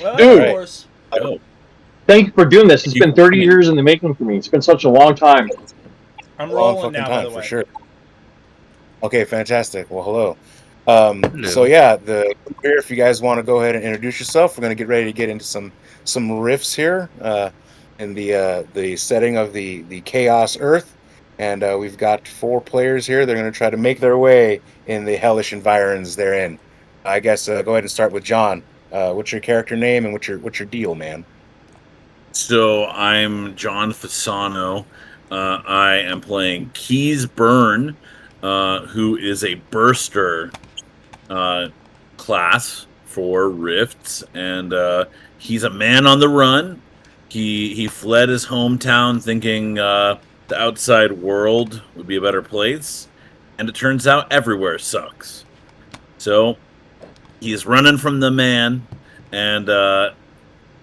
Well, Dude. of course. Oh, Thank you for doing this. It's been 30 years in the making for me. It's been such a long time. I'm long rolling fucking now, time, by the for way. sure. Okay, fantastic. Well, hello. Hello. So yeah, the here, if you guys want to go ahead and introduce yourself, we're going to get ready to get into some riffs here in the setting of the Chaos Earth, and we've got 4 players here. They're going to try to make their way in the hellish environs they're in. I guess go ahead and start with John. What's your character name and what's your deal, man? So I'm John Fasano. I am playing Keys Byrne, who is a burster class for Rifts, and he's a man on the run. He fled his hometown thinking the outside world would be a better place, and it turns out everywhere sucks. So he's running from the man, and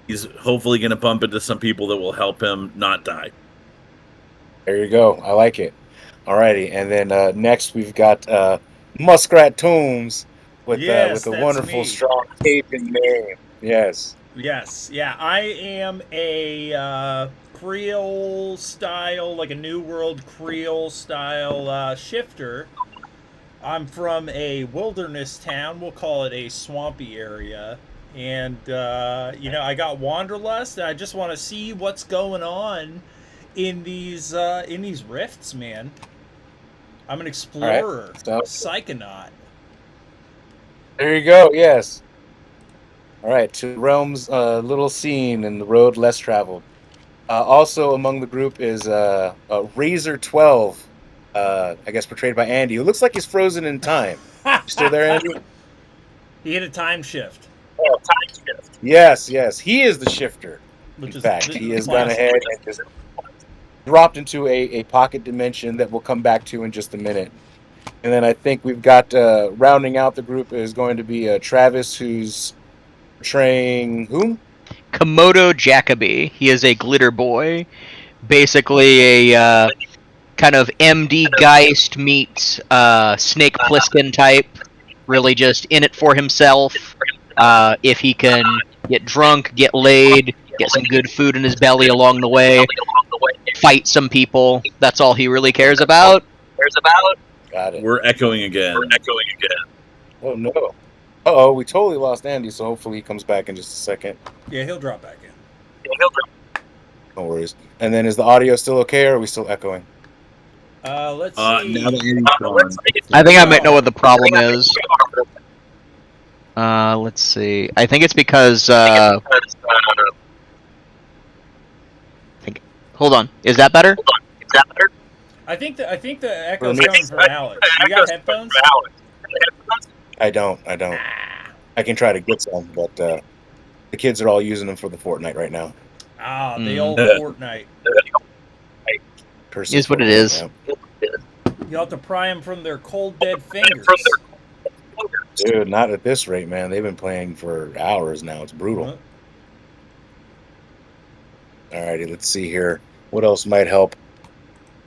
he's hopefully going to bump into some people that will help him not die. There you go. I like it. Alrighty, and then next we've got Muskrat Toombs with Yes, a that's wonderful, me. strong Capen name. Yes. Yes, yeah. I am a Creole style, like a New World Creole style shifter. I'm from a wilderness town. We'll call it a swampy area. And, I got Wanderlust. And I just want to see what's going on in these rifts, man. I'm an explorer, So psychonaut. there you go. Yes. All right, to realms little seen and the road less traveled. Also among the group is Razor 12. I guess portrayed by Andy, who looks like he's frozen in time. You still there, Andy? He hit a time shift. Oh, time shift. Yes, he is the shifter. Which In is fact, he has classic. gone ahead and just dropped into a pocket dimension that we'll come back to in just a minute. And then I think we've got rounding out the group is going to be Travis, who's portraying whom? Komodo Jacoby. He is a glitter boy, basically a kind of MD Geist meets Snake Plissken type. Really just in it for himself. If he can get drunk, get laid, get some good food in his belly along the way, fight some people, that's all he really cares about. Got it. We're echoing again. Oh no. Uh-oh, we totally lost Andy, so hopefully he comes back in just a second. Yeah, he'll drop back in. No worries. And then is the audio still okay, or are we still echoing? Let's see. Now that Andy's gone. I think I might know what the problem is. Let's see. I think it's because hold on. Is that better? I think the echo's coming from Alex. You got headphones? I don't. I can try to get some, but the kids are all using them for the Fortnite right now. Ah, the old Fortnite. Is what it is. Yeah. You'll have to pry them from their cold, dead fingers. Dude, not at this rate, man. They've been playing for hours now. It's brutal. Alrighty, let's see here. What else might help?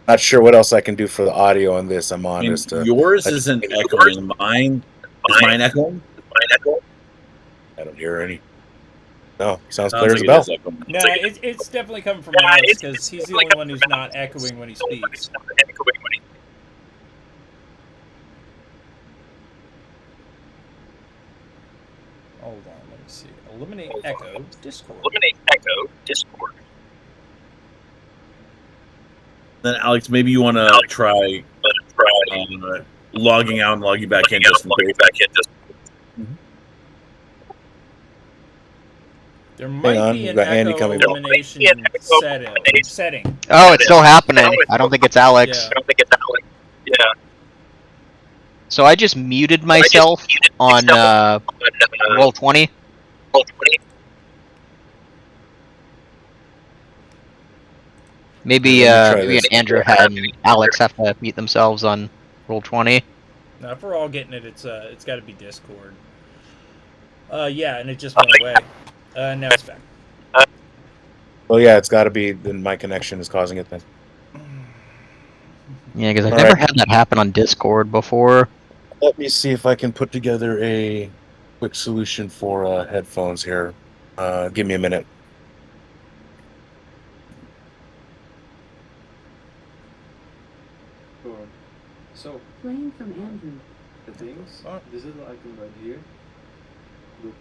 Not sure what else I can do for the audio on this. I'm honest. Yours isn't echoing. Mine is mine echoing? I don't hear any. No, sounds clear as a like bell. No, it's definitely coming from Alex because he's the only one who's not echoing when he speaks. Hold on, let me see. Eliminate echo, Discord. Then Alex, maybe you want to try logging out and logging back in just in case. There might be an echo elimination setting. Oh, it's still happening. I don't think it's Alex. Yeah. So I just muted myself on Roll20. Maybe Andrew and Alex have to mute themselves on Roll20. Now, if we're all getting it, it's got to be Discord. Yeah, and it just went away. Now it's back. Well, yeah, it's got to be. Then my connection is causing it then. Yeah, because I've never had that happen on Discord before. Let me see if I can put together a quick solution for headphones here. Give me a minute. Sure. So, Playing from Andrew. the things, Oh. this little icon right here. Look.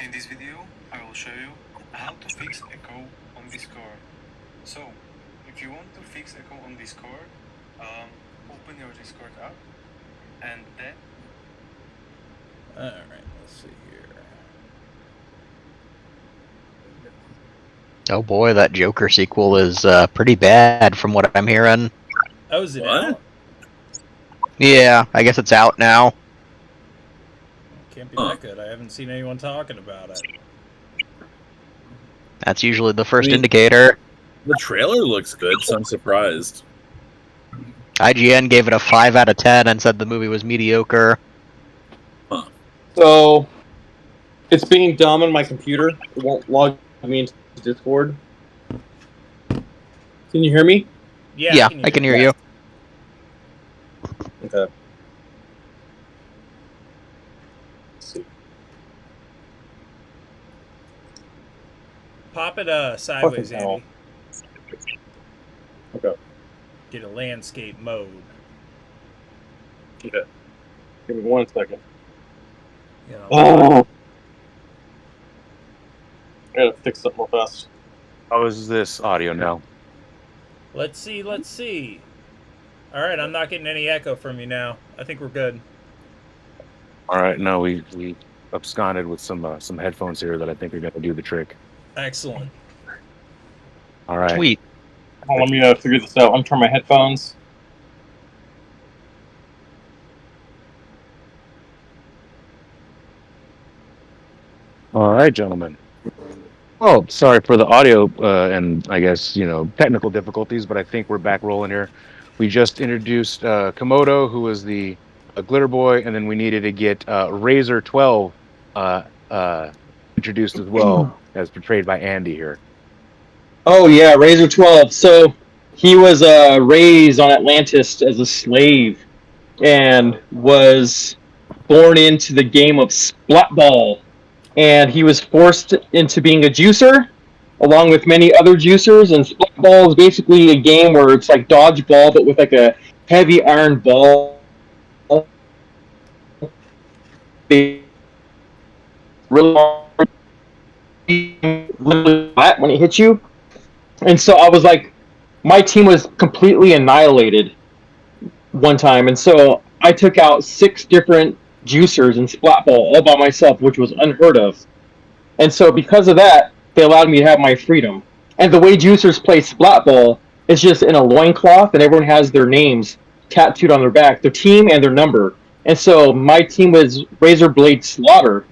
In this video, I will show you how to fix echo on Discord. So, if you want to fix echo on Discord, open your Discord app, and then All right, let's see here. Oh boy, that Joker sequel is pretty bad from what I'm hearing. Oh, is it What? out? Yeah, I guess it's out now. Can't be Huh. that good. I haven't seen anyone talking about it. That's usually the first I mean- indicator. The trailer looks good, so I'm surprised. IGN gave it a 5 out of 10 and said the movie was mediocre. So it's being dumb on my computer. It won't log me into Discord. Can you hear me? Yeah, I can hear you. Okay. Let's see. Pop it sideways, Fucking hell. Andy. Okay. Get a landscape mode. Okay. Give me 1 second. You know, Oh. I gotta fix something real fast. How is this audio now? let's see. All right, I'm not getting any echo from you now. I think we're good. All right, no, we absconded with some headphones here that I think are going to do the trick. Excellent. All right. Sweet. Hold on, let me figure this out. I'm turning my headphones. All right, gentlemen. Oh, sorry for the audio and I guess, technical difficulties, but I think we're back rolling here. We just introduced Komodo, who was the glitter boy, and then we needed to get Razor 12 introduced as well, as portrayed by Andy here. Oh yeah, Razor 12. So he was raised on Atlantis as a slave and was born into the game of Splatball. And he was forced into being a juicer along with many other juicers. And Splatball is basically a game where it's like dodgeball but with like a heavy iron ball. They really flat when it hits you. And so I was like, my team was completely annihilated one time. And so I took out 6 different juicers in Splatball all by myself, which was unheard of. And so because of that, they allowed me to have my freedom. And the way juicers play Splatball is just in a loincloth, and everyone has their names tattooed on their back, their team and their number. And so my team was Razorblade Slaughter.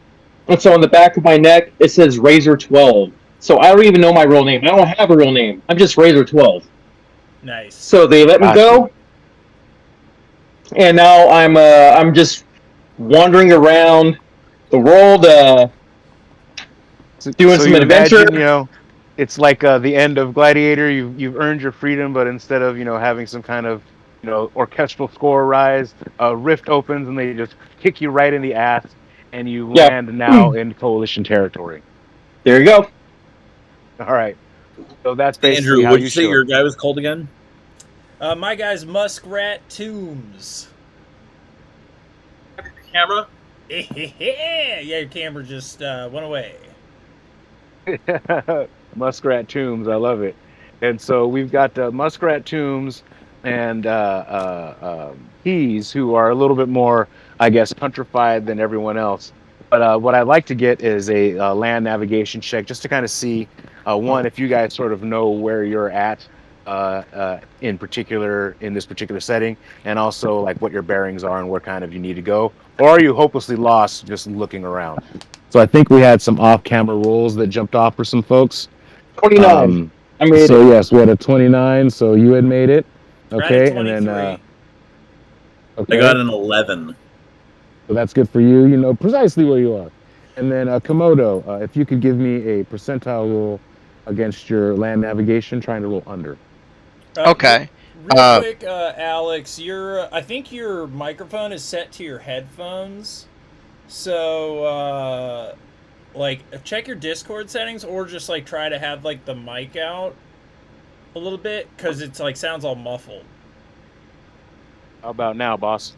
And so on the back of my neck, it says Razor 12. So I don't even know my real name. I don't have a real name. I'm just Razor 12. Nice. So they let me go, and now I'm just wandering around the world, doing some you adventure. Imagine, it's like the end of Gladiator. You've earned your freedom, but instead of having some kind of orchestral score rise, a rift opens and they just kick you right in the ass, and you land now in Coalition territory. There you go. All right. So that's Hey, basically Andrew, how what'd you you say show your it. guy was called again? My guy's Muskrat Tombs. Camera? Yeah, your camera just went away. Muskrat Tombs, I love it. And so we've got Muskrat Tombs and Keys, who are a little bit more, I guess, countrified than everyone else. But what I'd like to get is a land navigation check just to kind of see, one, if you guys sort of know where you're at in this particular setting, and also like what your bearings are and where kind of you need to go, or are you hopelessly lost just looking around? So I think we had some off-camera rolls that jumped off for some folks. 29. I made So it. yes, we had a 29. So you had made it, okay, Right, and then 23. okay, I got an 11. so that's good for you. You know precisely where you are. And then Komodo, if you could give me a percentile roll against your land navigation, trying to roll under. Okay. Real quick, Alex, I think your microphone is set to your headphones. So, like, check your Discord settings, or just like try to have like the mic out a little bit, because it's like sounds all muffled. How about now, boss?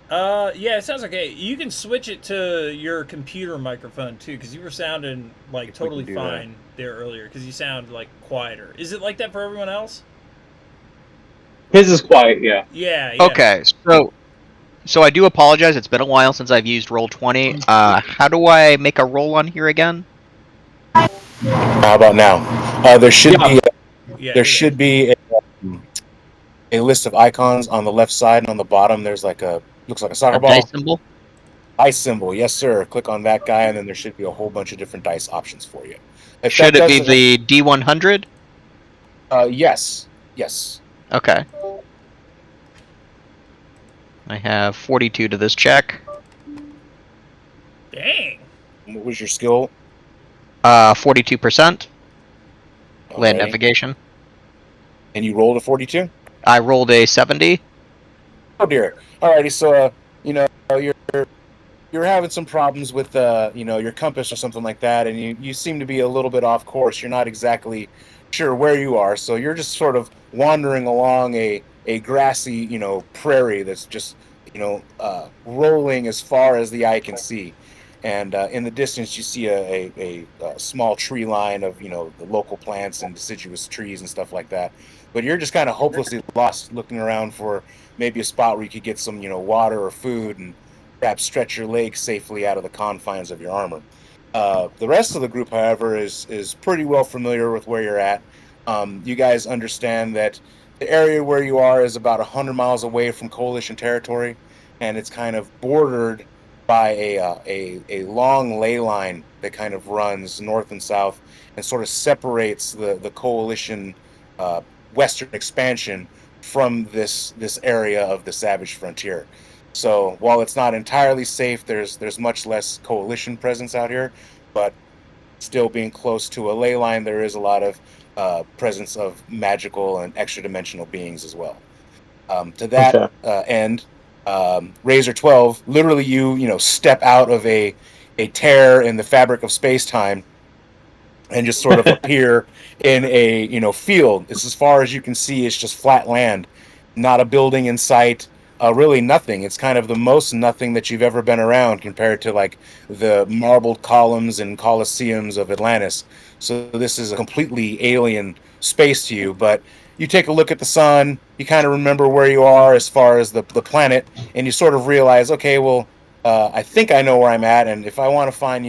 Yeah, it sounds okay. You can switch it to your computer microphone too, because you were sounding like If we can totally do fine there earlier. Because you sound like quieter. Is it like that for everyone else? His is quiet, yeah. Yeah, yeah. Okay. So I do apologize. It's been a while since I've used Roll20. How do I make a roll on here again? How about now? There should Yeah. be Yeah, there you're should be a list of icons on the left side, and on the bottom there's like looks like a soccer A ball. dice symbol? Dice symbol, yes sir. Click on that guy, and then there should be a whole bunch of different dice options for you. If Should that it be doesn't, the D100? yes. Okay. I have 42 to this check. Dang. What was your skill? 42%. Land Alrighty. navigation. And you rolled a 42? I rolled a 70. Oh dear. Alrighty, so you're having some problems with your compass or something like that, and you seem to be a little bit off course. You're not exactly sure where you are, so you're just sort of wandering along a grassy prairie that's just rolling as far as the eye can see. And in the distance, you see a small tree line of the local plants and deciduous trees and stuff like that. But you're just kind of hopelessly lost, looking around for maybe a spot where you could get some water or food, and perhaps stretch your legs safely out of the confines of your armor. The rest of the group, however, is pretty well familiar with where you're at. You guys understand that the area where you are is about 100 miles away from Coalition territory, and it's kind of bordered by a long ley line that kind of runs north and south and sort of separates the Coalition western expansion from this area of the Savage Frontier. So while it's not entirely safe, there's much less Coalition presence out here, but still being close to a ley line, there is a lot of presence of magical and extra dimensional beings as well. To that end, Razor 12, literally you step out of a tear in the fabric of space-time and just sort of appear in a field. It's as far as you can see. It's just flat land, not a building in sight. Really nothing. It's kind of the most nothing that you've ever been around compared to like the marbled columns and coliseums of Atlantis. So this is a completely alien space to you. But you take a look at the sun, you kind of remember where you are as far as the planet, and you sort of realize, okay, well, I think I know where I'm at, and if I want to find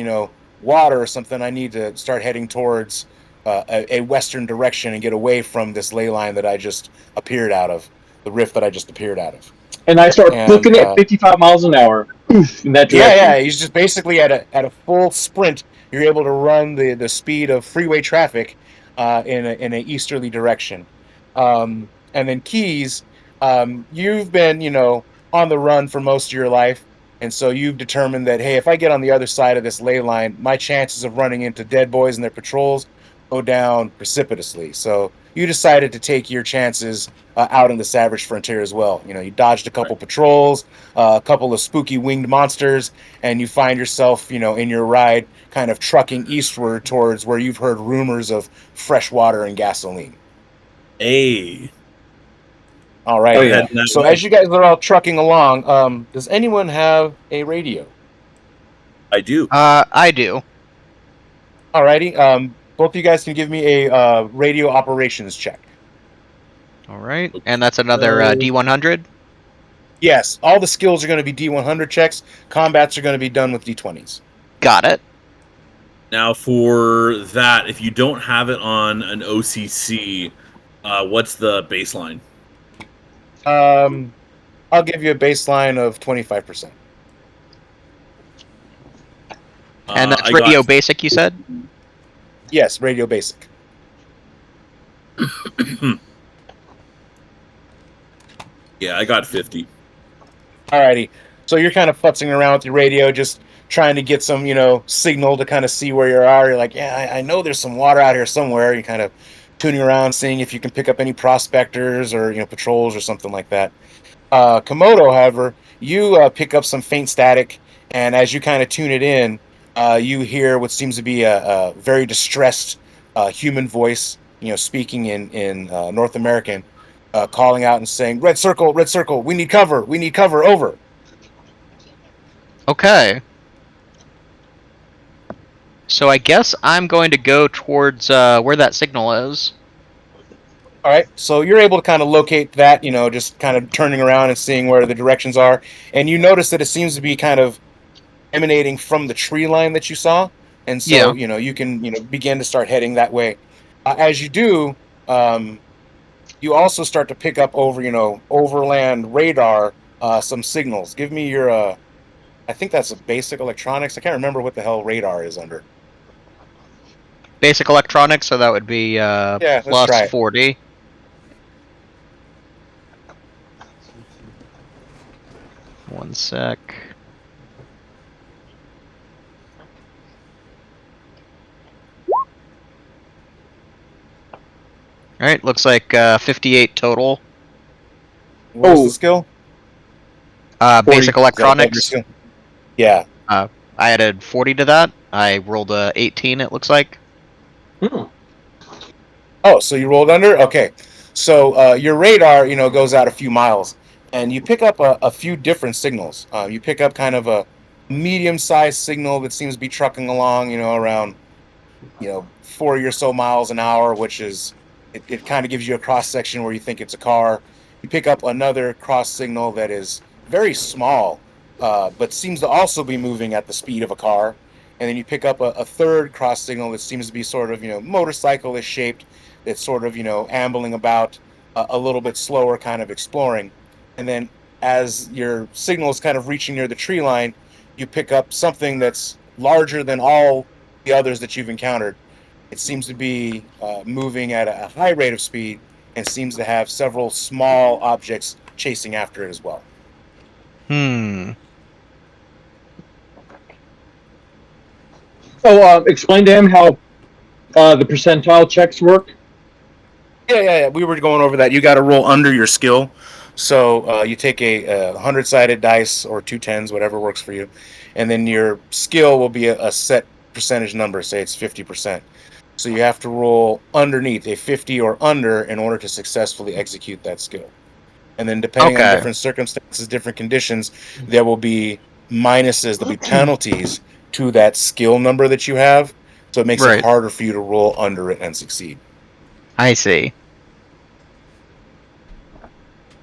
water or something, I need to start heading towards a western direction and get away from this ley line that I just appeared out of, the rift that I just appeared out of. And I start flicking at 55 miles an hour in that direction. Yeah, he's just basically at a full sprint. You're able to run the speed of freeway traffic in an easterly direction. And then Keys, you've been on the run for most of your life, and so you've determined that, hey, if I get on the other side of this ley line, my chances of running into dead boys and their patrols go down precipitously. So you decided to take your chances out in the Savage Frontier as well. You dodged a couple patrols, a couple of spooky winged monsters, and you find yourself, in your ride, kind of trucking eastward towards where you've heard rumors of fresh water and gasoline. Hey. All right. Oh, yeah. So as you guys are all trucking along, does anyone have a radio? I do. I do. Alrighty. Both of you guys can give me a radio operations check. All right. And that's another D100? Yes, all the skills are going to be D100 checks. Combats are going to be done with D20s. Got it. Now for that, if you don't have it on an OCC, what's the baseline? I'll give you a baseline of 25%. And that's radio basic, you said? Yes, radio basic. Yeah, I got 50. Alrighty. So you're kind of futzing around with your radio, just trying to get some, signal to kind of see where you are. You're like, yeah, I know there's some water out here somewhere. You kind of tuning around, seeing if you can pick up any prospectors or patrols or something like that. Komodo, however, you pick up some faint static, and as you kind of tune it in, you hear what seems to be a very distressed human voice, speaking in North American, calling out and saying, red circle, we need cover, over." Okay. So I guess I'm going to go towards where that signal is. All right, so you're able to kind of locate that, just kind of turning around and seeing where the directions are, and you notice that it seems to be kind of emanating from the tree line that you saw, and so Yeah. you can begin to start heading that way. As you do, you also start to pick up over overland radar some signals. Give me your I think that's a basic electronics. I can't remember what the hell radar is under. Basic electronics, so that would be Yeah, let's plus try it. 40. One sec. Alright, looks like 58 total. What was the skill? 40. Basic 40. Is that above your electronics. skill? Yeah. I added 40 to that. I rolled a 18, it looks like. Oh, so you rolled under? Okay. So your radar, goes out a few miles, and you pick up a few different signals. You pick up kind of a medium-sized signal that seems to be trucking along, around 40 or so miles an hour, which is it kind of gives you a cross section where you think it's a car. You pick up another cross signal that is very small, but seems to also be moving at the speed of a car. And then you pick up a third cross signal that seems to be sort of motorcycle-ish shaped, that's sort of ambling about a little bit slower, kind of exploring. And then as your signal is kind of reaching near the tree line, you pick up something that's larger than all the others that you've encountered. It seems to be moving at a high rate of speed and seems to have several small objects chasing after it as well. So explain to him how the percentile checks work. Yeah. We were going over that. You got to roll under your skill. So you take a 100-sided dice or 2 10s, whatever works for you, and then your skill will be a set percentage number. Say it's 50%. So you have to roll underneath a 50 or under in order to successfully execute that skill. And then depending on different circumstances, different conditions, there will be minuses, there'll be penalties to that skill number that you have. So it makes it harder for you to roll under it and succeed. I see.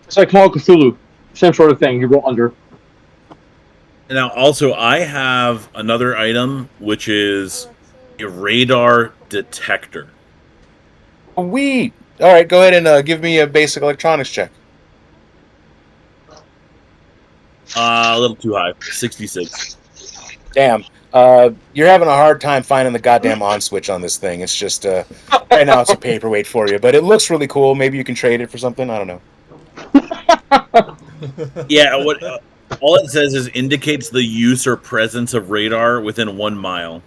It's like Call of Cthulhu, same sort of thing. You roll under. Now, also, I have another item, which is a radar detector. Sweet. All right, go ahead and give me a basic electronics check. A little too high, 66. Damn. You're having a hard time finding the goddamn on switch on this thing. It's just right now it's a paperweight for you, but it looks really cool. Maybe you can trade it for something. I don't know. Yeah, what all it says is indicates the use or presence of radar within 1 mile.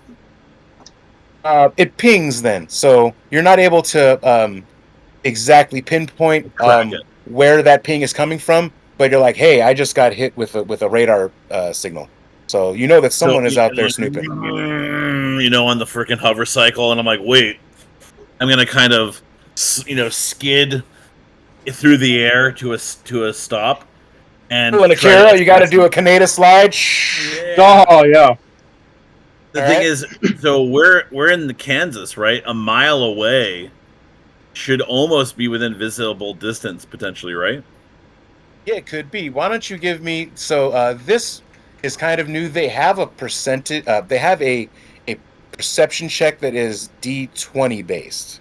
It pings then, so you're not able to exactly pinpoint where that ping is coming from, but you're like, hey, I just got hit with a radar signal. So you know that someone is out there snooping. On the freaking hover cycle, and I'm like, wait, I'm gonna kind of, skid through the air to a stop. And Akira, you got to do a Canada slide. Yeah. Oh yeah. The thing is, so we're in the Kansas, right? A mile away should almost be within visible distance, potentially, right? Yeah, it could be. Why don't you give me? So this is kind of new. They have a percentage. They have a perception check that is D20 based.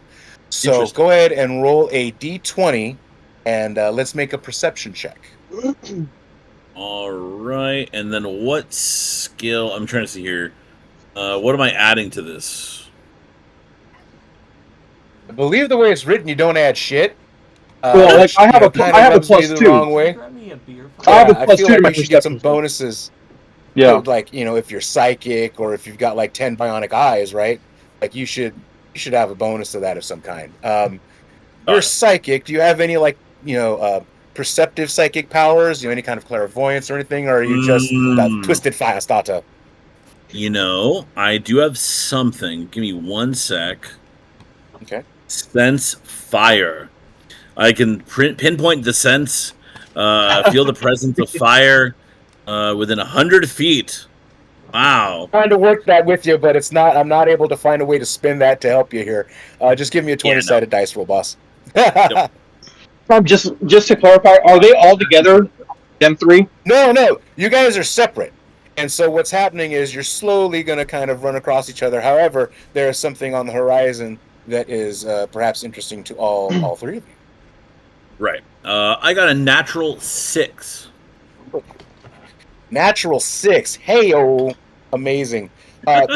So go ahead and roll a D20, and let's make a perception check. All right, and then what skill? I'm trying to see here. What am I adding to this? I believe the way it's written, you don't add shit. Well, like I have a plus 2. Wrong way. I have a plus 2 to my you should get some bonuses. Yeah. Like if you're psychic or if you've got like 10 bionic eyes, right? Like you should have a bonus to that of some kind. You're it. psychic. Do you have any perceptive psychic powers? Any kind of clairvoyance or anything, or are you just twisted fast, Otto? I do have something. Give me 1 sec. Okay. Sense fire. I can pinpoint the sense, feel the presence of fire within 100 feet. Wow. Trying to work that with you, but it's not. I'm not able to find a way to spin that to help you here. Just give me a 20-sided dice roll, boss. Just to clarify, are they all together? Them three? No. You guys are separate. And so what's happening is you're slowly going to kind of run across each other. However, there is something on the horizon that is perhaps interesting to all three of you. Right. I got a natural 6. Natural 6. Hey-oh. Amazing.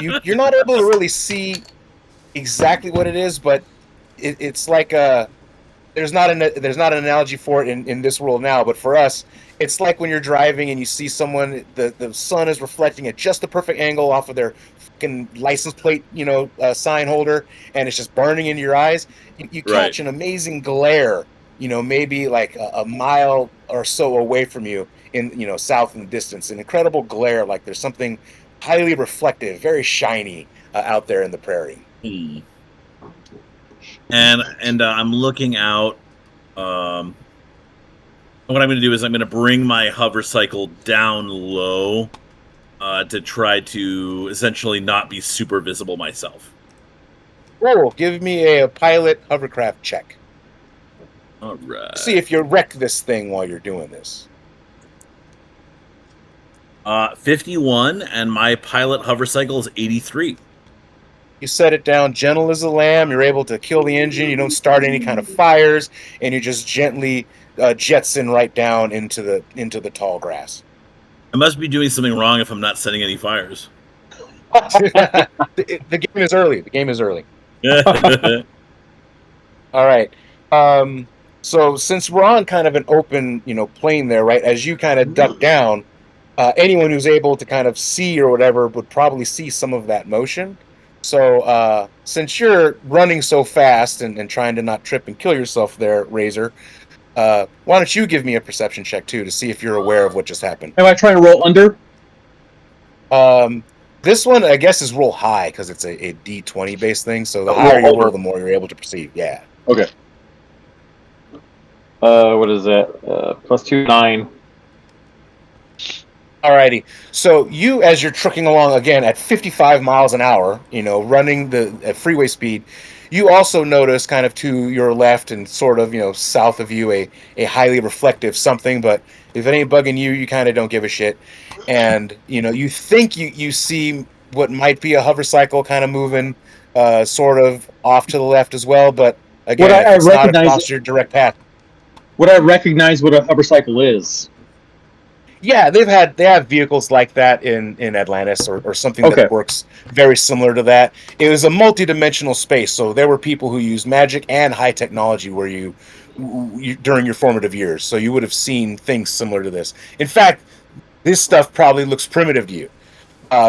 You're not able to really see exactly what it is, but it's like there's not an analogy for it in this world now, but for us, it's like when you're driving and you see someone, the sun is reflecting at just the perfect angle off of their fucking license plate, sign holder, and it's just burning into your eyes. You catch an amazing glare, maybe like a mile or so away from you in, south in the distance, an incredible glare, like there's something highly reflective, very shiny out there in the prairie. And I'm looking out. What I'm going to do is I'm going to bring my hover cycle down low to try to essentially not be super visible myself. Oh, give me a pilot hovercraft check. All right. See if you wreck this thing while you're doing this. 51, and my pilot hover cycle is 83. You set it down gentle as a lamb. You're able to kill the engine. You don't start any kind of fires, and you just gently jetson right down into the tall grass. I must be doing something wrong if I'm not setting any fires. The game is early. The game is early. All right. So since we're on kind of an open, plane there, right? As you kind of duck down, anyone who's able to kind of see or whatever would probably see some of that motion. So since you're running so fast and trying to not trip and kill yourself there, Razor, why don't you give me a perception check too to see if you're aware of what just happened? Am I trying to roll under? This one, I guess, is roll high because it's a D20 based thing. So the higher you roll, the more you're able to perceive. Yeah. Okay. What is that? +2, 9. Alrighty. So you, as you're trucking along again at 55 miles an hour, running at freeway speed, you also notice kind of to your left and sort of, south of you a highly reflective something. But if it ain't bugging you, you kind of don't give a shit. And, you think you see what might be a hover cycle kind of moving sort of off to the left as well. But again, it's not across your direct path. Would I recognize what a hover cycle is? Yeah, they have vehicles like that in Atlantis or something that works very similar to that. It was a multi-dimensional space, so there were people who used magic and high technology where you during your formative years. So you would have seen things similar to this. In fact, this stuff probably looks primitive to you.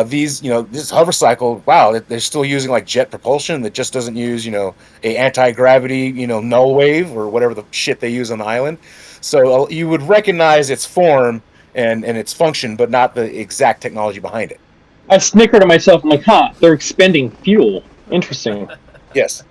This hover cycle, wow, they're still using like jet propulsion that just doesn't use, a anti-gravity, null wave or whatever the shit they use on the island. So you would recognize its form and its function, but not the exact technology behind it. I snickered to myself. I'm like, they're expending fuel. Interesting. Yes.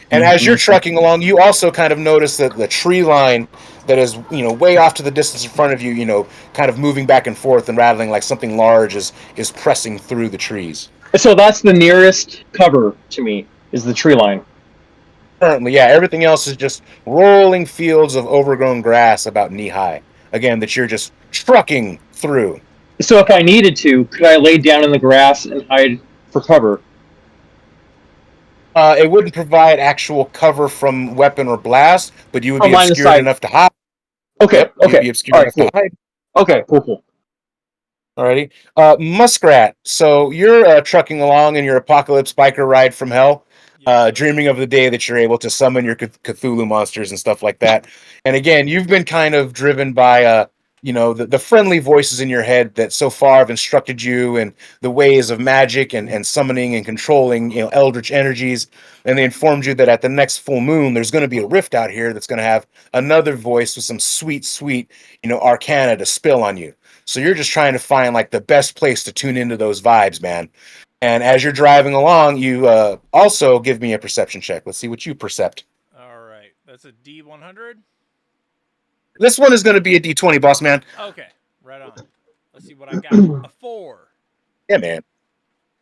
And as you're trekking along, you also kind of notice that the tree line that is, way off to the distance in front of you, kind of moving back and forth and rattling like something large is pressing through the trees. So that's the nearest cover to me, is the tree line. Currently, yeah. Everything else is just rolling fields of overgrown grass about knee-high. Again, that you're just trucking through. So if I needed to, could I lay down in the grass and hide for cover? It wouldn't provide actual cover from weapon or blast, but you would be obscured enough to hide. Okay, yep, okay. You'd be obscured enough to hide. Okay, cool. Alrighty. Muskrat, so you're trucking along in your apocalypse biker ride from hell, dreaming of the day that you're able to summon your Cthulhu monsters and stuff like that. And again, you've been kind of driven by the friendly voices in your head that so far have instructed you in the ways of magic and summoning and controlling, eldritch energies. And they informed you that at the next full moon, there's going to be a rift out here that's going to have another voice with some sweet, sweet, arcana to spill on you. So you're just trying to find like the best place to tune into those vibes, man. And as you're driving along, you also give me a perception check. Let's see what you percept. All right. That's a D100. This one is going to be a D20, boss man. Okay. Right on. Let's see what I got. A 4. Yeah, man.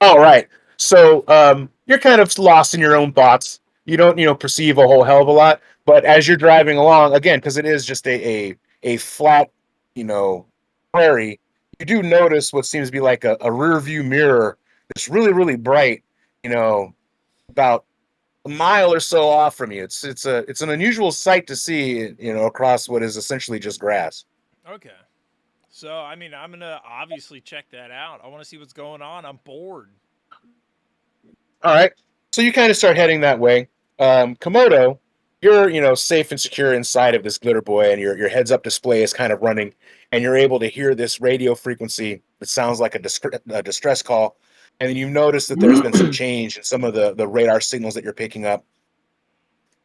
All right. So you're kind of lost in your own thoughts. You don't, perceive a whole hell of a lot. But as you're driving along, again, because it is just a flat, prairie, you do notice what seems to be like a rear view mirror that's really, really bright, about a mile or so off from you. It's an unusual sight to see, across what is essentially just grass. Okay. So, I mean, I'm going to obviously check that out. I want to see what's going on. I'm bored. All right. So you kind of start heading that way. Komodo, you're safe and secure inside of this glitter boy, and your heads up display is kind of running, and you're able to hear this radio frequency that sounds like a distress call. And then you notice that there's been some change in some of the radar signals that you're picking up.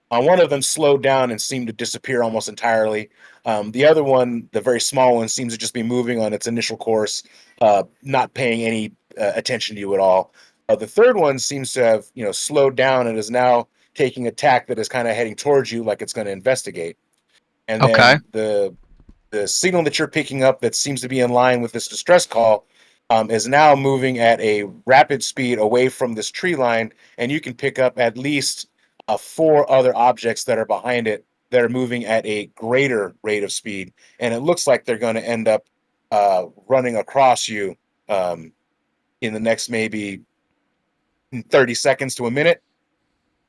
One of them slowed down and seemed to disappear almost entirely. The other one, the very small one, seems to just be moving on its initial course, not paying any attention to you at all. The third one seems to have, slowed down and is now taking a tack that is kind of heading towards you, like it's going to investigate. And Okay. then the signal that you're picking up that seems to be in line with this distress call is now moving at a rapid speed away from this tree line, and you can pick up at least 4 other objects that are behind it that are moving at a greater rate of speed, and it looks like they're going to end up running across you in the next maybe 30 seconds to a minute.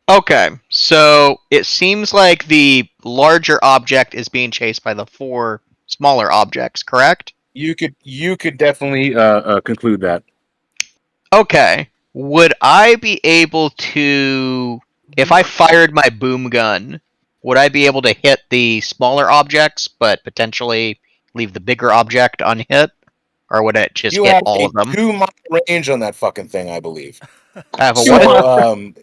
Okay. So it seems like the larger object is being chased by the 4 smaller objects, correct? You could definitely conclude that. Okay. Would I be able to, if I fired my boom gun, would I be able to hit the smaller objects, but potentially leave the bigger object unhit? Or would it just You hit have all a of them? 2-mile range on that fucking thing, I believe. I have a So, what?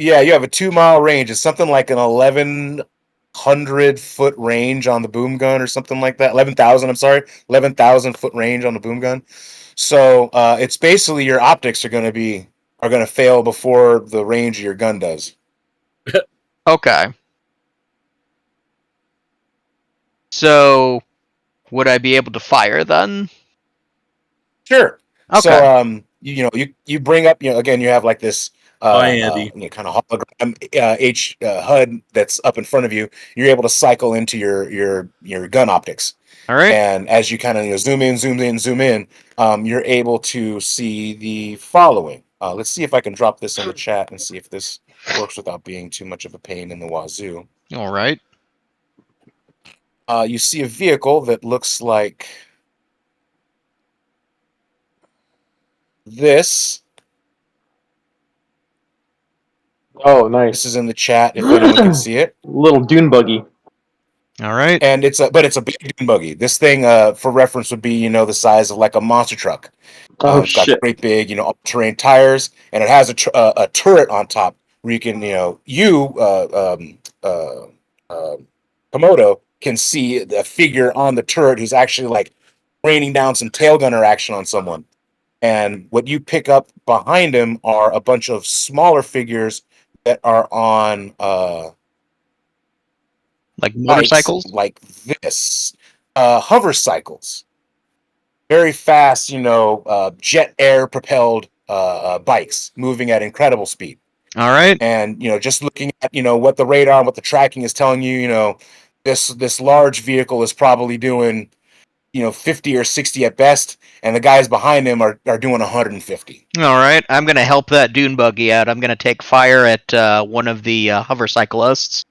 Yeah, you have a 2-mile range. It's something like an 1,100-foot range on the boom gun or something like that. 11,000, I'm sorry. 11,000-foot range on the boom gun. So it's basically your optics are going to fail before the range of your gun does. Okay. So, would I be able to fire then? Sure. Okay. So you bring up, again, you have like this Hi, Andy. kind of hologram HUD that's up in front of you. You're able to cycle into your gun optics. All right. And as you kind of zoom in, you're able to see the following. Let's see if I can drop this in the chat and see if this works without being too much of a pain in the wazoo. All right. You see a vehicle that looks like this. oh, This nice. is in the chat if anyone can see it. Little dune buggy. All right. And it's a big dune buggy. This thing, for reference, would be the size of like a monster truck. Oh It's got shit. great big all-terrain tires, and it has a turret on top where you can Komodo can see a figure on the turret who's actually like raining down some tail gunner action on someone. And what you pick up behind him are a bunch of smaller figures that are on Like bikes motorcycles? like this, hover cycles, very fast, jet air propelled bikes moving at incredible speed. All right. And just looking at what the radar and what the tracking is telling you, this large vehicle is probably doing 50 or 60 at best, and the guys behind him are doing 150. All right. I'm going to help that dune buggy out. I'm going to take fire at one of the hover cyclists.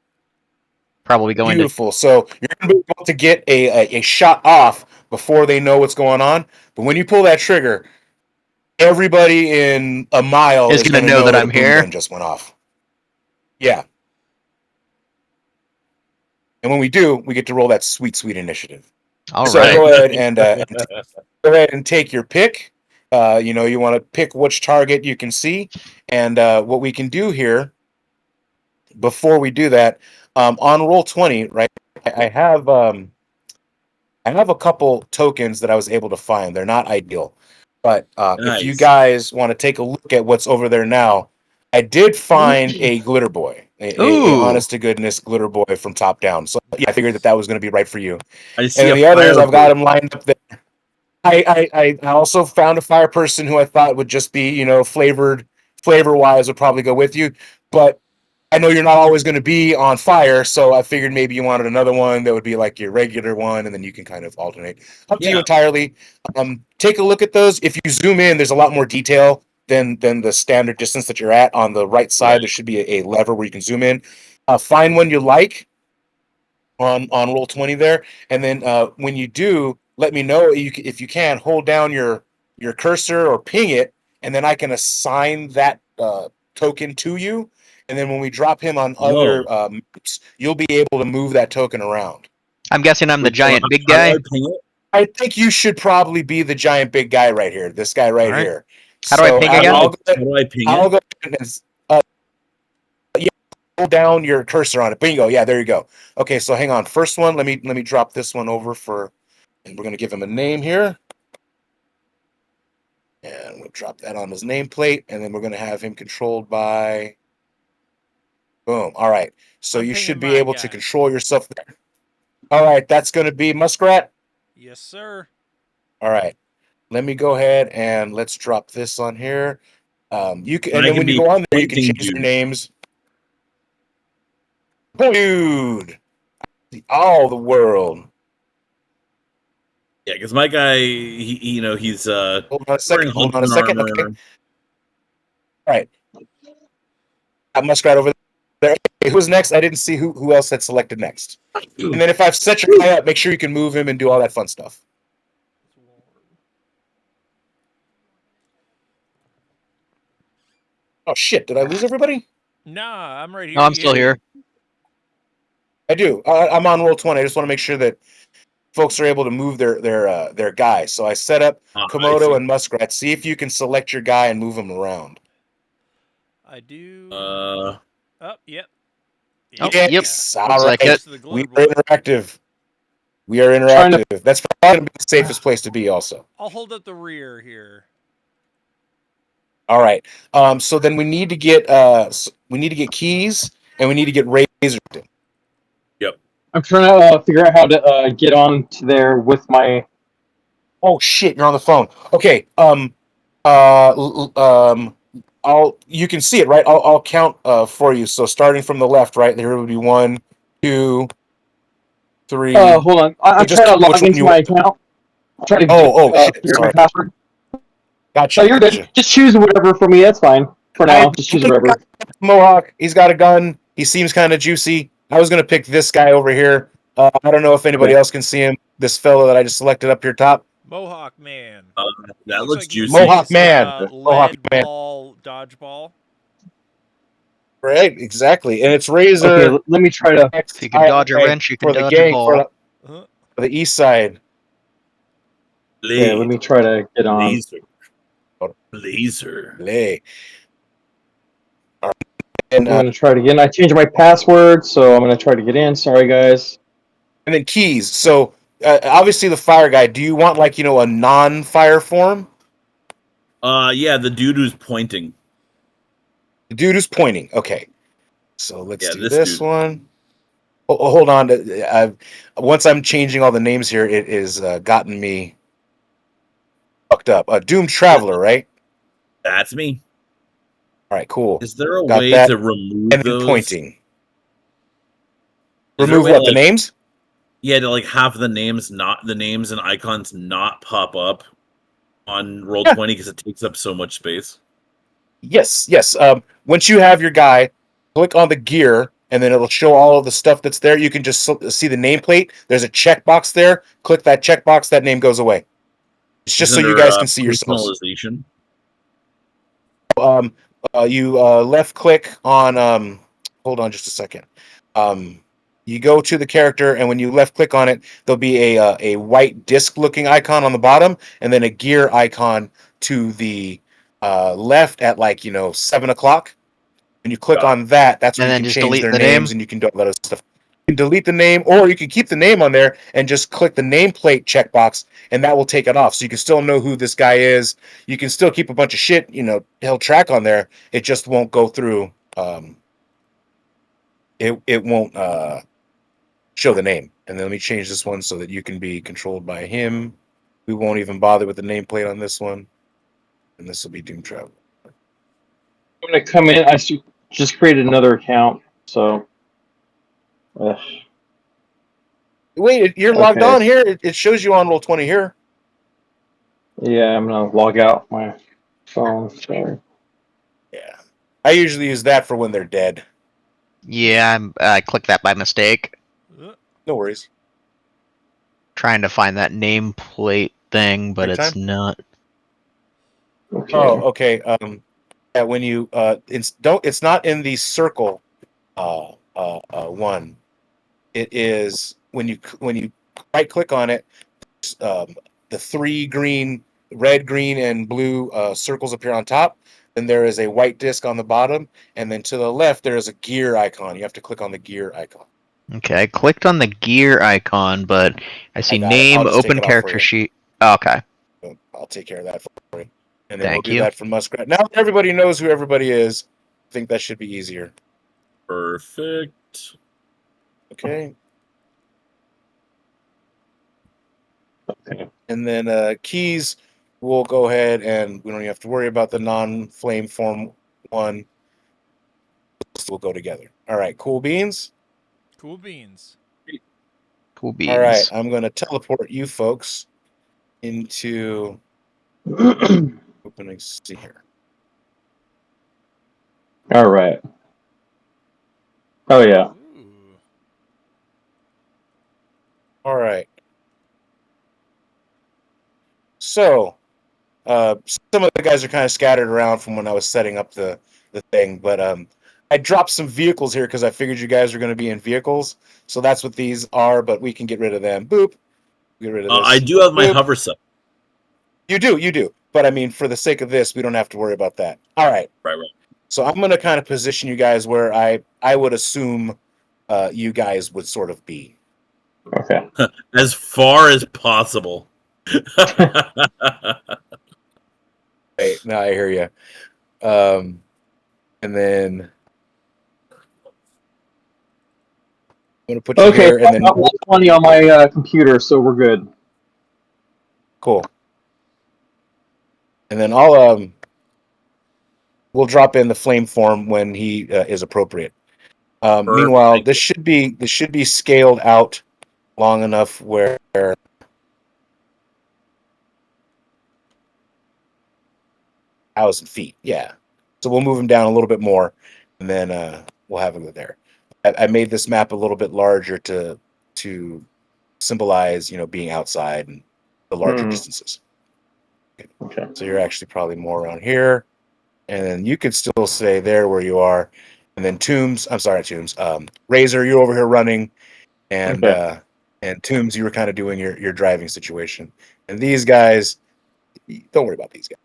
Probably going Beautiful. So you're going to be able to get a shot off before they know what's going on. But when you pull that trigger, everybody in a mile Is is gonna going to know know that that I'm a boom here? gun just went off. Yeah. And when we do, we get to roll that sweet, sweet initiative. All So right. go ahead and go ahead and take your pick. You want to pick which target you can see, and what we can do here before we do that, on roll 20, right? I have I have a couple tokens that I was able to find. They're not ideal, but if you Nice. guys want to take a look at what's over there now, I did find a glitter boy, a Ooh. honest to goodness glitter boy from top down. So yeah, I figured that was going to be right for you. I see And a then the others, I've got fire them lined up there. I also found a fire person who I thought would just be, flavor wise would probably go with you. But I know you're not always going to be on fire, so I figured maybe you wanted another one that would be like your regular one, and then you can kind of alternate. Up to you Yeah. entirely. Take a look at those. If you zoom in, there's a lot more detail than the standard distance that you're at. On the right side, Right. there should be a lever where you can zoom in. Find one you like on roll 20 there, and then when you do, let me know. If you can hold down your cursor or ping it, and then I can assign that token to you, and then when we drop him on other Whoa. maps, you'll be able to move that token around. I'm guessing I'm the giant big How do I guy. ping it? I think you should probably be the giant big guy right here, this guy right All right. here. How do I ping again? How do I ping I'll it? go and hold down your cursor on it. Bingo. Yeah, there you go. Okay, so hang on. First one, let me drop this one over for, and we're gonna give him a name here. And we'll drop that on his nameplate, and then we're gonna have him controlled by boom. All right. So I'm you pinging should be my able guy. to control yourself there. All right, that's gonna be Muskrat. Yes, sir. All right. Let me go ahead and let's drop this on here. You can, and I then can when you be go on there, you can pointing change their dude. names. Dude, all the world. Yeah, because my guy, he's Hold on a wearing second. Hold on a huntsman second. armor. Okay. All right. Got Muskrat over there. Okay, who's next? I didn't see who else had selected next. And then if I've set your guy up, make sure you can move him and do all that fun stuff. Oh shit! Did I lose everybody? Nah, I'm right here. No, I'm You still hear me? here. I do. I'm on roll 20. I just want to make sure that folks are able to move their guy. So I set up I Komodo see. and Muskrat. See if you can select your guy and move him around. I do. Uh, Oh, yep. Oh, Yeah. yep. Yes. All Looks like right. it. To the We glitter are boy. interactive. We are Trying to- interactive. That's probably the safest place to be. Also. I'll hold up the rear here. All right. So then we need to get keys and we need to get razor. I'm trying to figure out how to get on to there with my. Oh shit! You're on the phone. Okay. You can see it, right? I'll count for you. So starting from the left, right there would be 1, 2, 3. Hold on. I'm Just trying to tell me which log one into you my want. account. I'm trying to Shit. figure out my Sorry. password. Gotcha. So you're good. Just choose whatever for me. That's fine for now. Just choose whatever. Mohawk. He's got a gun. He seems kind of juicy. I was gonna pick this guy over here. I don't know if anybody else can see him. This fellow that I just selected up here top. Mohawk man. that Looks looks like he's juicy. Mohawk man. a Mohawk lead man. ball dodgeball. Right. Exactly. And it's Razor. Okay, let me try to. If you can dodge a wrench, you can for the dodge a gang ball. for the east side. Okay, let me try to get on. Laser. Lay. All right. And I'm gonna try it again. I changed my password, so I'm gonna try to get in. Sorry, guys. and then keys. So obviously the fire guy. Do you want like a non-fire form? Yeah, the dude who's pointing. The dude who's pointing. Okay. So let's do this dude. one. Oh, hold on. Once I'm changing all the names here, it is gotten me fucked up. Doomed Traveler, right? That's me. All right, cool. Is there a Got way that. to remove And then those? pointing. Is there a Remove way what? to, The names? Yeah, to have the names and icons not pop up on roll 20 because it takes up so much space. Yes. Once you have your guy, click on the gear, and then it'll show all of the stuff that's there. You can just see the nameplate. There's a checkbox there. Click that checkbox. That name goes away. It's just so you guys can see yourselves. Personalization. You left click on. Hold on, just a second. You go to the character, and when you left click on it, there'll be a white disc looking icon on the bottom, and then a gear icon to the left at 7 o'clock. When you click Got on that, that's where And you then can just change delete their the names, name? and you can do all that other stuff. You can delete the name, or you can keep the name on there and just click the nameplate checkbox, and that will take it off. So you can still know who this guy is. You can still keep a bunch of shit, held track on there. It just won't go through. It won't show the name. And then let me change this one so that you can be controlled by him. We won't even bother with the nameplate on this one, and this will be Doom Travel. I'm gonna come in. Just created another account, so. Wait, you're logged Okay. on here. It shows you on Roll20 here. Yeah, I'm gonna log out my phone. Sorry. Yeah, I usually use that for when they're dead. Yeah, I clicked that by mistake. No worries. Trying to find that nameplate thing, but Take it's time. not. Okay. Oh, okay. Yeah, when you it's not in the circle one. It is when you right click on it, the three red, green, and blue circles appear on top. Then there is a white disc on the bottom, and then to the left there is a gear icon. You have to click on the gear icon. Okay, I clicked on the gear icon, but I see I got it. I'll name, just take open it off for character you. sheet. Oh, okay, I'll take care of that for you. And then we'll thank do you. that for Muskrat. Now that everybody knows who everybody is, I think that should be easier. Perfect. Okay. Okay. And then keys, we'll go ahead and we don't even have to worry about the non-flame form one. We'll go together. All right, cool beans. Cool beans. Cool All right, beans. I'm going to teleport you folks into opening C here. All right. Oh yeah. Ooh. All right. So, some of the guys are kind of scattered around from when I was setting up the thing, but I dropped some vehicles here because I figured you guys are going to be in vehicles. So that's what these are, but we can get rid of them. Boop. Get rid of this. I do have my Boop. hover stuff. You do. But I mean, for the sake of this, we don't have to worry about that. All right. Right. So I'm going to kind of position you guys where I would assume you guys would sort of be. Okay. As far as possible. Right. No, I hear you. And then I'm going to put you Okay. here, and I then got 120 on my computer, so we're good. cool. And then we'll drop in the flame form when he is appropriate. Meanwhile, this should be scaled out long enough where 1,000 feet. Yeah. So we'll move him down a little bit more, and then we'll have him there. I made this map a little bit larger to symbolize, being outside and the larger distances. Okay. So you're actually probably more around here, and then you could still stay there where you are. And then Razor, you're over here running, and Okay. and Toombs, you were kind of doing your driving situation. And these guys, don't worry about these guys.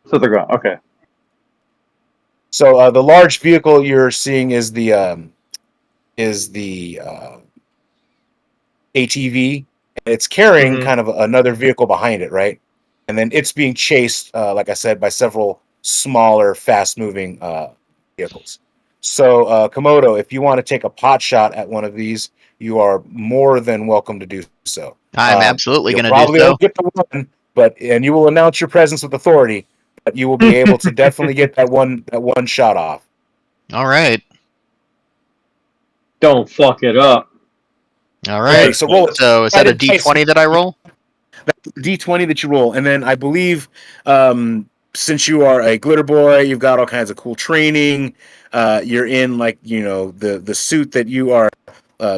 So they're gone. Okay. So the large vehicle you're seeing is the ATV. It's carrying kind of another vehicle behind it, right? And then it's being chased, like I said, by several smaller, fast-moving vehicles. So, Komodo, if you want to take a pot shot at one of these, you are more than welcome to do so. I'm absolutely You'll going to do probably so. only get the one, and you will announce your presence with authority, but you will be able to definitely get that one shot off. All right. Don't fuck it up. All Okay, right. so roll it. So is that a D20 that I roll? D20 that you roll, and then I believe since you are a glitter boy, you've got all kinds of cool training. You're in the suit that you are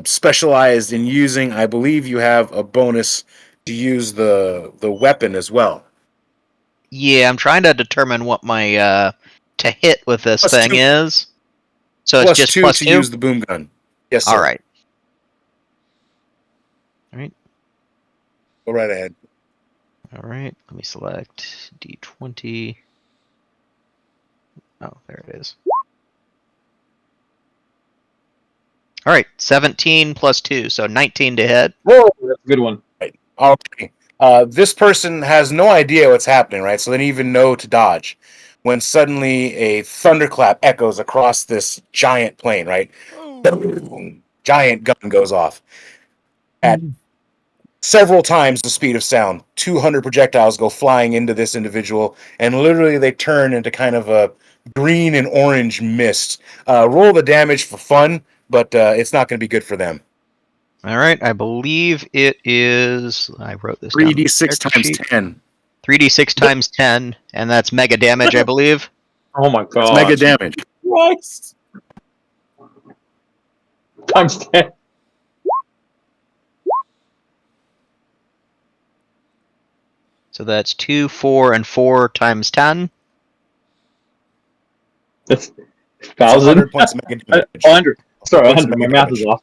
specialized in using. I believe you have a bonus to use the weapon as well. Yeah, I'm trying to determine what my to hit with this Plus thing two. is. So it's Plus just two plus to two? use the boom gun. Yes, sir. All right. Go right ahead. All right. Let me select D20. Oh, there it is. All right. 17 plus 2, so 19 to hit. Whoa, that's a good one. Right. Okay. This person has no idea what's happening, right? So they don't even know to dodge. When suddenly a thunderclap echoes across this giant plane, right? Boom. Giant gun goes off at several times the speed of sound. 200 projectiles go flying into this individual, and literally they turn into kind of a green and orange mist. Roll the damage for fun, but it's not going to be good for them. All right. I believe it is. I wrote this down. 3d6 times 10. 3d6 times 10, and that's mega damage, I believe. Oh my That's god. mega damage. Christ. Times 10. So that's 2, 4, and 4 times 10. That's It's 1,000. 100 points of mega damage. 100. Sorry, 100 points of 100. My mega math is damage. off.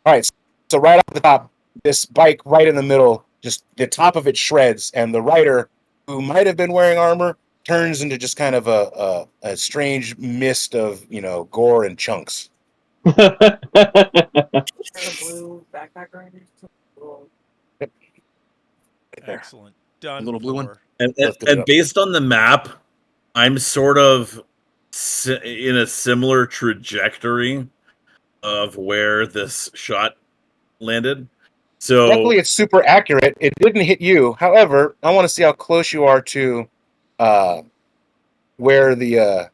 All right, so right off the top, this bike right in the middle, just the top of it shreds, and the rider, who might have been wearing armor, turns into just kind of a strange mist of gore and chunks. Blue backpack right Right there. Excellent. Done. A little blue one? for. And, Lifted it and up. based on the map, I'm sort of in a similar trajectory of where this shot landed. So Luckily, it's super accurate. It didn't hit you. However, I want to see how close you are to where the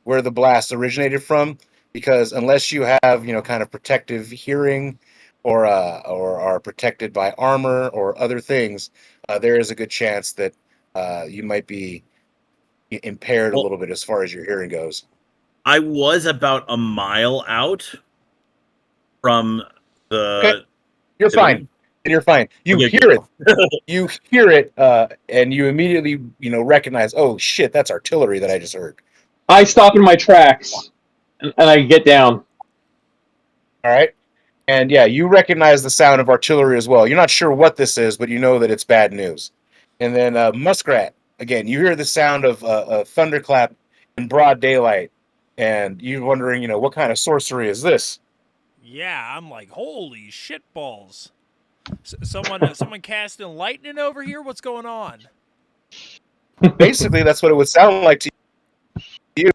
blast originated from, because unless you have kind of protective hearing or are protected by armor or other things, there is a good chance that you might be impaired a little bit as far as your hearing goes. I was about a mile out from the. Okay. You're fine. You're fine. You Okay, hear it. You hear it, and you immediately recognize. Oh shit! That's artillery that I just heard. I stop in my tracks and I get down. All right. And yeah, you recognize the sound of artillery as well. You're not sure what this is, but you know that it's bad news. And then Muskrat, again, you hear the sound of a thunderclap in broad daylight, and you're wondering, what kind of sorcery is this? Yeah, I'm like, holy shitballs. Someone casting lightning over here? What's going on? Basically, that's what it would sound like to you.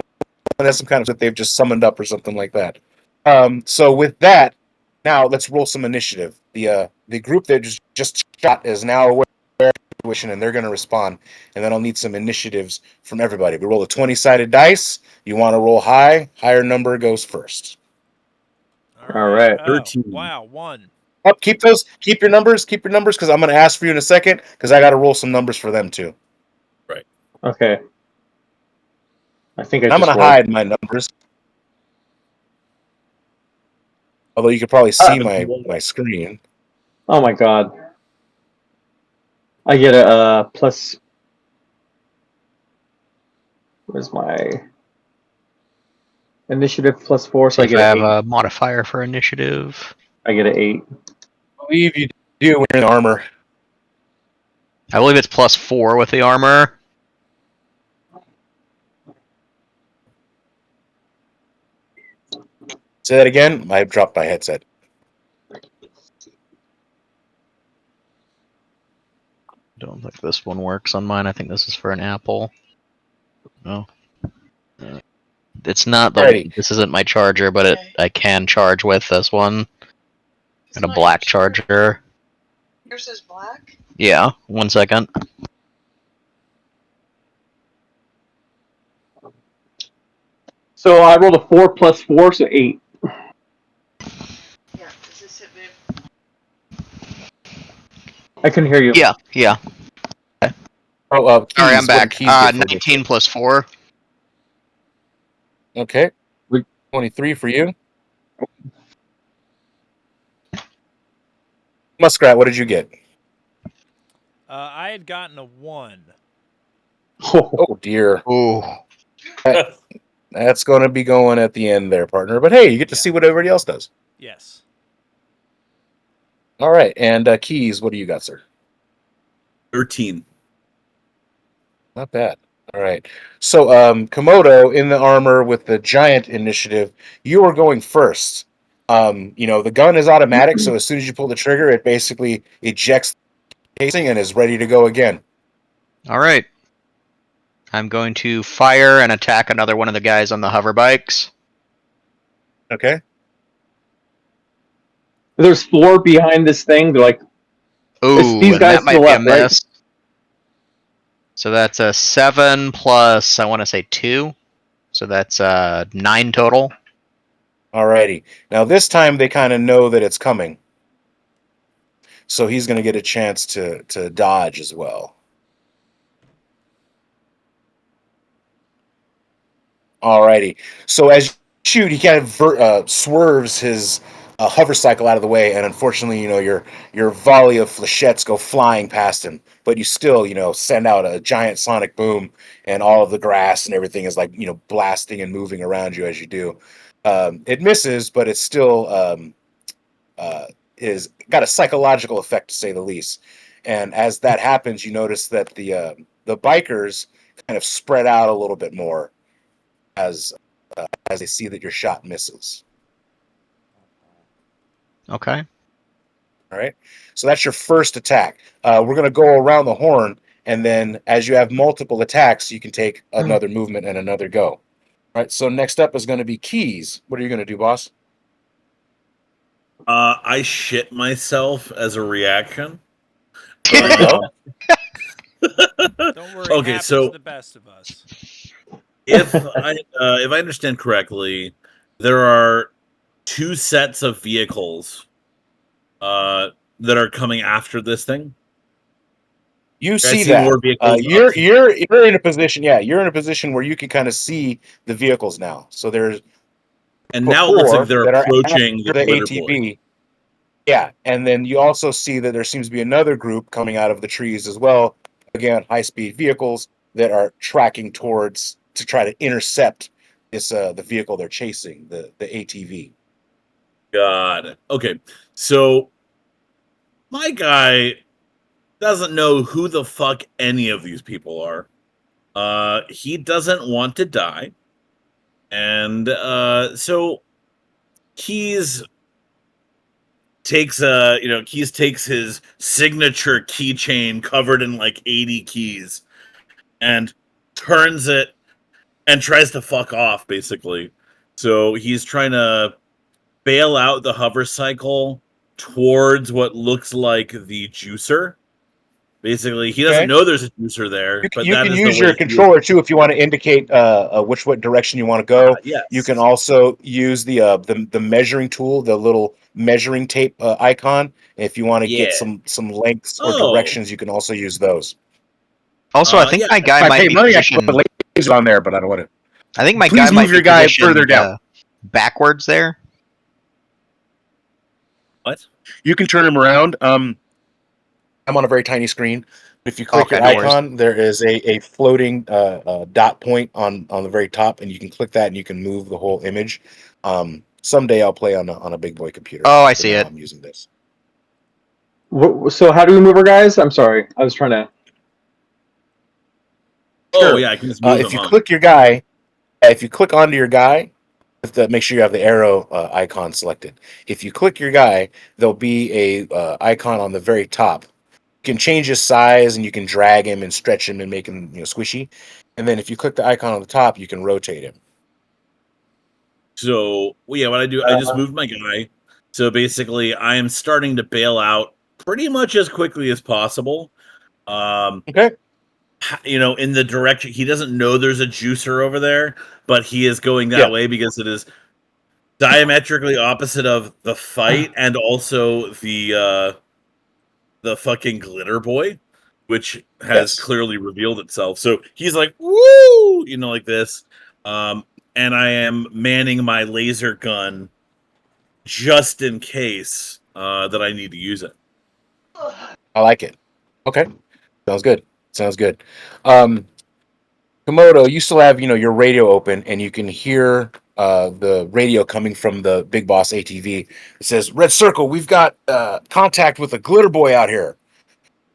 And that's some kind of that they've just summoned up or something like that. So with that, now let's roll some initiative. The group that just shot is now aware of the situation, and they're going to respond. And then I'll need some initiatives from everybody. We roll a 20-sided dice. You want to roll high. Higher number goes first. All right. Oh, 13. wow, 1. Up, keep your numbers, because I'm going to ask for you in a second, because I got to roll some numbers for them too. Okay. I think I'm going to hide my numbers. Although you could probably see my screen. Oh my god. I get a plus. Where's my initiative plus 4? So I If get I an have 8. a modifier for initiative. I get an 8. I believe you do when you're in armor. I believe it's plus 4 with the armor. Say that again. I dropped my headset. Don't think this one works on mine. I think this is for an Apple. No. It's not the. Alrighty. This isn't my charger, but I can charge with this one. And a black charger. Yours is black? Yeah, 1 second. So I rolled a 4 plus 4, so 8. Yeah, does this hit me? I couldn't hear you. Yeah. Oh, keys. Sorry, I'm What do back. keys get for 19 plus 4. Okay. 23 for you. Muskrat, what did you get? I had gotten a 1. Oh dear. Ooh. That's going to be going at the end there, partner. But hey, you get to see what everybody else does. Yes. All right, and Keys, what do you got, sir? 13. Not bad. All right. So, Komodo in the armor with the giant initiative, you are going first. The gun is automatic, so as soon as you pull the trigger, it basically ejects the casing and is ready to go again. All right. I'm going to fire and attack another one of the guys on the hover bikes. Okay. There's 4 behind this thing. They're like, Ooh, these and guys that to the might be a left, right? miss. So that's a 7 plus, I want to say 2. So that's 9 total. Alrighty. Now this time they kind of know that it's coming, so he's going to get a chance to dodge as well. Alrighty. So as you shoot, he kind of swerves his hover cycle out of the way, and unfortunately, your volley of flechettes go flying past him. But you still, send out a giant sonic boom, and all of the grass and everything is like, blasting and moving around you as you do. It misses, but it's still is got a psychological effect to say the least. And as that happens, you notice that the bikers kind of spread out a little bit more as they see that your shot misses. Okay. All right. So that's your first attack. We're going to go around the horn, and then as you have multiple attacks, you can take another movement and another go. All right. So next up is going to be Keys. What are you going to do, boss? I shit myself as a reaction. There you go. Don't worry. Okay, Happens so to the best of us. if I understand correctly, there are 2 sets of vehicles that are coming after this thing. You I see see that. more vehicles. You're in a position. Yeah, you're in a position where you can kind of see the vehicles now. So there's And now it looks like 4 they're that are approaching after the the glitter boy. ATV. Yeah, and then you also see that there seems to be another group coming out of the trees as well. Again, high-speed vehicles that are tracking towards to try to intercept this the vehicle they're chasing, the ATV. Got it. Okay, so my guy doesn't know who the fuck any of these people are. He doesn't want to die, and so Keys takes Keys takes his signature keychain covered in like 80 keys and turns it and tries to fuck off, basically. So he's trying to bail out the hover cycle towards what looks like the juicer. Basically, he doesn't Okay. know there's a juicer there, but You that can is the use way your controller too if you want to indicate what direction you want to go. yes. You can also use the measuring tool, the little measuring tape icon. If you want to get Yeah. some lengths or Oh. directions, you can also use those. Also, I think Yeah. my guy If I might pay be money, I can positioned. put lasers on there, but I don't want to. I think my Please guy move might your be guy positioned further down. backwards there. What? You can turn him around. I'm on a very tiny screen. If you click Okay, your no worries. icon, there is a floating dot point on the very top, and you can click that, and you can move the whole image. Someday I'll play on a big boy computer. Oh, I For see now, it. I'm using this. So how do we move our guys? I'm sorry. I was trying to... Oh, Sure. yeah, I can just move If him you on. click your guy, if you click onto your guy, you have to make sure you have the arrow icon selected. If you click your guy, there'll be a icon on the very top. You can change his size, and you can drag him and stretch him and make him squishy. And then if you click the icon on the top, you can rotate him. So, well, yeah, what I do, I just moved my guy. So basically, I am starting to bail out pretty much as quickly as possible. Okay. In the direction he doesn't know there's a juicer over there, but he is going that way because it is diametrically opposite of the fight and also the fucking glitter boy, which has clearly revealed itself. So he's like, woo, like this. And I am manning my laser gun just in case that I need to use it. I like it. Okay. Sounds good. Komodo, you still have your radio open, and you can hear the radio coming from the Big Boss ATV. It says, "Red Circle, we've got contact with a glitter boy out here.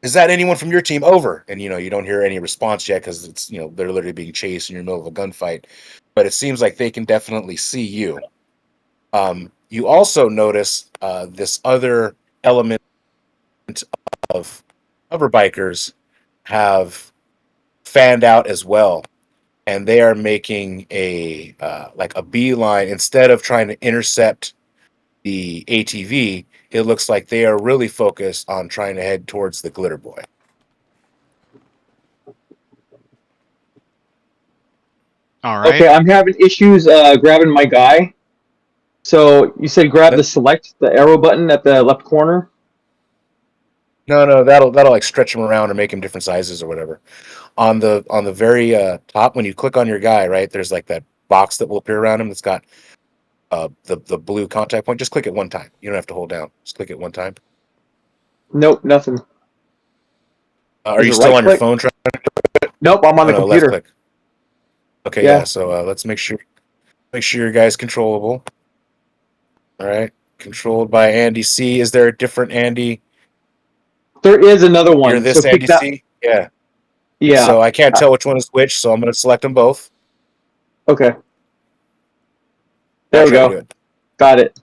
Is that anyone from your team? Over." And you don't hear any response yet because it's they're literally being chased in the middle of a gunfight. But it seems like they can definitely see you. You also notice this other element of hover bikers have fanned out as well, and they are making a like a beeline. Instead of trying to intercept the ATV, it looks like they are really focused on trying to head towards the glitter boy. All right. Okay, I'm having issues grabbing my guy. So you said grab the arrow button at the left corner. No, that'll like stretch him around or make him different sizes or whatever. On the very top, when you click on your guy, right, there's like that box that will appear around him that's got the blue contact point. Just click it one time. You don't have to hold down. Just click it one time. Nope, nothing. Are Is you it still right on your click? phone? Nope, I'm on the Left computer. click. Okay, Yeah. yeah. So let's make sure your guy's controllable. All right, controlled by Andy C. Is there a different Andy? There is another one. You're So this kick Andy that. C. Yeah. Yeah. So I can't tell which one is which. So I'm going to select them both. Okay. Now There we try to go. do it. Got it.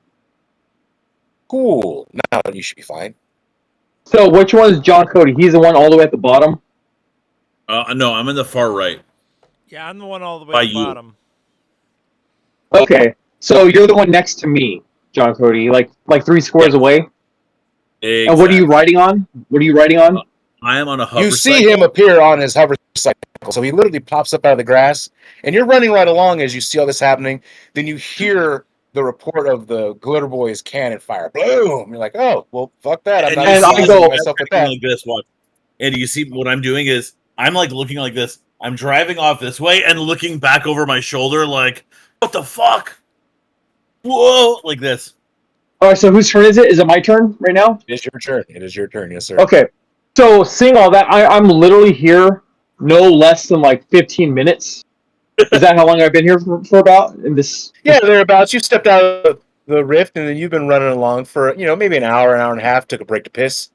Cool. Now you should be fine. So which one is John Cody? He's the one all the way at the bottom. No, I'm in the far right. Yeah, I'm the one all the way By at the you. bottom. Okay. So you're the one next to me, John Cody, like 3 squares Yeah. away. Exactly. And what are you riding on? I am on a hover You see cycle. him appear on his hover cycle. So he literally pops up out of the grass, and you're running right along as you see all this happening. Then you hear the report of the glitter boy's cannon fire. Boom! You're like, oh, well, fuck that. I'm not And I exposing go- myself with that. Like this. Watch. And you see what I'm doing is I'm like looking like this. I'm driving off this way and looking back over my shoulder, like, what the fuck? Whoa! Like this. All right. So whose turn is it? Is it my turn right now? It is your turn. It is your turn. Yes, sir. Okay. So seeing all that, I'm literally here no less than like 15 minutes. Is that how long I've been here for about? In this? Yeah, thereabouts. You stepped out of the rift, and then you've been running along for maybe an hour and a half. Took a break to piss.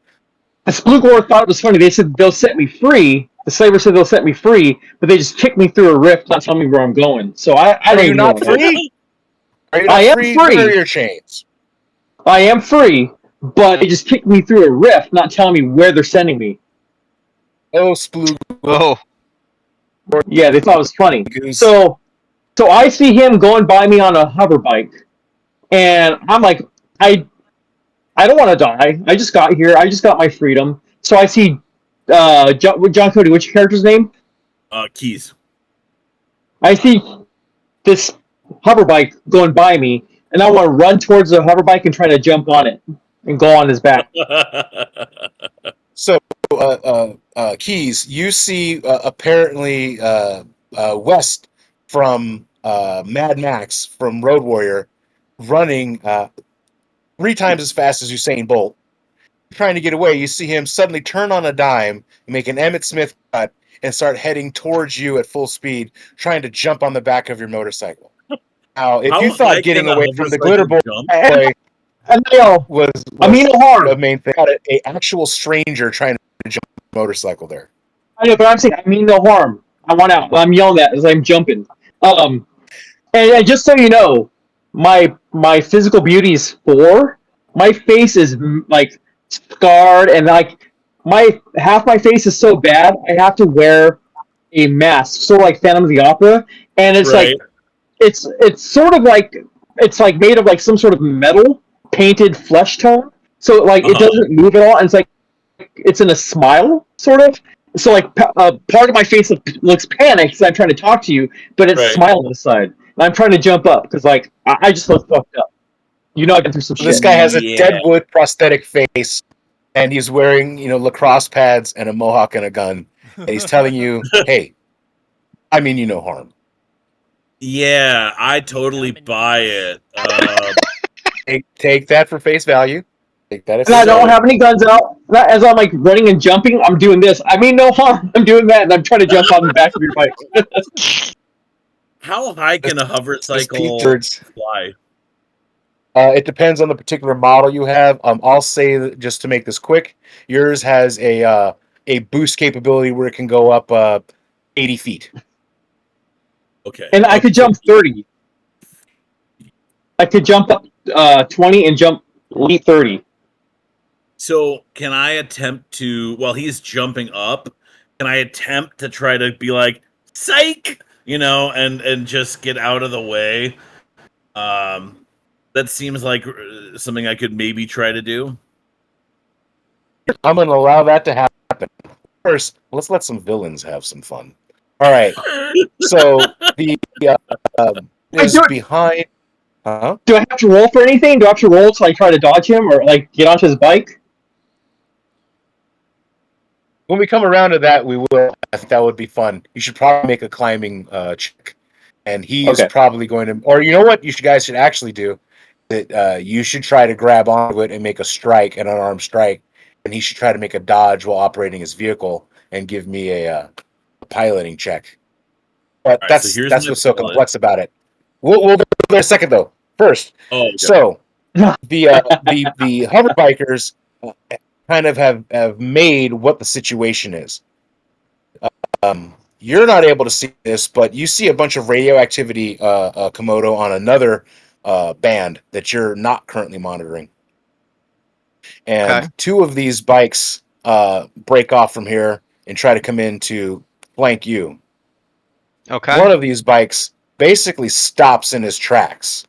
The Spluke War thought it was funny. They said they'll set me free. The Slaver said they'll set me free, but they just kicked me through a rift, not telling me where I'm going. So I Are don't you even not know. free? Are you I not am free? free. Where are your chains? I am free, but they just kicked me through a rift, not telling me where they're sending me. Oh, Splooge. Oh, Yeah, they thought it was funny. Goose. So I see him going by me on a hover bike, and I'm like, I don't want to die. I just got here. I just got my freedom. So I see John Cody. What's your character's name? Keys. I see this hover bike going by me, and I want to run towards the hover bike and try to jump on it and go on his back. So, Keys, you see apparently west from Mad Max from Road Warrior running 3 times as fast as Usain Bolt. Trying to get away, you see him suddenly turn on a dime, make an Emmett Smith cut, and start heading towards you at full speed, trying to jump on the back of your motorcycle. Now, if How you high thought can getting a away from the motorcycle glitter boy jump? And they all, was I mean no harm. the main thing, got a actual stranger trying to jump a motorcycle there. I know, but I'm saying I mean no harm. I want out. I'm yelling at as I'm jumping. And just so you know, my physical beauty is 4. My face is like scarred, and like my half my face is so bad I have to wear a mask, sort of like Phantom of the Opera, and it's Right. like it's sort of like it's like made of like some sort of metal painted flesh tone, so like it doesn't move at all, and it's like it's in a smile sort of. So like part of my face looks panicked because I'm trying to talk to you, but it's Right. smiling on the side. And I'm trying to jump up because like I just look fucked up. You know, I've been through some This shit. guy has a Yeah. Deadwood prosthetic face, and he's wearing lacrosse pads and a mohawk and a gun, and he's telling you, "Hey, I mean you no harm." Yeah, I totally buy it. Take that for face value. Take that if And you I don't will. have any guns out. As I'm like running and jumping, I'm doing this. I mean no harm. I'm doing that, and I'm trying to jump on the back of your bike. How high can a hover Just cycle P-thirds. fly? It depends on the particular model you have. I'll say that just to make this quick, yours has a boost capability where it can go up 80 feet. Okay. And I Up could to jump 30. I could jump up 20 and jump leap 30. So can I attempt to, while he's jumping up, can I attempt to try to be like, psych, and just get out of the way? That seems like something I could maybe try to do. I'm going to allow that to happen. First, let's let some villains have some fun. All right. So the is behind. Huh? Do I have to roll for anything? Do I have to roll to like try to dodge him or like get onto his bike? When we come around to that, we will. I think that would be fun. You should probably make a climbing check, and he is Okay. probably going to. Or you know what? Guys should actually do that. You should try to grab onto it and make a strike, an unarmed strike, and he should try to make a dodge while operating his vehicle and give me a piloting check. But All right, so here's that's my what's so pilot. complex about it. We'll go there in a second though. First, Oh, okay. so the hover bikers kind of have made what the situation is. You're not able to see this, but you see a bunch of radioactivity, Komodo, on another band that you're not currently monitoring. And Okay. two of these bikes break off from here and try to come in to flank you. Okay. One of these bikes basically stops in his tracks,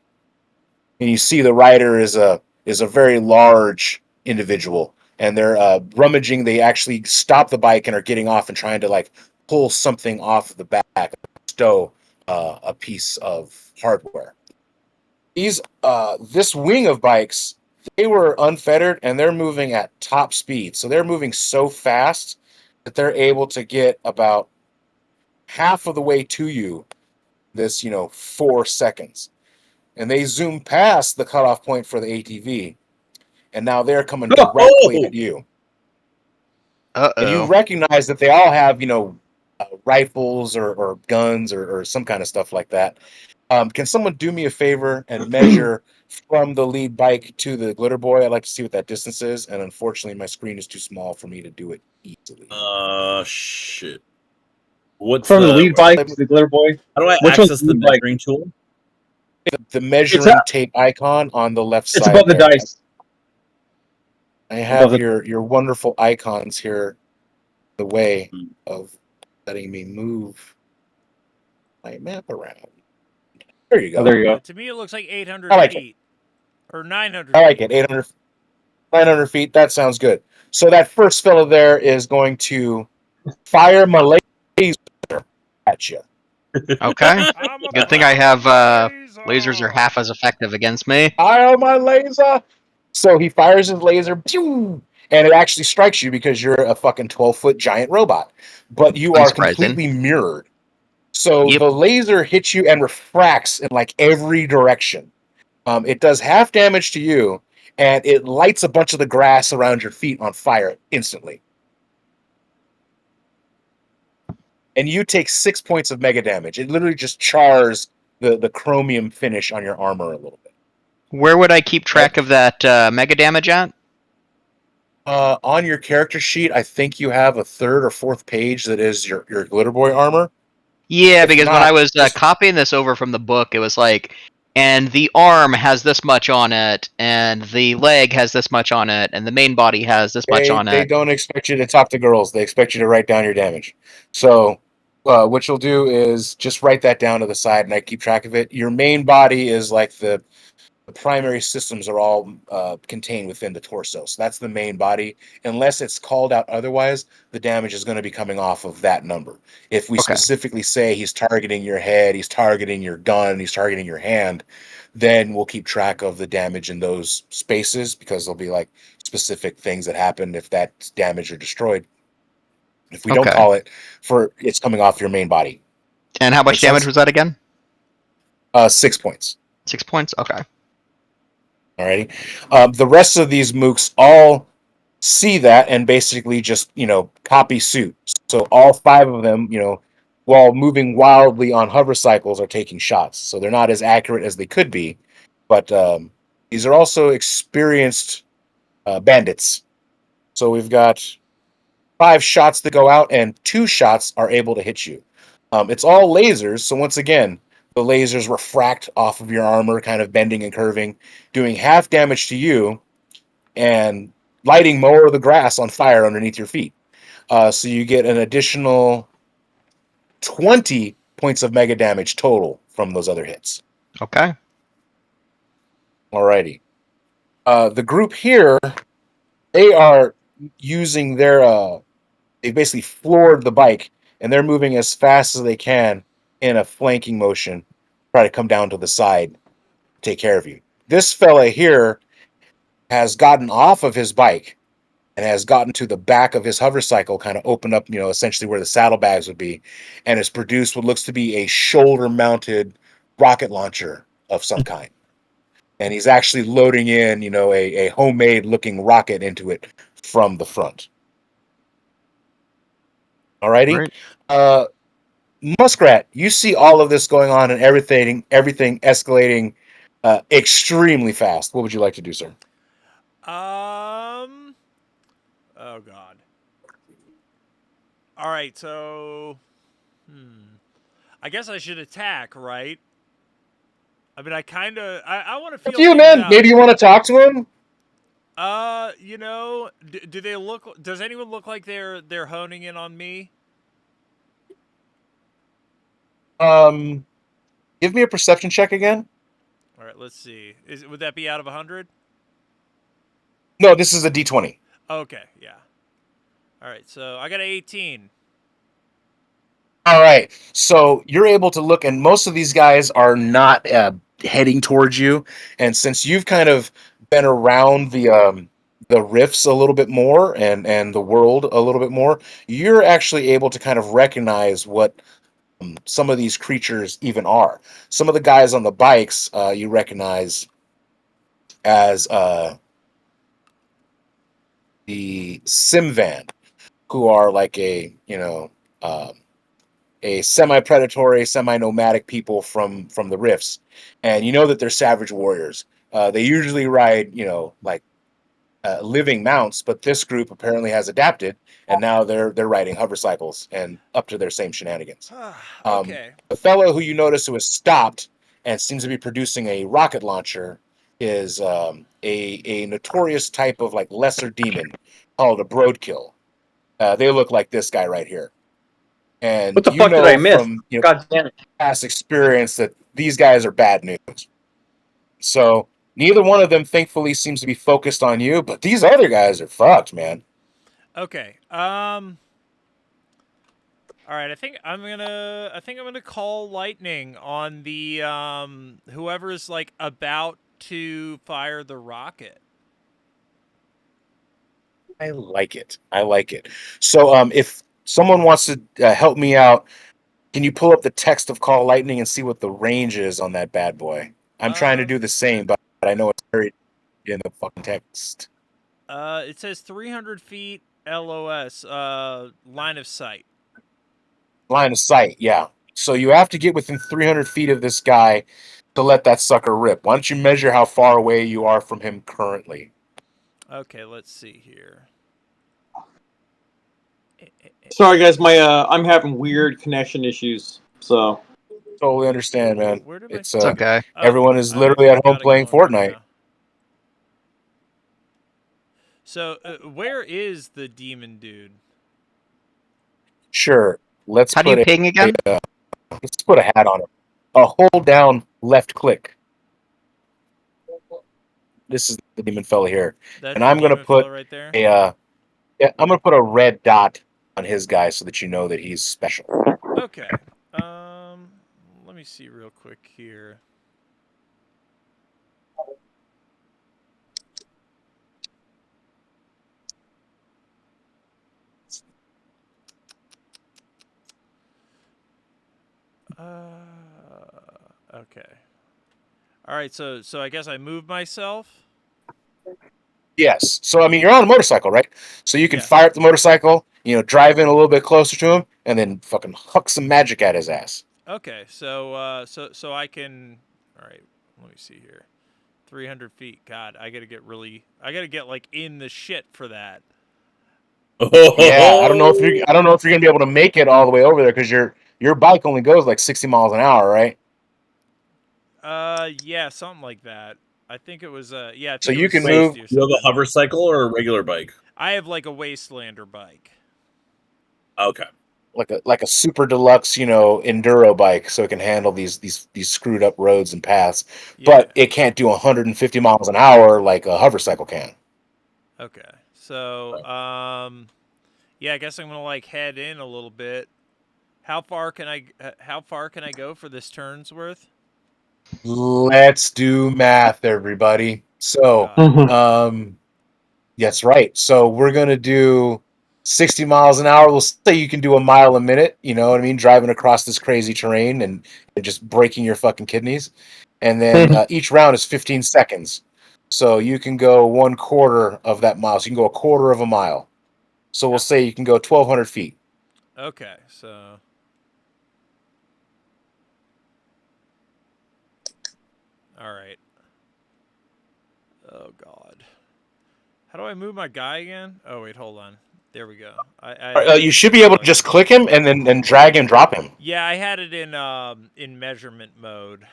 and you see the rider is a very large individual, and they're rummaging. They actually stop the bike and are getting off and trying to like pull something off the back, stow a piece of hardware. These this wing of bikes, they were unfettered and they're moving at top speed. So they're moving so fast that they're able to get about half of the way to you this 4 seconds, and they zoom past the cutoff point for the ATV, and now they're coming directly Oh! at you. And you Uh-oh. recognize that they all have rifles or guns or some kind of stuff like that. Can someone do me a favor and measure from the lead bike to the glitter boy? I'd like to see what that distance is, and unfortunately my screen is too small for me to do it easily. Shit. What's From the lead bike to the glitter boy. how do I Which one's access the the lead bike? measuring tool? The measuring tape icon on the left It's side above the there. dice. I have above your wonderful icons here, the way of letting me move my map around. There you go. Oh, there you go. To me, it looks like 800 I like feet. Or 900 I like feet. it. 800, 900 feet. That sounds good. So that first fellow there is going to fire my laser at you. Okay. I'm a Good thing I have laser. lasers are half as effective against me. Fire my laser. So he fires his laser, pew, and it actually strikes you because you're a fucking 12-foot giant robot. But you are Unsurprising. completely mirrored. So Yep. the laser hits you and refracts in like every direction. It does half damage to you, and it lights a bunch of the grass around your feet on fire instantly. And you take 6 points of mega damage. It literally just chars the chromium finish on your armor a little bit. Where would I keep track of that mega damage at? On your character sheet, I think you have a third or fourth page that is your glitter boy armor. Yeah, If because when not, I was just- copying this over from the book, it was like, and the arm has this much on it, and the leg has this much on it, and the main body has this much on They it. don't expect you to talk to girls. They expect you to write down your damage. So what you'll do is just write that down to the side, and I keep track of it. Your main body is like the primary systems are all contained within the torso. So that's the main body. Unless it's called out otherwise, the damage is going to be coming off of that number. If we Okay. specifically say he's targeting your head, he's targeting your gun, he's targeting your hand, then we'll keep track of the damage in those spaces because there'll be like specific things that happen if that's damaged or destroyed. If we don't Okay. call it for it's coming off your main body. And how much Make damage sense? was that again? 6 points. 6 points? Okay. Alrighty. The rest of these mooks all see that and basically just, copy suit. So all 5 of them, while moving wildly on hover cycles, are taking shots. So they're not as accurate as they could be, but these are also experienced bandits. So we've got 5 shots that go out, and 2 shots are able to hit you. It's all lasers, so once again, the lasers refract off of your armor, kind of bending and curving, doing half damage to you, and lighting more of the grass on fire underneath your feet. So you get an additional 20 points of mega damage total from those other hits. Okay. Alrighty. The group here, they are using they basically floored the bike, and they're moving as fast as they can in a flanking motion, try to come down to the side, take care of you. This fella here has gotten off of his bike and has gotten to the back of his hover cycle, kind of opened up, essentially where the saddlebags would be, and has produced what looks to be a shoulder-mounted rocket launcher of some kind. And he's actually loading in, a homemade-looking rocket into it from the front. Alrighty. Right. Muskrat, you see all of this going on and everything escalating extremely fast. What would you like to do, sir? Oh God. All right, so, I guess I should attack, right? I mean, I want to Up feel to you, things man. out. Maybe you want to talk to him. Do they look? Does anyone look like they're honing in on me? Give me a perception check again. All right, let's see. Would that be out of 100? No, this is a D20. Okay, yeah. All right, so I got an 18. All right, so you're able to look, and most of these guys are not heading towards you. And since you've kind of been around the rifts a little bit more and the world a little bit more, you're actually able to kind of recognize what some of these creatures even are. Some of the guys on the bikes you recognize as the Simvan, who are like a semi-predatory, semi-nomadic people from the rifts, and you know that they're savage warriors. They usually ride, like living mounts, but this group apparently has adapted, and now they're riding hover cycles and up to their same shenanigans. Okay. The fellow who you notice who has stopped and seems to be producing a rocket launcher is a notorious type of like lesser demon called a broadkill. They look like this guy right here, and What the fuck did I miss? from God damn it. past experience that these guys are bad news. So neither one of them, thankfully, seems to be focused on you, but these other guys are fucked, man. Okay. All right. I think I'm gonna call lightning on the whoever's like about to fire the rocket. I like it. I like it. So, if someone wants to help me out, can you pull up the text of Call Lightning and see what the range is on that bad boy? I'm trying to do the same, but I know it's buried in the fucking text. It says 300 feet LOS. Line of sight. Line of sight, yeah. So you have to get within 300 feet of this guy to let that sucker rip. Why don't you measure how far away you are from him currently? Okay, let's see here. Sorry guys, I'm having weird connection issues. So Totally understand, man. Where did It's It's okay. everyone is I literally actually at home got it playing going right Fortnite. now. So, where is the demon dude? Sure. Let's How do you put ping again? let's put a hat on him. Hold down left click. This is the demon fella here, That's and the I'm gonna demon put fella right there. I'm gonna put a red dot on his guy so that you know that he's special. Okay. Let me see real quick here. Okay. All right. So I guess I move myself. Yes. So I mean, you're on a motorcycle, right? So you can Yeah. fire up the motorcycle, drive in a little bit closer to him, and then fucking huck some magic at his ass. Okay, so I can. All right, let me see here. 300 feet. God, I gotta get like in the shit for that. Yeah, I don't know if you're gonna be able to make it all the way over there because your bike only goes like 60 miles an hour, right? Yeah, something like that. I think it was yeah, I So think it you was can 60 move. or You have something. a hover cycle or a regular bike? I have like a Wastelander bike. Okay. Like a super deluxe, enduro bike, so it can handle these screwed up roads and paths. Yeah. But it can't do 150 miles an hour like a hover cycle can. Okay. So, yeah, I guess I'm gonna like head in a little bit. How far can I go for this turns worth? Let's do math, everybody. So, God. that's right. So we're gonna do 60 miles an hour. We'll say you can do a mile a minute. You know what I mean? Driving across this crazy terrain and just breaking your fucking kidneys. And then each round is 15 seconds. So you can go 1/4 of that mile. So you can go a quarter of a mile. So we'll say you can go 1,200 feet. Okay, so. All right. Oh God. How do I move my guy again? Oh wait, hold on. There we go. You should be able to just click him and then drag and drop him. Yeah, I had it in measurement mode.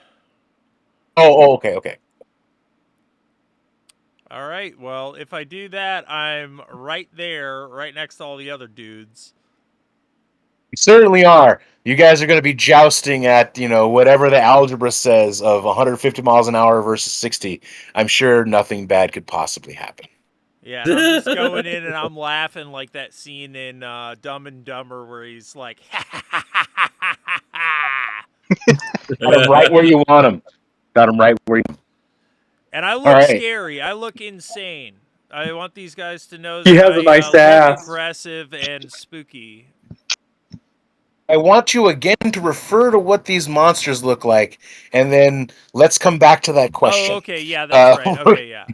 Okay. All right. Well, if I do that, I'm right there, right next to all the other dudes. You certainly are. You guys are going to be jousting at, whatever the algebra says of 150 miles an hour versus 60. I'm sure nothing bad could possibly happen. Yeah, and I'm just going in and I'm laughing like that scene in Dumb and Dumber where he's like, Got him right where you want him. Got him right where you. and I All look right. scary. I look insane. I want these guys to know He that has a I nice look ass. aggressive and spooky. I want you again to refer to what these monsters look like, and then let's come back to that question. Oh, okay, yeah, that's right. Okay, yeah.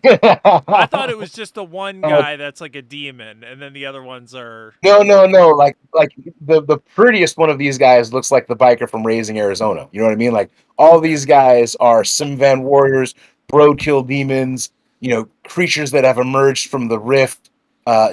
I thought it was just the one guy that's like a demon, and then the other ones are. No. Like the prettiest one of these guys looks like the biker from Raising Arizona. You know what I mean? Like all these guys are Simvan warriors, roadkill demons. Creatures that have emerged from the rift.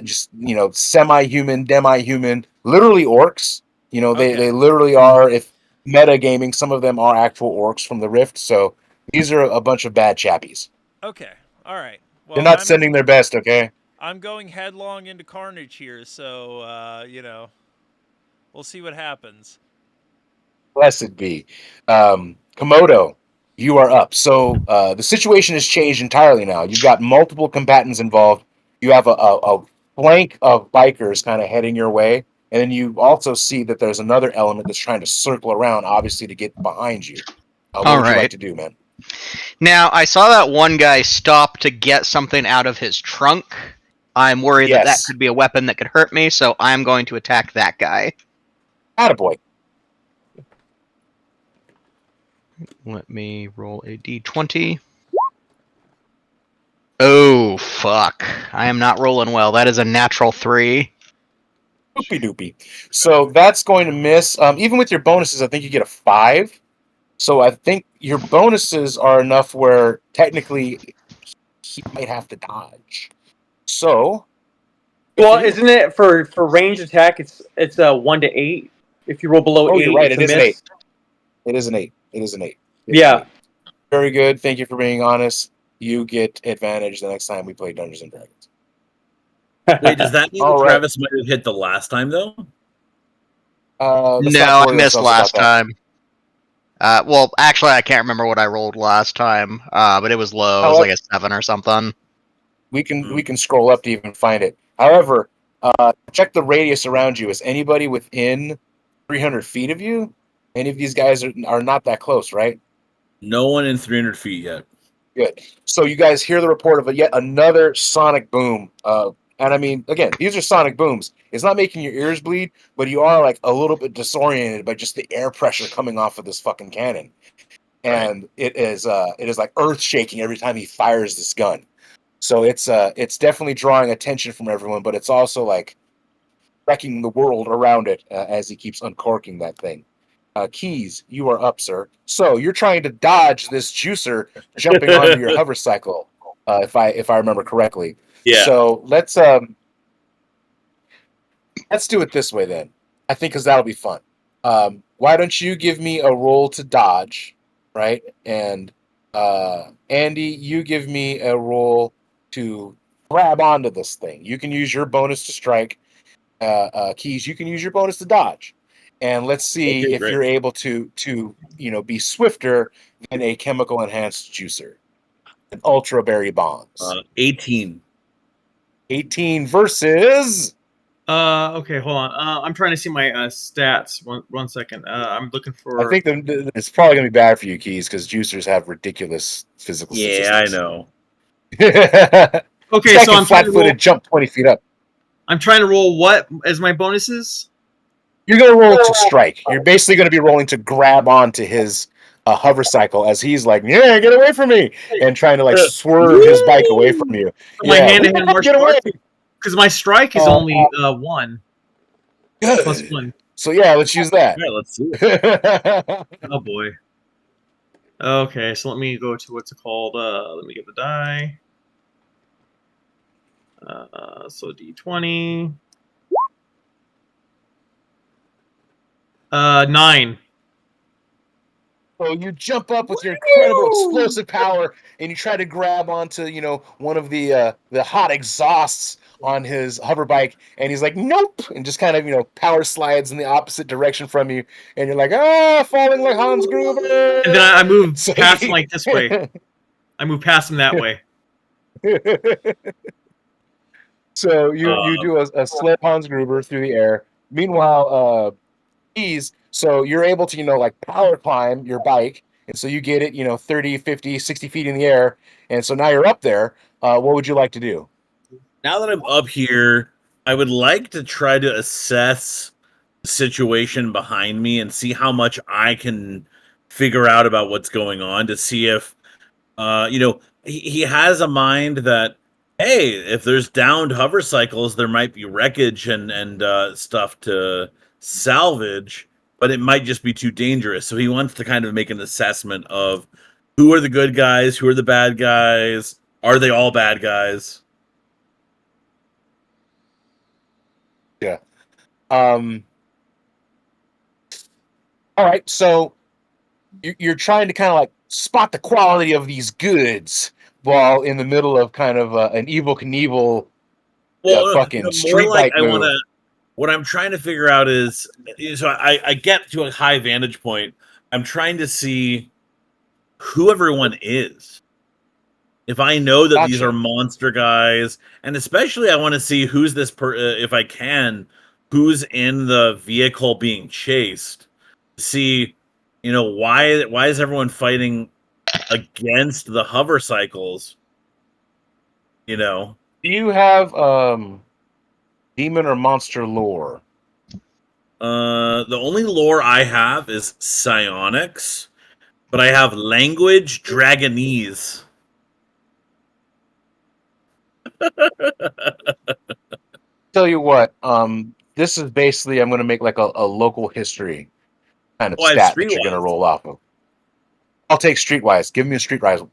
Just semi-human, demi-human, literally orcs. Okay. They literally are. If metagaming, some of them are actual orcs from the rift. So these are a bunch of bad chappies. Okay. All right. Well, They're not sending their best. Okay. I'm going headlong into carnage here, so we'll see what happens. Blessed be. Komodo, you are up. So the situation has changed entirely now. You've got multiple combatants involved. You have a flank of bikers kind of heading your way. And then you also see that there's another element that's trying to circle around, obviously, to get behind you. What would you like to do, man? Now, I saw that one guy stop to get something out of his trunk. I'm worried that could be a weapon that could hurt me, so I'm going to attack that guy. Attaboy. Let me roll a d20. Oh, fuck. I am not rolling well. That is a natural 3. Doopy doopy. So that's going to miss. Even with your bonuses, I think you get a 5. So I think your bonuses are enough where technically he might have to dodge. So, Well, isn't it for ranged attack? It's a 1 to 8. If you roll below 8, you're right. it's It is a an miss. 8. It is an 8. It is an 8. Yeah. Very good. Thank you for being honest. You get advantage the next time we play Dungeons and Dragons. Wait, does that mean All right. Travis might have hit the last time though? No, I missed last time. Well, actually, I can't remember what I rolled last time, but it was low. It was like a 7 or something. We can scroll up to even find it. However, check the radius around you. Is anybody within 300 feet of you? Any of these guys are not that close, right? No one in 300 feet yet. Good. So you guys hear the report of yet another sonic boom. And I mean, again, these are sonic booms. It's not making your ears bleed, but you are like a little bit disoriented by just the air pressure coming off of this fucking cannon. And it is like earth shaking every time he fires this gun. So it's definitely drawing attention from everyone, but it's also like wrecking the world around it as he keeps uncorking that thing. Keys, you are up, sir. So you're trying to dodge this juicer jumping onto your hover cycle, if I remember correctly. Yeah. So let's do it this way then. I think because that'll be fun. Why don't you give me a roll to dodge, right? And Andy, you give me a roll to grab onto this thing. You can use your bonus to strike. Keys, you can use your bonus to dodge. And let's see Okay, if great. you're able to be swifter than a chemical enhanced juicer. An ultra berry bombs. 18. 18 versus Okay, hold on. I'm trying to see my stats. One second. I'm looking for. I think it's probably gonna be bad for you, Keys, because juicers have ridiculous physical Yeah, I statistics. know. Okay, Guy so can I'm trying to roll. flat-footed jump 20 feet up. I'm trying to roll what as my bonuses? You're gonna roll to strike. You're basically gonna be rolling to grab onto his hover cycle as he's like, "Yeah, get away from me!" and trying to like swerve his bike away from you. My Yeah, hand-to-hand get martial away! arts. Because my strike is only 1 Good. plus 1. So yeah, let's use that. Yeah, let's see it. Oh boy. Okay, so let me go to what's it called. Let me get the die. So D20. 9. So you jump up with your incredible explosive power, and you try to grab onto, one of the hot exhausts on his hover bike, and he's like, "Nope," and just kind of, power slides in the opposite direction from you, and you're like, falling like Hans Gruber. And then I move So past him like this way. I move past him that way. So you do a slip Hans Gruber through the air. Meanwhile, so you're able to, like power climb your bike. And so you get it, 30, 50, 60 feet in the air. And so now you're up there. What would you like to do? Now that I'm up here, I would like to try to assess the situation behind me and see how much I can figure out about what's going on to see if, he has a mind that, hey, if there's downed hover cycles, there might be wreckage and stuff to salvage, but it might just be too dangerous. So he wants to kind of make an assessment of who are the good guys, who are the bad guys, are they all bad guys? Yeah. All right. So you're trying to kind of like spot the quality of these goods while in the middle of kind of an Evil Knievel fucking street more like bike I move. want to. What I'm trying to figure out is so I get to a high vantage point. I'm trying to see who everyone is. If I know that these Gotcha. are monster guys, and especially I want to see who's this if I can, who's in the vehicle being chased. See, why is everyone fighting against the hover cycles? Do you have demon or monster lore? The only lore I have is psionics, but I have language Dragonese. Tell you what, this is basically I'm going to make like a local history kind of Oh, I have stat that you're going to streetwise. roll off of. I'll take streetwise. Give me a streetwise.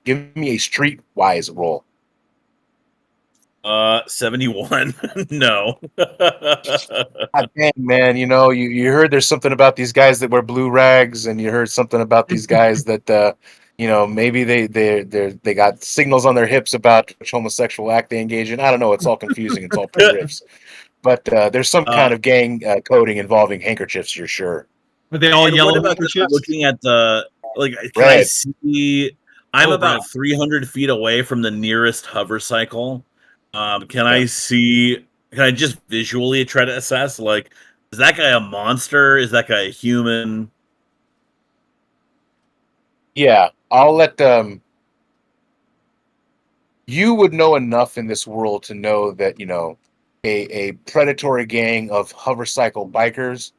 Give me a streetwise roll. 71. No. God dang, man! You heard there's something about these guys that wear blue rags, and you heard something about these guys that maybe they got signals on their hips about which homosexual act they engage in. I don't know. It's all confusing. It's all riffs. But there's some kind of gang coding involving handkerchiefs. You're sure. But they all And yellow what about just handkerchiefs? looking at the can I Red. see? I'm Oh, about red. 300 feet away from the nearest hover cycle. Can I Yeah. see? Can I just visually try to assess? Like, is that guy a monster? Is that guy a human? Yeah, I'll let you would know enough in this world to know that a predatory gang of hover cycle bikers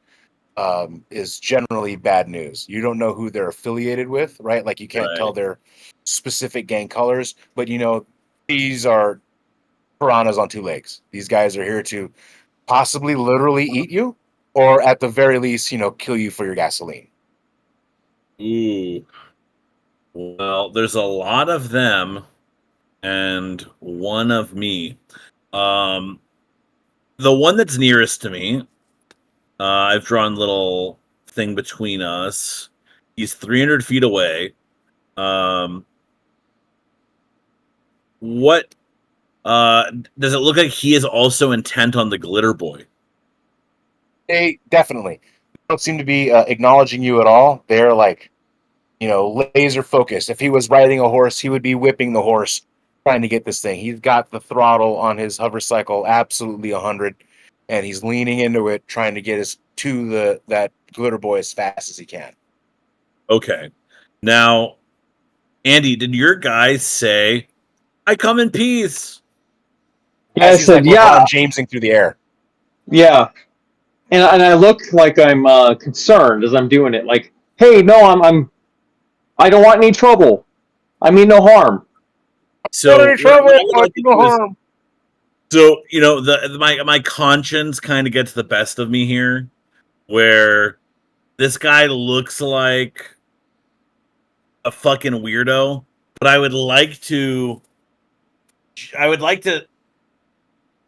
is generally bad news. You don't know who they're affiliated with, right? Like you can't tell Right. their specific gang colors, but These are piranhas on two legs. These guys are here to possibly literally eat you, or at the very least, kill you for your gasoline. Ooh. Well, there's a lot of them and one of me. The one that's nearest to me, I've drawn a little thing between us. He's 300 feet away. What does it look like he is also intent on the glitter boy? They definitely don't seem to be acknowledging you at all. They're like, laser focused. If he was riding a horse, he would be whipping the horse, trying to get this thing. He's got the throttle on his hover cycle absolutely 100, and he's leaning into it, trying to get us to that glitter boy as fast as he can. Okay. Now, Andy, did your guys say, "I come in peace"? Yeah, I As he's said, like yeah, LeBron Jamesing through the air. yeah. And I look like I'm concerned as I'm doing it. Like, hey, no, I don't want any trouble. I mean no harm. So Not any trouble. what I would I like do to no do is, harm. so my conscience kind of gets the best of me here, where this guy looks like a fucking weirdo, but I would like to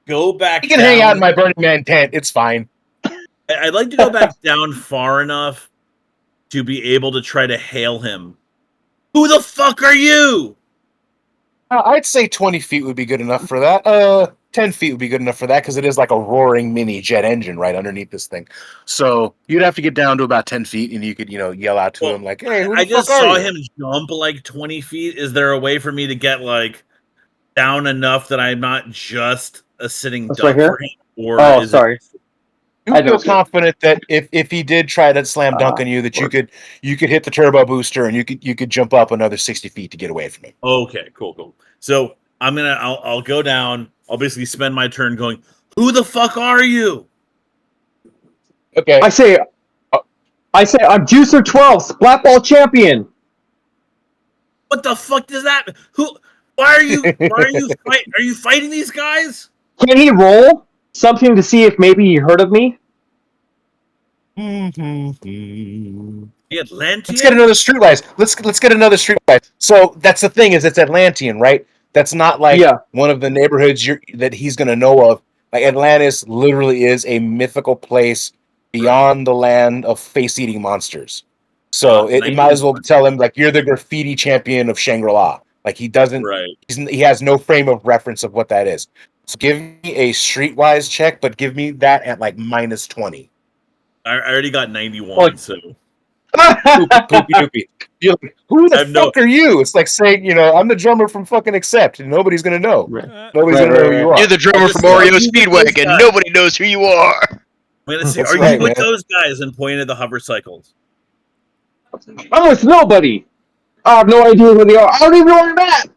go back He can hang out in down. my Burning Man tent. It's fine. I'd like to go back down far enough to be able to try to hail him. Who the fuck are you? I'd say 20 feet would be good enough for that. 10 feet would be good enough for that because it is like a roaring mini jet engine right underneath this thing. So you'd have to get down to about 10 feet and you could, yell out to Well, him like, hey, who I the fuck just are saw you? him jump like 20 feet. Is there a way for me to get like down enough that I'm not just a sitting That's duck right for here? him? Or Oh, is sorry. You I feel don't- confident that if he did try to slam dunk on you, that you could hit the turbo booster and you could jump up another 60 feet to get away from him. Okay, cool. So I'll go down. I'll basically spend my turn going, who the fuck are you? Okay. I say I'm Juicer 12, Splat Ball champion. What the fuck does that why are you fighting these guys? Can he roll something to see if maybe he heard of me? The Atlantean? Let's get another streetlight. Let's get another streetlight. So that's the thing is it's Atlantean, right? That's not like one of the neighborhoods that he's gonna know of. Like Atlantis literally is a mythical place beyond the land of face-eating monsters. So it might as well tell him like you're the graffiti champion of Shangri-La. Like he doesn't. Right. He has no frame of reference of what that is. So give me a streetwise check, but give me that at like -20. I already got 91, so Poopy doopy. You're like, who the fuck are you? It's like saying, I'm the drummer from fucking Accept, and nobody's gonna know. Nobody's gonna know who you are. You're the drummer from Oreo Speedwagon. Nobody knows who you are. I'm gonna say, That's are right, you with man. those guys? And point at the hover cycles. I'm with nobody. I have no idea who they are. I don't even know where I'm at.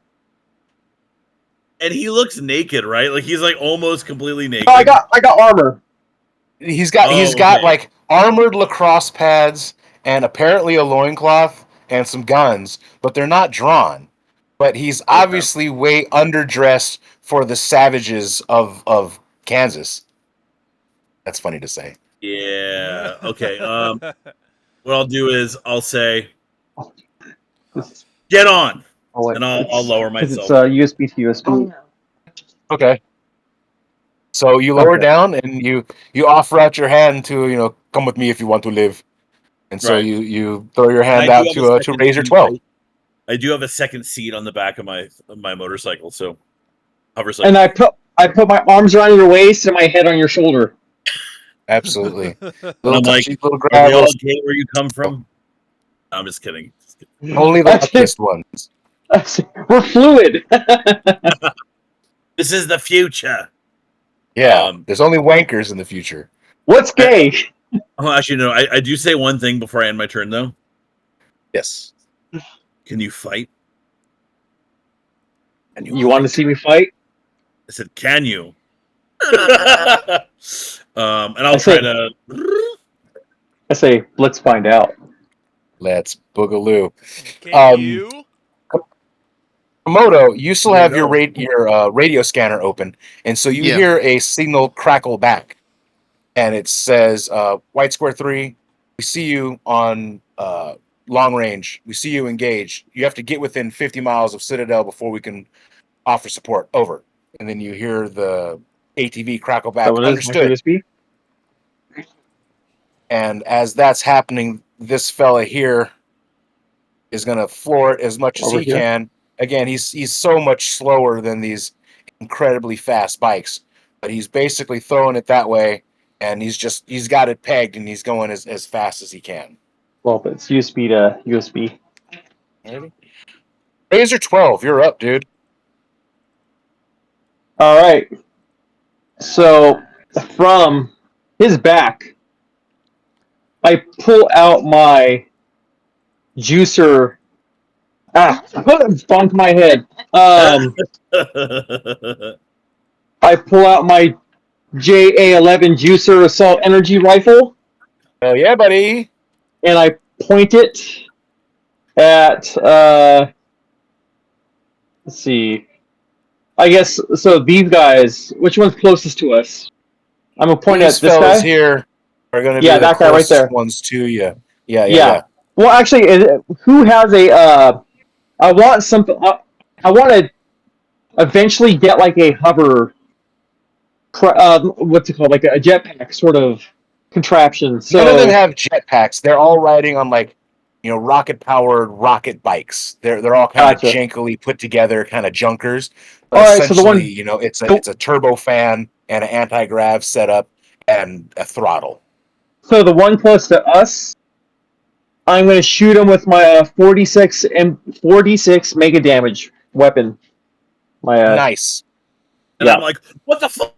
And he looks naked, right? Like he's like almost completely naked. Oh, I got armor. He's got like armored lacrosse pads and apparently a loincloth and some guns, but they're not drawn. But he's obviously way underdressed for the savages of Kansas. That's funny to say. Yeah. Okay. What I'll do is I'll say, "Get on," and I'll lower myself. It's USB to USB. Okay. So you lower down and you offer out your hand to come with me if you want to live. And so you throw your hand out to Razor 12. I do have a second seat on the back of my motorcycle, so hover cycle. And I put my arms around your waist and my head on your shoulder. Absolutely. I'm like, are they all gay where you come from? No, I'm just kidding. Only the luckiest ones. We're fluid. This is the future. Yeah, there's only wankers in the future. What's gay? Oh, actually, no. I do say one thing before I end my turn, though. Yes. Can you fight? You want to see me fight? I said, can you? And I'll try to. I say, let's find out. Let's boogaloo. Can you? Komodo, you still Here we have your go. radio scanner open, and so you Yeah. hear a signal crackle back, and it says, "White Square 3, we see you on long range. We see you engaged. You have to get within 50 miles of Citadel before we can offer support. Over." And then you hear the ATV crackle back. That what it is, Micro Understood. USB? And as that's happening, this fella here is going to floor it as much as Over he here. can. Again, he's so much slower than these incredibly fast bikes, but he's basically throwing it that way, and he's got it pegged, and he's going as fast as he can. Well, but it's USB to USB. Ready? Razor 12, you're up, dude. All right. So from his back, I pull out my juicer. Bonked my head. I pull out my JA-11 juicer assault energy rifle, Hell yeah, buddy. and I point it at. Let's see. I guess so. These guys. Which one's closest to us? I'm gonna point These at this fellas guy. here are going to Yeah, be the that guy right closest there. ones to you. Yeah. Yeah. Well, actually, who has a? I want something. I want to eventually get like a hover. What's it called? Like a jetpack sort of contraption. None of them So have jetpacks. They're all riding on rocket powered rocket bikes. They're all kind of gotcha. jankily put together, kind of junkers. But All right. So the essentially, one. it's The, a turbo fan and an anti grav setup and a throttle. so the one close to us. I'm going to shoot him with my 46 mega damage weapon. My Nice. And I'm like, what the fuck?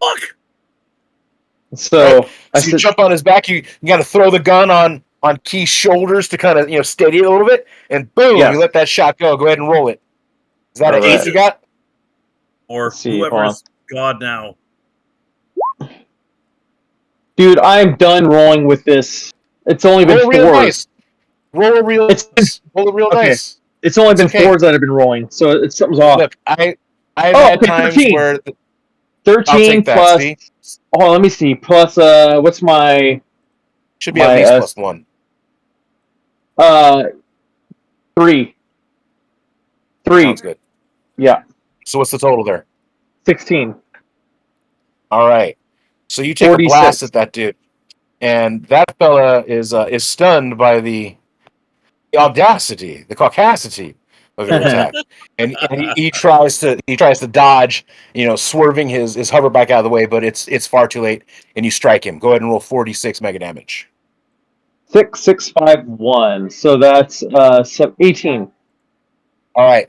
So Right? I So you said, jump on his back. You got to throw the gun on Key's shoulders to kind of steady it a little bit, and boom, Yes. you let that shot go. Go ahead and roll it. Is that All an ace right. you got? Or Let's see, hold on. whoever's God now. Dude, I'm done rolling with this. It's only been Roll real fours. nice. Roll it real Okay. nice. It's only It's been okay. fours that have been rolling, so something's off. Look, I've Oh, had okay, times 13. where I'll 13 take that. plus. See, Oh, let me see. Plus, what's my should be at least plus one. 3. Sounds good. Yeah, So what's the total there? 16. All right. So you take 46. a blast at that dude, and that fella is stunned by the audacity, the caucasity of your attack, and he tries to dodge, swerving his hover bike out of the way, but it's far too late, and you strike him. Go ahead and roll 46 mega damage. 6, 6, 5, 1. So that's 18. All right.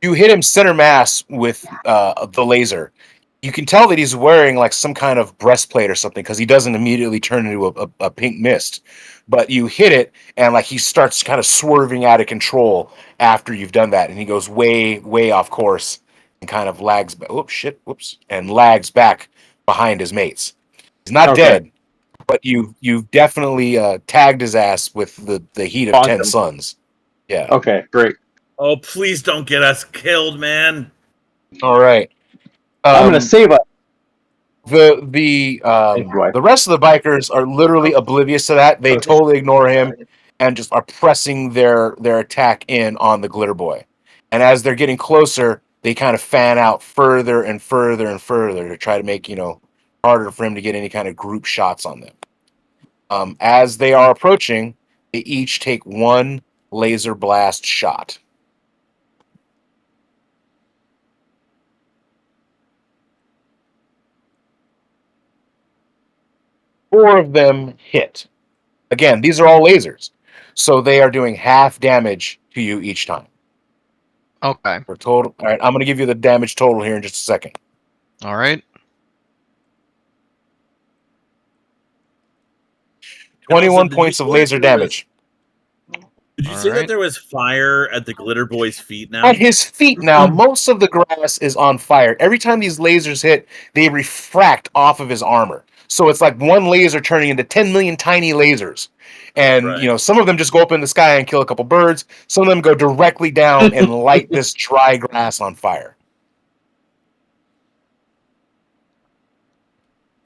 You hit him center mass with the laser. You can tell that he's wearing like some kind of breastplate or something because he doesn't immediately turn into a pink mist. But you hit it, and like he starts kind of swerving out of control after you've done that, and he goes way, way off course and kind of lags. Whoops, and lags back behind his mates. He's not dead, but you've definitely tagged his ass with the heat of 10 suns. Yeah. Okay, great. Oh, please don't get us killed, man. All right. I'm gonna save us. The rest of the bikers are literally oblivious to that. They totally ignore him and just are pressing their attack in on the glitter boy. And as they're getting closer, they kind of fan out further and further and further to try to make harder for him to get any kind of group shots on them. As they are approaching, they each take one laser blast shot. Four of them hit. Again, these are all lasers, so they are doing half damage to you each time. Okay. For total. All right, I'm going to give you the damage total here in just a second. All right. 21 points of laser damage. Did you say that Alright. there was fire at the Glitter Boy's feet now? At his feet now, most of the grass is on fire. Every time these lasers hit, they refract off of his armor. So it's like one laser turning into 10 million tiny lasers. And, Right. you know, some of them just go up in the sky and kill a couple birds. Some of them go directly down and light this dry grass on fire.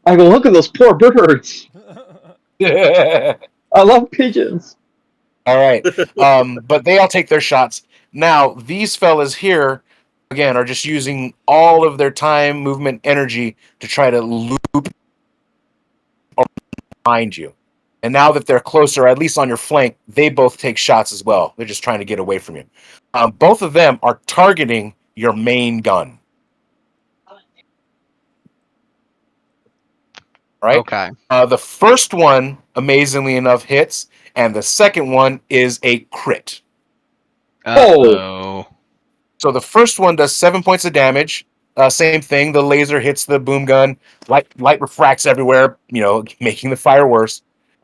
I go, look at those poor birds. All I love pigeons. right. But they all take their shots. Now, these fellas here, again, are just using all of their time, movement, energy to try to loop behind you. And now that they're closer, at least on your flank, they both take shots as well. They're just trying to get away from you. Both of them are targeting your main gun. Right? Okay. The first one, amazingly enough, hits, and the second one is a crit. Uh-oh. So the first one does 7 points of damage. Same thing. The laser hits the boom gun. Light refracts everywhere, you know, making the fire worse.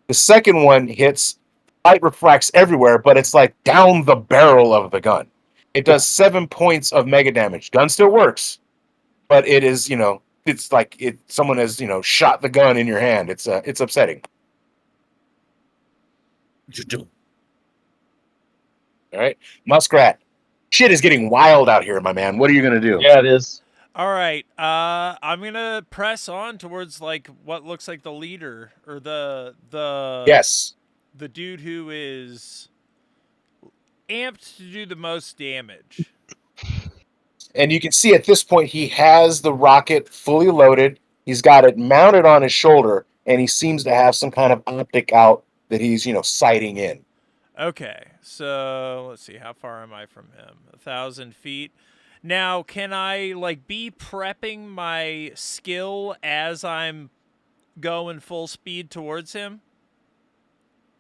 The second one hits. Light refracts everywhere, but it's like down the barrel of the gun. It does 7 points of mega damage. Gun still works, but it is, you know, it's like someone has, you know, shot the gun in your hand. It's upsetting. All right, Muskrat. Shit is getting wild out here, my man. What are you gonna do? Yeah, it is. All right. I'm gonna press on towards like what looks like the leader or the Yes. the dude who is amped to do the most damage. And you can see at this point he has the rocket fully loaded. He's got it mounted on his shoulder, and he seems to have some kind of optic out that he's, you know, sighting in. Okay, so let's see. How far am I from him? 1,000 feet. Now, can I like be prepping my skill as I'm going full speed towards him?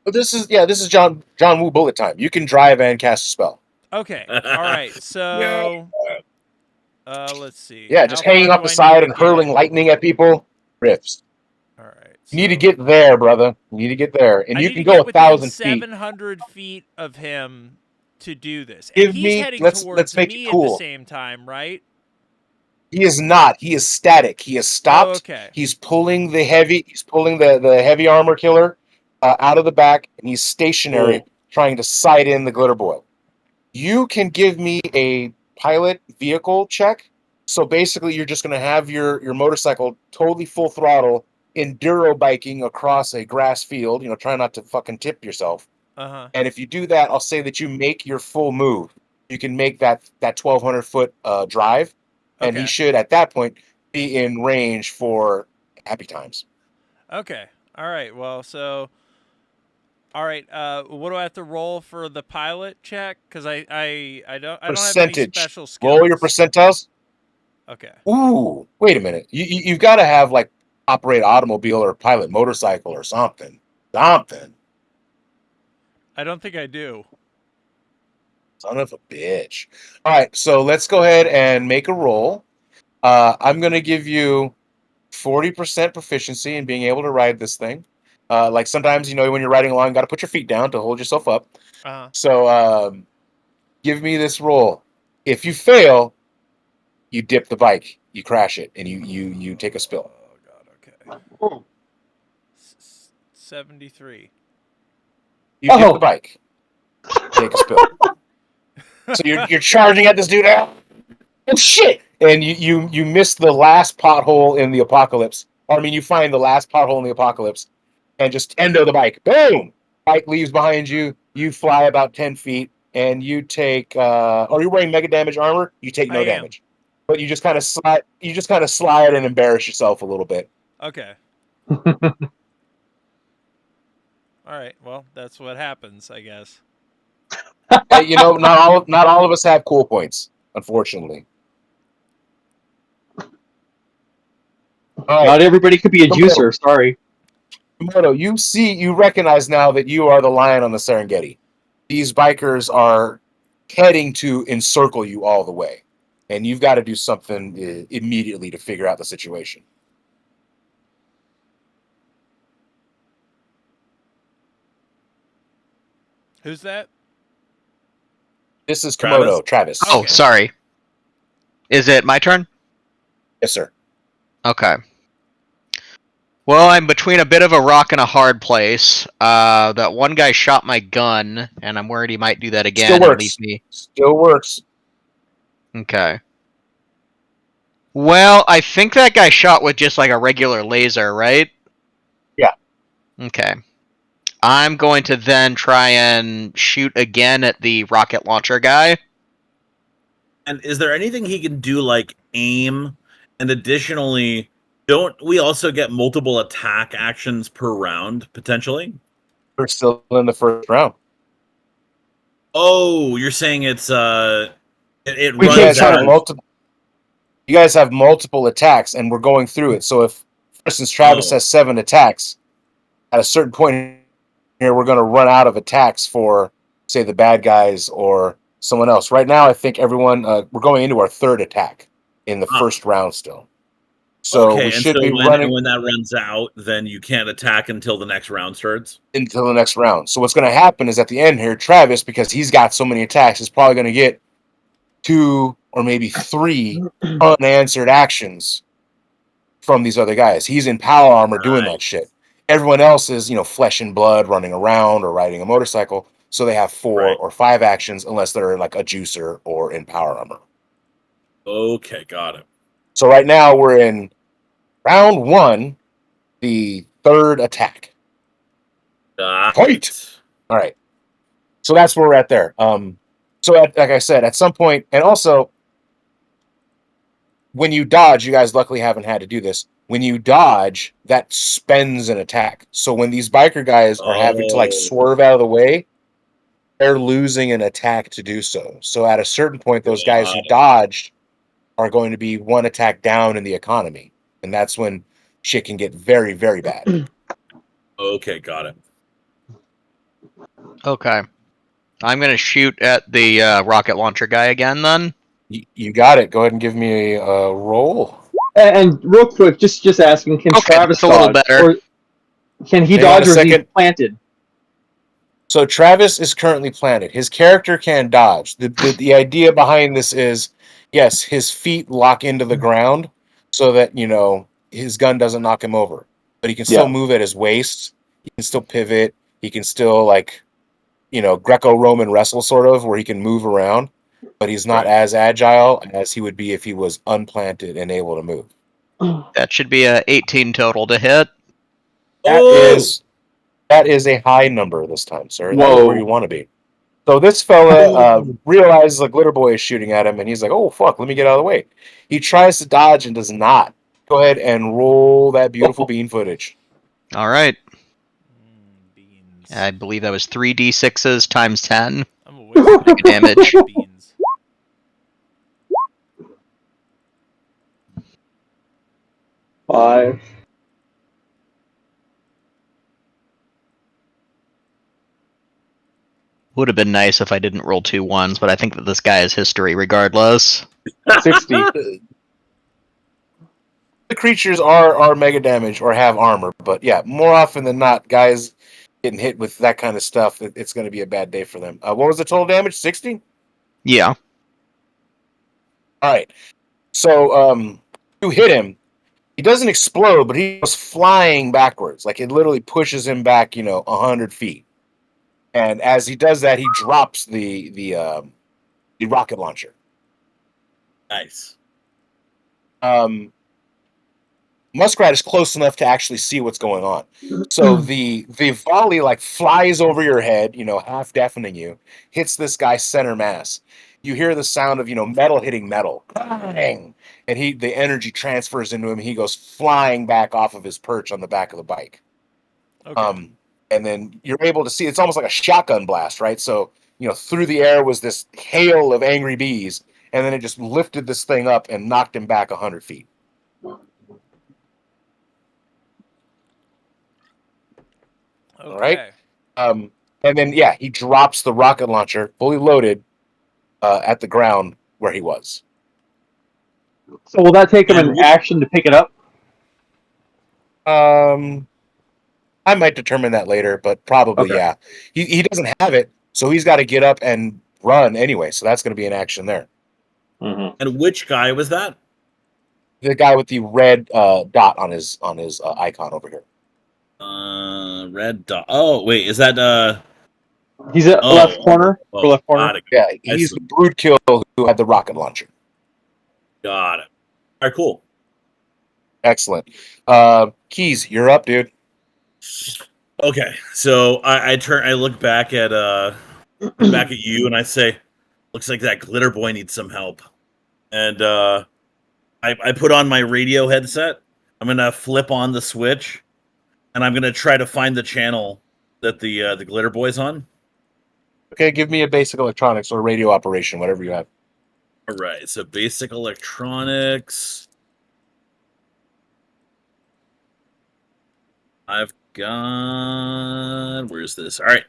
But this is John Woo bullet time. You can drive and cast a spell. Okay. All right. So, let's see. Yeah, just How hanging far off do the I side need and to hurling get? lightning at people. Riffs. All right. You need to get there, brother. You need to get there, and I you need can to go get within 1,000 feet. 700 feet of him to do this, and Give he's me. heading Let's towards make it me at the cool. same time, right? He is not. He is static. He is stopped. Oh, okay. He's pulling the heavy. He's pulling the heavy armor killer out of the back, and he's stationary, trying to sight in the glitter boy. You can give me a pilot vehicle check. So basically, you're just going to have your motorcycle totally full throttle, enduro biking across a grass field. You know, try not to fucking tip yourself. Uh-huh. And if you do that, I'll say that you make your full move. You can make that 1,200-foot drive, and he Okay. should at that point be in range for happy times. Okay. All right. Well, so all right, what do I have to roll for the pilot check? Cuz I don't have any Percentage. special skills. Roll your percentiles. Okay. Ooh, wait a minute. You've got to have like operate automobile or pilot motorcycle or something. Something. I don't think I do. Son of a bitch. All right, so let's go ahead and make a roll. I'm going to give you 40% proficiency in being able to ride this thing. Like sometimes, you know, when you're riding along, you got to put your feet down to hold yourself up. Uh-huh. So give me this roll. If you fail, you dip the bike, you crash it, and you take a spill. Oh god, okay. 73. You dip the bike, take a spill. So you're charging at this dude out. Oh shit! And you miss the last pothole in the apocalypse. Or I mean, you find the last pothole in the apocalypse, and just endo the bike. Boom! Bike leaves behind you. You fly about 10 feet, and you take. Are you wearing mega damage armor? You take no damage, but you just kind of slide. You just kind of slide and embarrass yourself a little bit. Okay. All right. Well, that's what happens, I guess. You know, not all of us have cool points, unfortunately. Not everybody could be a juicer. Sorry. Komodo, you recognize now that you are the lion on the Serengeti. These bikers are heading to encircle you all the way, and you've got to do something immediately to figure out the situation. Who's that? This is Komodo, Travis. Oh, Okay. sorry. Is it my turn? Yes, sir. Okay. Well, I'm between a bit of a rock and a hard place. That one guy shot my gun, and I'm worried he might do that again Still and leave works. me. Still works. Okay. Well, I think that guy shot with just like a regular laser, right? Yeah. Okay. I'm going to then try and shoot again at the rocket launcher guy. And is there anything he can do, like aim? And additionally, don't we also get multiple attack actions per round potentially? We're still in the first round. Oh, you're saying it's it We You can't runs guys have charge. out. multiple. You guys have multiple attacks, and we're going through it. So if, for instance, Travis Oh. has 7 attacks, at a certain point here, we're going to run out of attacks for, say, the bad guys or someone else. Right now, I think everyone we're going into our 3rd attack in the first round still. So Okay, we and should so be when running that runs out, then you can't attack until the next round starts. until the next round. So what's going to happen is at the end here, Travis, because he's got so many attacks, is probably going to get 2 or maybe 3 unanswered actions from these other guys. He's in power armor doing that shit. Everyone else is, flesh and blood running around or riding a motorcycle. So they have 4 Right. or 5 actions unless they're like a juicer or in power armor. Okay, got it. So right now we're in round 1, the 3rd attack. Fight! All right. So that's where we're at there. Like I said, at some point, and also when you dodge, you guys luckily haven't had to do this. When you dodge, that spends an attack. So when these biker guys are having to like swerve out of the way, they're losing an attack to do so. So at a certain point, those guys who dodged are going to be 1 attack down in the economy. And that's when shit can get very, very bad. Okay, got it. Okay. I'm going to shoot at the rocket launcher guy again then. You got it. Go ahead and give me a roll. And real quick, just asking, can Okay, Travis that's a little dodge? better. Or can he Hang on dodge a or is he second. planted? So Travis is currently planted. His character can dodge. The idea behind this is, yes, his feet lock into the ground so that, his gun doesn't knock him over. But he can still Yeah. move at his waist. He can still pivot. He can still Greco-Roman wrestle sort of, where he can move around. But he's not as agile as he would be if he was unplanted and able to move. That should be a 18 total to hit. That is a high number this time, sir. That is Whoa. where you want to be. So this fella realizes the glitter boy is shooting at him, and he's like, "Oh fuck, let me get out of the way." He tries to dodge and does not. Go ahead and roll that beautiful bean footage. All right. Beans. I believe that was 3d6s times 10. I'm a wizard. Damage. Beans. Five. Would have been nice if I didn't roll 2 1s, but I think that this guy has history regardless. 60. The creatures are mega damage or have armor, but yeah, more often than not, guys getting hit with that kind of stuff, it's going to be a bad day for them. What was the total damage? 60? Yeah. All right. So you hit him. He doesn't explode, but he goes flying backwards. Like it literally pushes him back, 100 feet. And as he does that, he drops the rocket launcher. Nice. Muskrat is close enough to actually see what's going on. So the volley flies over your head, half deafening you, hits this guy's center mass. You hear the sound of metal hitting metal, bang, and the energy transfers into him. He goes flying back off of his perch on the back of the bike. Okay. And then you're able to see it's almost like a shotgun blast, right? So through the air was this hail of angry bees, and then it just lifted this thing up and knocked him back 100 feet. Okay. All right. And then he drops the rocket launcher fully loaded at the ground where he was. So will that take him an action to pick it up? I might determine that later, but probably Okay. yeah. He doesn't have it, so he's got to get up and run anyway, so that's going to be an action there. Mm-hmm. And which guy was that? The guy with the red dot on his icon over here. Red dot. Oh, wait, is that He's at left corner. Oh, Left corner. got it. Yeah, he's the brute kill who had the rocket launcher. Got it. All right, cool. Excellent. Keys, you're up, dude. Okay, so I look back at you, and I say, "Looks like that glitter boy needs some help." And I put on my radio headset. I'm gonna flip on the switch, and I'm gonna try to find the channel that the glitter boy's on. Okay, give me a basic electronics or radio operation, whatever you have. All right, so basic electronics. I've got. Where's this? All right.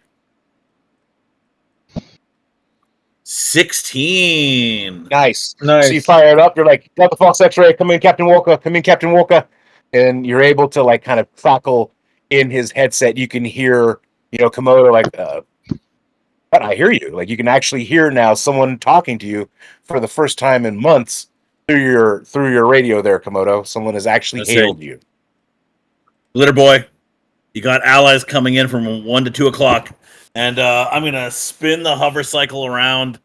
16. Nice. Nice. So you fire it up. You're like, got the false X-ray. Come in, Captain Walker. Come in, Captain Walker. And you're able to like kind of crackle in his headset. You can hear, Komodo like, but I hear you. Like you can actually hear now someone talking to you for the first time in months through your radio there, Komodo. Someone has actually Let's hailed see. you. Glitter boy, you got allies coming in from 1 to 2 o'clock. And I'm going to spin the hover cycle around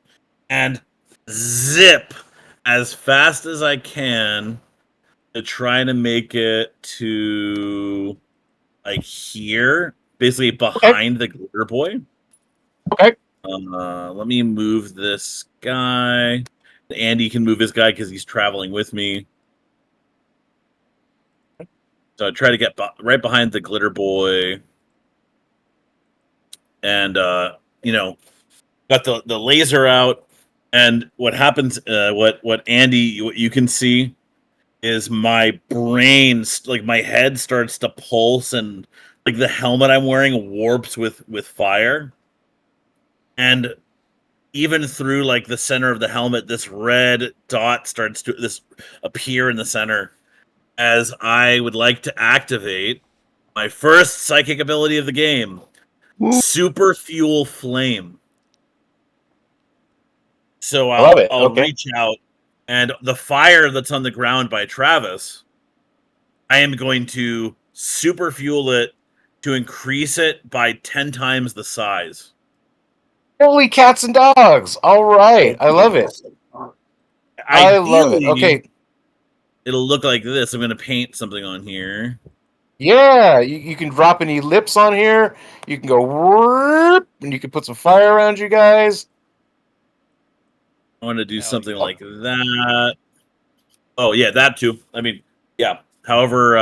and zip as fast as I can to try to make it to like here, basically behind the glitter boy. Okay. Let me move this guy. Andy can move his guy because he's traveling with me. So I try to get right behind the glitter boy. And, got the laser out. And what happens, what Andy, what you can see is my brain, like my head starts to pulse and like the helmet I'm wearing warps with fire. And even through like the center of the helmet, this red dot starts to appear in the center as I would like to activate my first psychic ability of the game, Super Fuel Flame. So I'll reach out, and the fire that's on the ground by Travis, I am going to super fuel it to increase it by 10 times the size. Holy cats and dogs! All right, I love it. I love it. Okay, it'll look like this. I'm going to paint something on here. Yeah, you can drop any lips on here. You can go whoop, and you can put some fire around you guys. I want to do something like that. Oh yeah, that too. I mean, yeah. However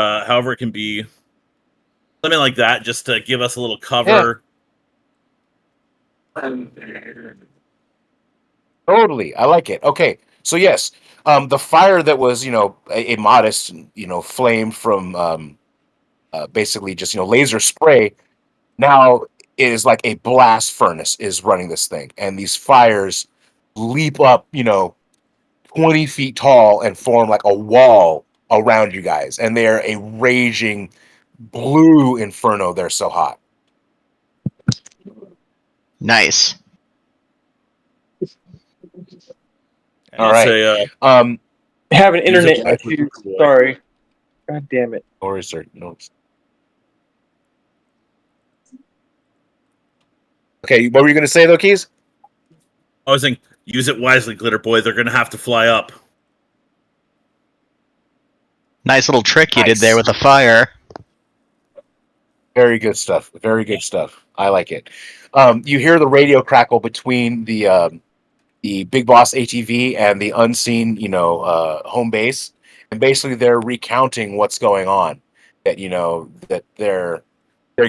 it can be something like that, just to give us a little cover. Yeah. Totally, I like it. Okay, so yes, the fire that was a modest flame from basically just laser spray now is like a blast furnace is running this thing, and these fires leap up 20 feet tall and form like a wall around you guys, and they're a raging blue inferno. They're so hot. Nice. All right. Say, have an internet issue. Sorry. God damn it. No worries, sir. No worries. Okay, what were you going to say, though, Keys? I was saying, use it wisely, Glitter Boy. They're going to have to fly up. Nice little trick you did there with the fire. Very good stuff. Very good stuff. I like it. You hear the radio crackle between the Big Boss ATV and the unseen, home base, and basically they're recounting what's going on. That that they're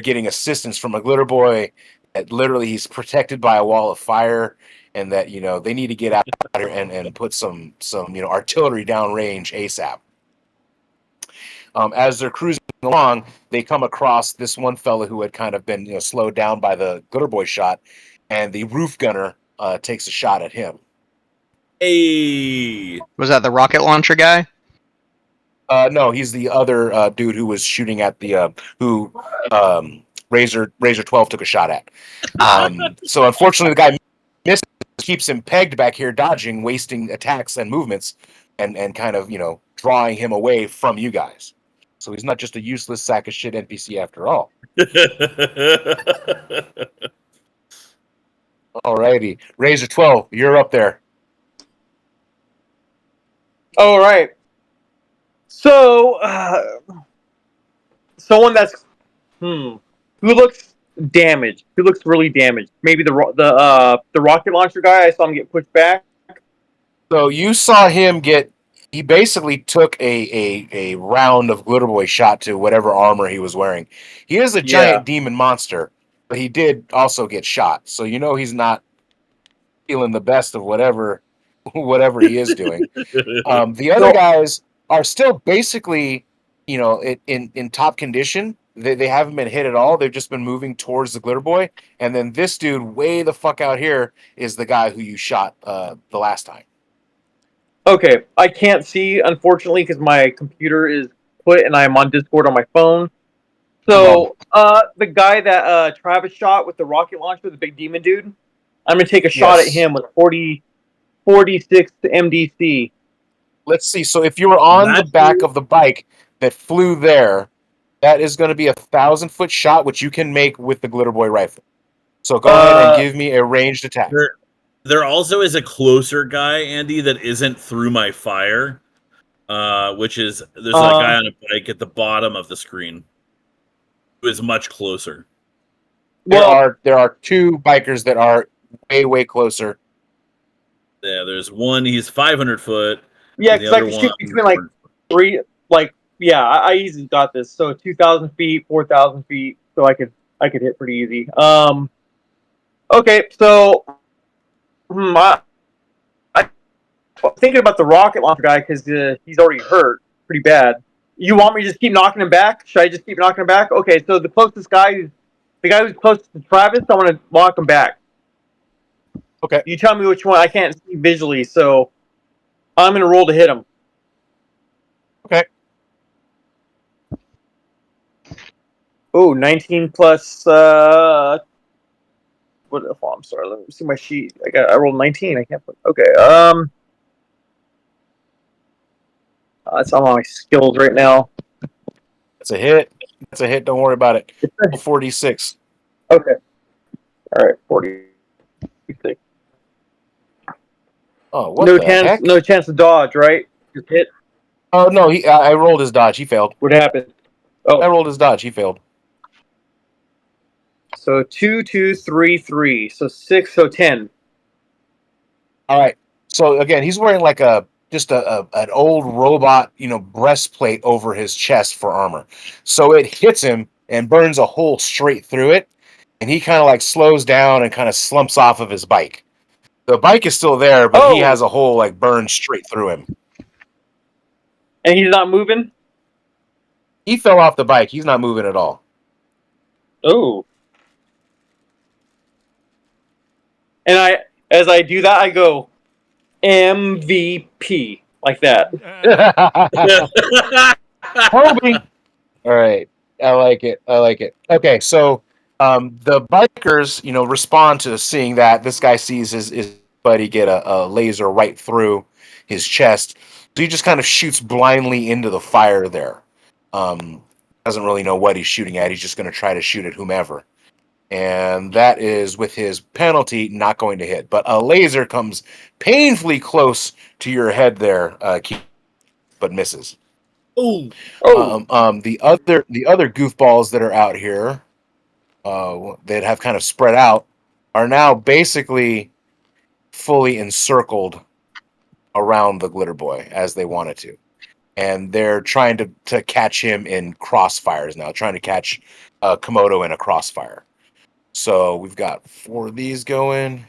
getting assistance from a glitter boy. That literally he's protected by a wall of fire, and that they need to get out here and put some artillery downrange ASAP. As they're cruising along, they come across this one fella who had kind of been slowed down by the glitter boy shot, and the roof gunner takes a shot at him. Hey, was that the rocket launcher guy? No, he's the other dude who was shooting at the who Razor 12 took a shot at. So unfortunately, the guy missed keeps him pegged back here, dodging, wasting attacks and movements, and kind of drawing him away from you guys. So he's not just a useless sack of shit NPC after all. Alrighty, Razor 12, you're up there. All right. So, someone that's who looks damaged, who looks really damaged. Maybe the rocket launcher guy. I saw him get pushed back. So you saw him he basically took a round of Glitter Boy shot to whatever armor he was wearing. He is a giant demon monster, but he did also get shot. So he's not feeling the best of whatever he is doing. The other guys are still basically, in top condition. They haven't been hit at all. They've just been moving towards the Glitter Boy. And then this dude way the fuck out here is the guy who you shot the last time. Okay, I can't see, unfortunately, because my computer is put and I'm on Discord on my phone. So, the guy that Travis shot with the rocket launcher, the big demon dude, I'm going to take a shot at him with 46 MDC. Let's see. So if you were on the back of the bike that flew there, that is going to be 1,000-foot shot, which you can make with the Glitter Boy rifle. So go ahead and give me a ranged attack. There also is a closer guy, Andy, that isn't through my fire, which is there's a guy on a bike at the bottom of the screen who is much closer. There are two bikers that are way closer. Yeah, there's one. He's 500 foot. Yeah, because I can shoot between I easily got this. So 2,000 feet, 4,000 feet. So I could hit pretty easy. Okay, so I'm thinking about the rocket launcher guy because he's already hurt pretty bad. You want me to just keep knocking him back? Should I just keep knocking him back? Okay, so the closest guy, the guy who's closest to Travis, I want to knock him back. Okay. You tell me which one. I can't see visually, so I'm going to roll to hit him. Okay. Oh, 19 plus. What? Oh, I'm sorry. Let me see my sheet. I rolled 19. I can't put. Okay. That's on my skills right now. That's a hit. That's a hit. Don't worry about it. 46. Okay. All right. 46. Oh, what no the chance. heck? No chance to dodge, right? Just hit. Oh no, I rolled his dodge. He failed. What happened? Oh, I rolled his dodge. He failed. So 2, 2, 3, 3. So 6. So 10. All right. So again, he's wearing like an old robot, breastplate over his chest for armor. So it hits him and burns a hole straight through it, and he kind of like slows down and kind of slumps off of his bike. The bike is still there, but he has a hole like burned straight through him. And he's not moving? He fell off the bike. He's not moving at all. Oh. And as I do that, I go MVP like that. Kobe. All right, I like it. Okay, so the bikers, respond to seeing that this guy sees his buddy get a laser right through his chest. So he just kind of shoots blindly into the fire there. Doesn't really know what he's shooting at. He's just going to try to shoot at whomever. And that is, with his penalty, not going to hit. But a laser comes painfully close to your head there, but misses. Oh. The other goofballs that are out here, that have kind of spread out, are now basically fully encircled around the Glitter Boy as they wanted to. And they're trying to catch him in crossfires now, trying to catch Komodo in a crossfire. So we've got 4 of these going.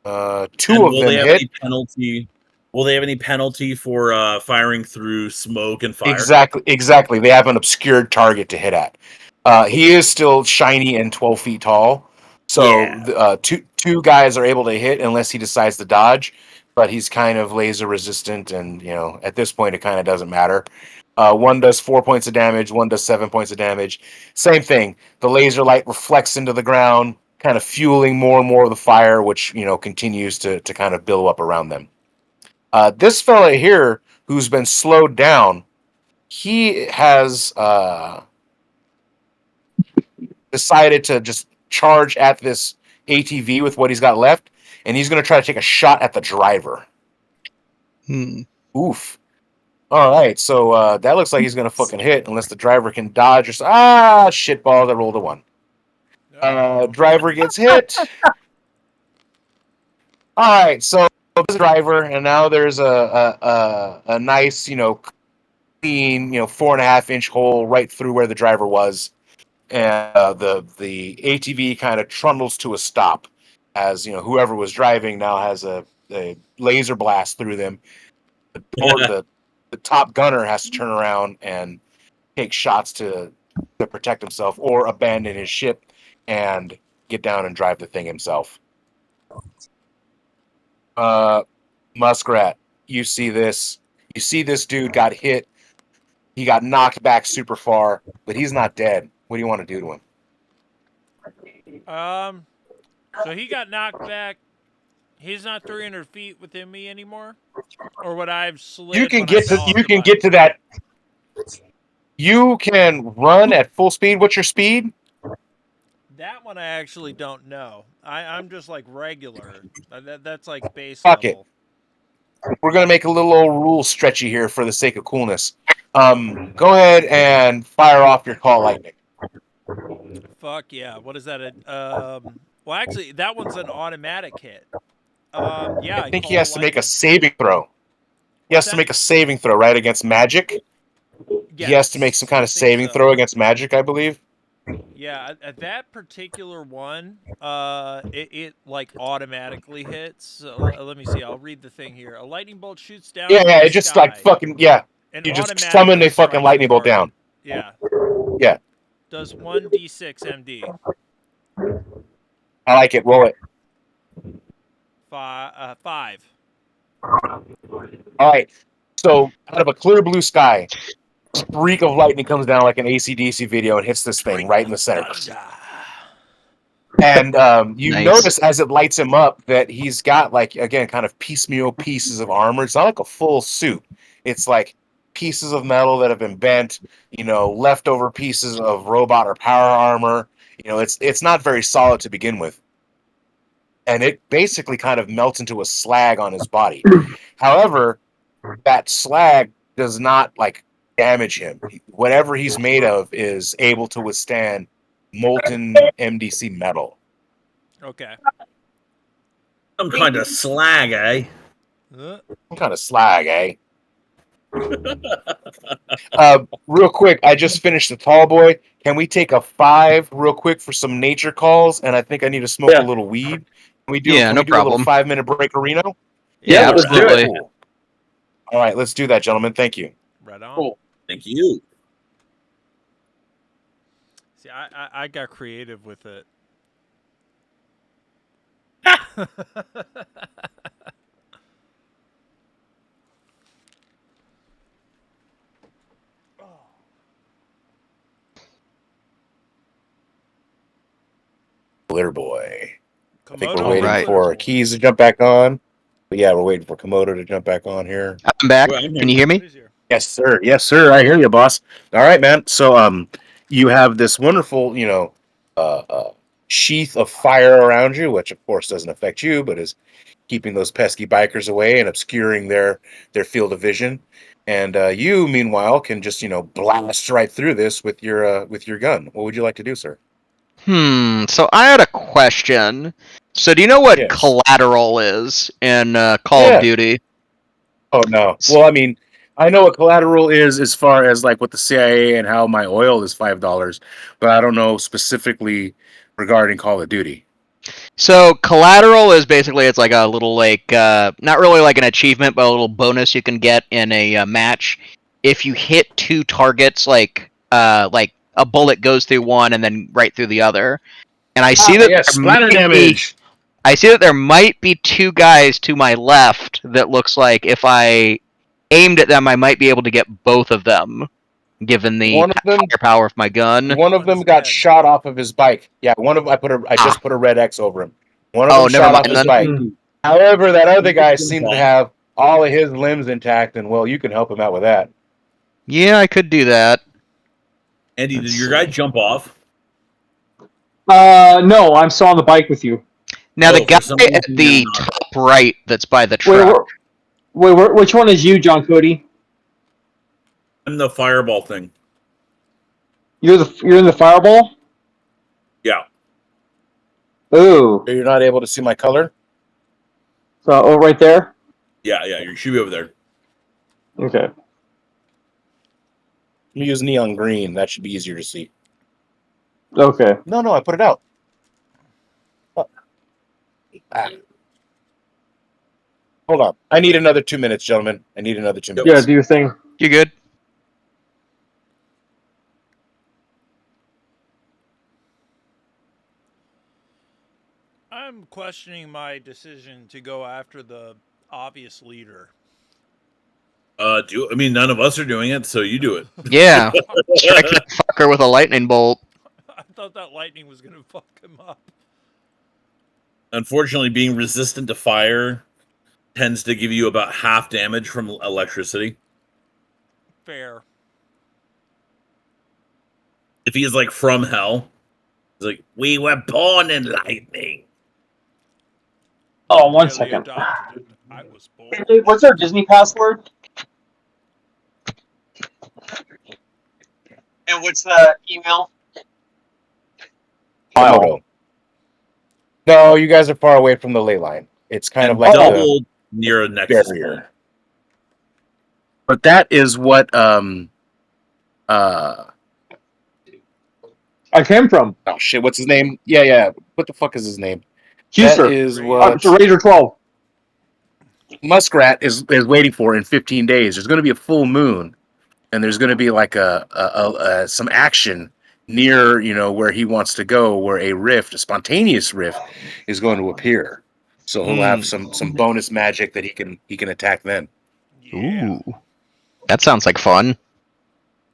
2 of them hit. Will they have any penalty for firing through smoke and fire? Exactly. They have an obscured target to hit at. He is still shiny and 12 feet tall. So two guys are able to hit unless he decides to dodge. But he's kind of laser resistant, and at this point it kind of doesn't matter. One does 4 points of damage, one does 7 points of damage. Same thing. The laser light reflects into the ground, kind of fueling more and more of the fire, which continues to kind of build up around them. This fella here, who's been slowed down, he has decided to just charge at this ATV with what he's got left, and he's going to try to take a shot at the driver. Oof. All right, so that looks like he's going to fucking hit unless the driver can dodge. Shitballs, I rolled a 1. Driver gets hit. All right, so there's a driver, and now there's a nice, clean, 4.5-inch hole right through where the driver was, and the ATV kind of trundles to a stop as whoever was driving now has a laser blast through them. The top gunner has to turn around and take shots to protect himself or abandon his ship and get down and drive the thing himself. Muskrat, you see this. You see this dude got hit. He got knocked back super far, but he's not dead. What do you want to do to him? So he got knocked back. He's not 300 feet within me anymore? Or would I have slid You can when I get to fell off you the can bike? get to that. You can run at full speed. What's your speed? That one I actually don't know. I'm just like regular. That's like base Fuck it. level. We're gonna make a little old rule stretchy here for the sake of coolness. Go ahead and fire off your call lightning. Fuck yeah. What is that? Well, actually, that one's an automatic hit. Yeah, I think he has to make a saving throw. He What's has to that? make a saving throw, right, against magic. Yes, He has to make some kind of saving throw against magic, I believe. Yeah, at that particular one, it like automatically hits. So, let me see. I'll read the thing here. A lightning bolt shoots down. Yeah, from yeah. the It just sky like fucking yeah. and You just automatically summon a fucking strikes lightning the bolt down. target. Yeah. Yeah. Does 1d6 MD. I like it. Roll it. 5. All right. So out of a clear blue sky, streak of lightning comes down like an AC/DC video and hits this thing right in the center. And you Nice. notice as it lights him up that he's got like again kind of piecemeal pieces of armor. It's not like a full suit. It's like pieces of metal that have been bent, leftover pieces of robot or power armor. It's not very solid to begin with. And it basically kind of melts into a slag on his body. However, that slag does not like damage him. Whatever he's made of is able to withstand molten MDC metal. Okay. Some kind of slag, eh? Some kind of slag, eh? Real quick, I just finished the tall boy. Can we take a 5 real quick for some nature calls? And I think I need to smoke a little weed. Can we do, Yeah, no a little problem. 5-minute break, Reno? Yeah, let's do it. absolutely. Cool. All right, let's do that, gentlemen. Thank you. Right on. Cool. Thank you. See, I got creative with it. Glitter boy. I think we're Komodo waiting Alright. for Keys to jump back on. But yeah, we're waiting for Komodo to jump back on here. I'm back. Well, I'm Can you hear me? Who's here? Yes, sir. Yes, sir. I hear you, boss. All right, man. So, you have this wonderful, sheath of fire around you, which of course doesn't affect you, but is keeping those pesky bikers away and obscuring their field of vision. And you, meanwhile, can just blast right through this with your gun. What would you like to do, sir? So I had a question. So do you know what Yes. collateral is in Call Yeah. of Duty? Oh no. Well, I mean, I know what collateral is as far as like with the CIA and how my oil is $5, but I don't know specifically regarding Call of Duty. So collateral is basically it's like a little not really like an achievement, but a little bonus you can get in a match if you hit 2 targets. Like a bullet goes through one and then right through the other. And I see that yes, there splatter might damage. I see that there might be 2 guys to my left that looks like if I aimed at them, I might be able to get both of them given the One of them- firepower of my gun. One of them One's got dead. shot off of his bike. Yeah, one of I just put a red X over him. One of Oh, them never shot off mind his then. bike. Hmm. However, that other He's guy doing seems to fine. have all of his limbs intact, and well, you can help him out with that. Yeah, I could do that. Andy, Let's did your guy see. jump off? No, I'm still on the bike with you. Now Oh, the for guy some at reason the you're not. top right that's by the Wait, truck. which one is you, John Cody? I'm the fireball thing. You're in the fireball. Yeah. Ooh, You're not able to see my color. so right there. Yeah, you should be over there. Okay. You use neon green. That should be easier to see. Okay. No, I put it out. Oh. Ah. Hold on. I need another 2 minutes, gentlemen. I need another 2 Yeah, minutes. do your thing. You good? I'm questioning my decision to go after the obvious leader. None of us are doing it, so you do it. Yeah. Strike that fucker with a lightning bolt. I thought that lightning was going to fuck him up. Unfortunately, being resistant to fire tends to give you about half damage from electricity. Fair. If he is like from hell, he's like, we were born in lightning. Oh, one Really second. adopted it. I was born. Hey, what's our Disney password? And what's the email? Komodo. No, you guys are far away from the ley line. It's kind of like double near a the nexus barrier. point. But that is what I came from oh shit, what's his name? Yeah. What the fuck is his name? Juicer. That is what It's a Razor 12. Muskrat is waiting for in 15 days. There's going to be a full moon, and there's going to be like some action near where he wants to go, where a spontaneous rift, is going to appear. So he'll have some bonus magic that he can attack then. Yeah. Ooh. That sounds like fun.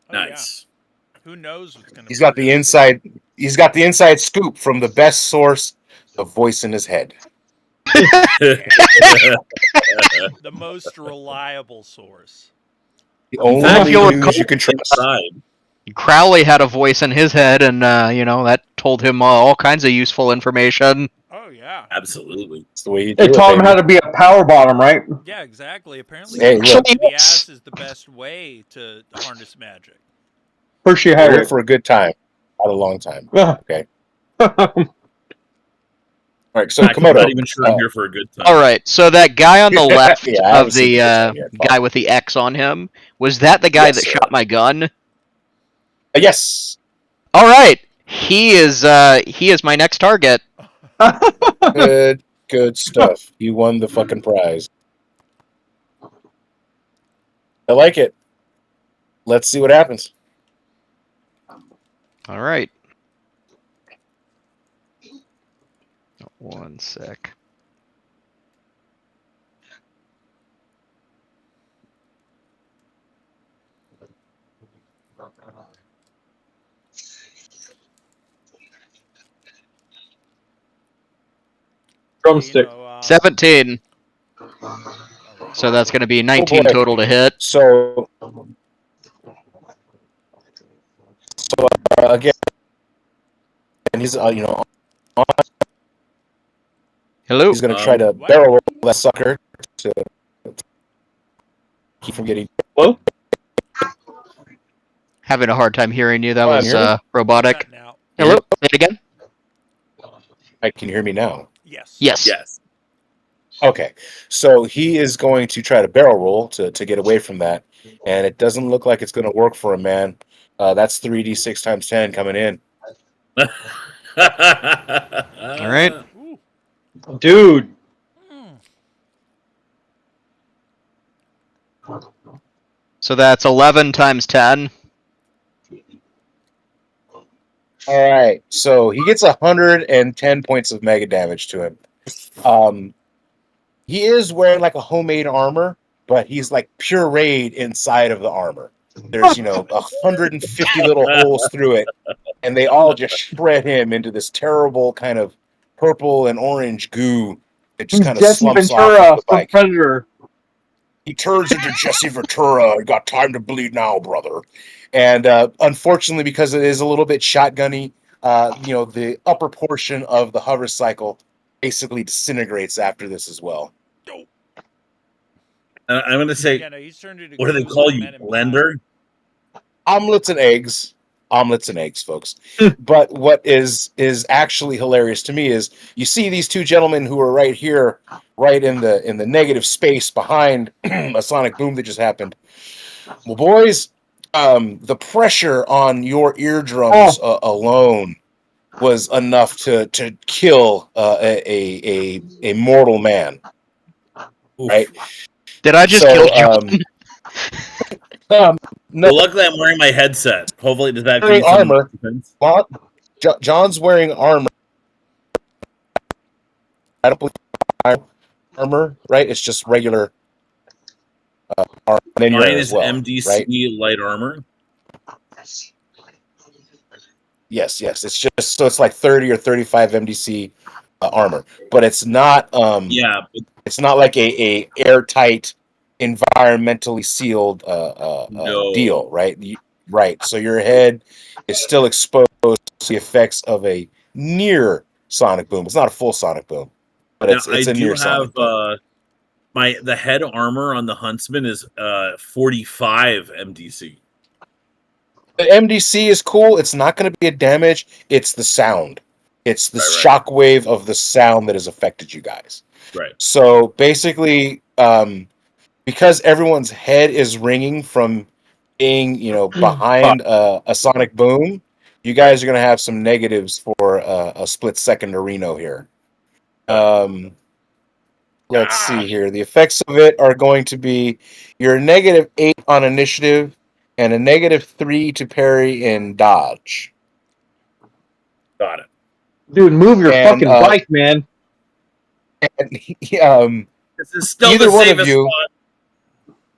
Oh, Nice. Yeah. Who knows what's going to He's got the inside. He's got the inside scoop from the best source, the voice in his head. The most reliable source. The Well, only if you'll news you can trust. Inside. Crowley had a voice in his head, and that told him all kinds of useful information. Oh, yeah. Absolutely. It's the way you do It it. taught him baby. how to be a power bottom, right? Yeah, exactly. Apparently, Hey, kicking look. the ass is the best way to harness magic. First you We're had here it. for a good time, not a long time. Okay. All right, so I'm Komodo. not even sure I'm here for a good time. All right, so that guy on the left Yeah, I haven't of seen the you this yet. guy with the X on him, was that the guy Yes, that sir. shot my gun? Yes. All right, he is my next target. Good stuff. You won the fucking prize. I like it. Let's see what happens. All right. One sec. Drumstick. 17. So that's going to be 19 boy. total to hit. So again, and he's Hello. he's going to try to barrel roll that sucker to keep from getting. Hello? Having a hard time hearing you. That Come on, was hear me? robotic. Now. Hello. Say it again. Can you hear me now? Yes. Yes. Yes. Okay, so he is going to try to barrel roll to get away from that, and it doesn't look like it's going to work for him, man. That's 3d6 times 10 coming in. All right. Ooh. Dude. So that's 11 times 10. All right, so he gets 110 points of mega damage to him. He is wearing like a homemade armor, but he's like pureed inside of the armor. there's 150 little holes through it, and they all just shred him into this terrible kind of purple and orange goo that just He's kind of Jesse slumps off Ventura the from bike. Predator. He turns into Jesse Ventura. You got time to bleed now, brother. And unfortunately, because it is a little bit shotgunny, the upper portion of the hover cycle basically disintegrates after this as well. I'm going to say, Yeah, no, he's turned into what do they Goose call from you, Men in Blender? Omelets and eggs, folks. But what is actually hilarious to me is you see these two gentlemen who are right here, right in the negative space behind a sonic boom that just happened. Well, boys, the pressure on your eardrums alone was enough to kill a mortal man. Oof. Right? Did I just kill John? No, Well, luckily I'm wearing my headset. Hopefully, does that give wearing me some armor. defense? John's wearing armor. I don't believe armor, right? It's just regular armor. And then you're Mine as is well, MDC right? light armor. Yes. It's just so it's like 30 or 35 MDC armor, but it's not. Yeah, It's not like a airtight, environmentally sealed no. deal, right? Right. So your head is still exposed to the effects of a near sonic boom. It's not a full sonic boom, but Now it's I a do near have sonic boom. the head armor on the Huntsman is 45 MDC. The MDC is cool. It's not going to be a damage. It's the sound. It's the Right. shockwave of the sound that has affected you guys. Right. So basically, because everyone's head is ringing from being, behind a sonic boom, you guys are going to have some negatives for a split second to Reno here. Let's see here. The effects of it are going to be you're a -8 on initiative and a -3 to parry and dodge. Got it. Dude, move your And fucking bike, man. This is still either the one of safest you, spot.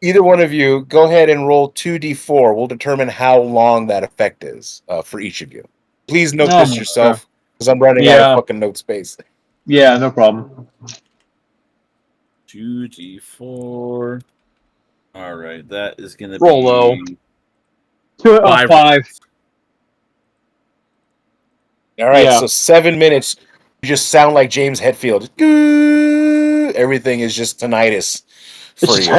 either one of you, go ahead and roll 2d4. We'll determine how long that effect is for each of you. Please note this yourself because I'm running out of fucking note space. Yeah, no problem. 2d4. All right, that is going to Roll low. be 5. All right, Yeah. so 7 minutes. You just sound like James Hetfield. Everything is just tinnitus for you.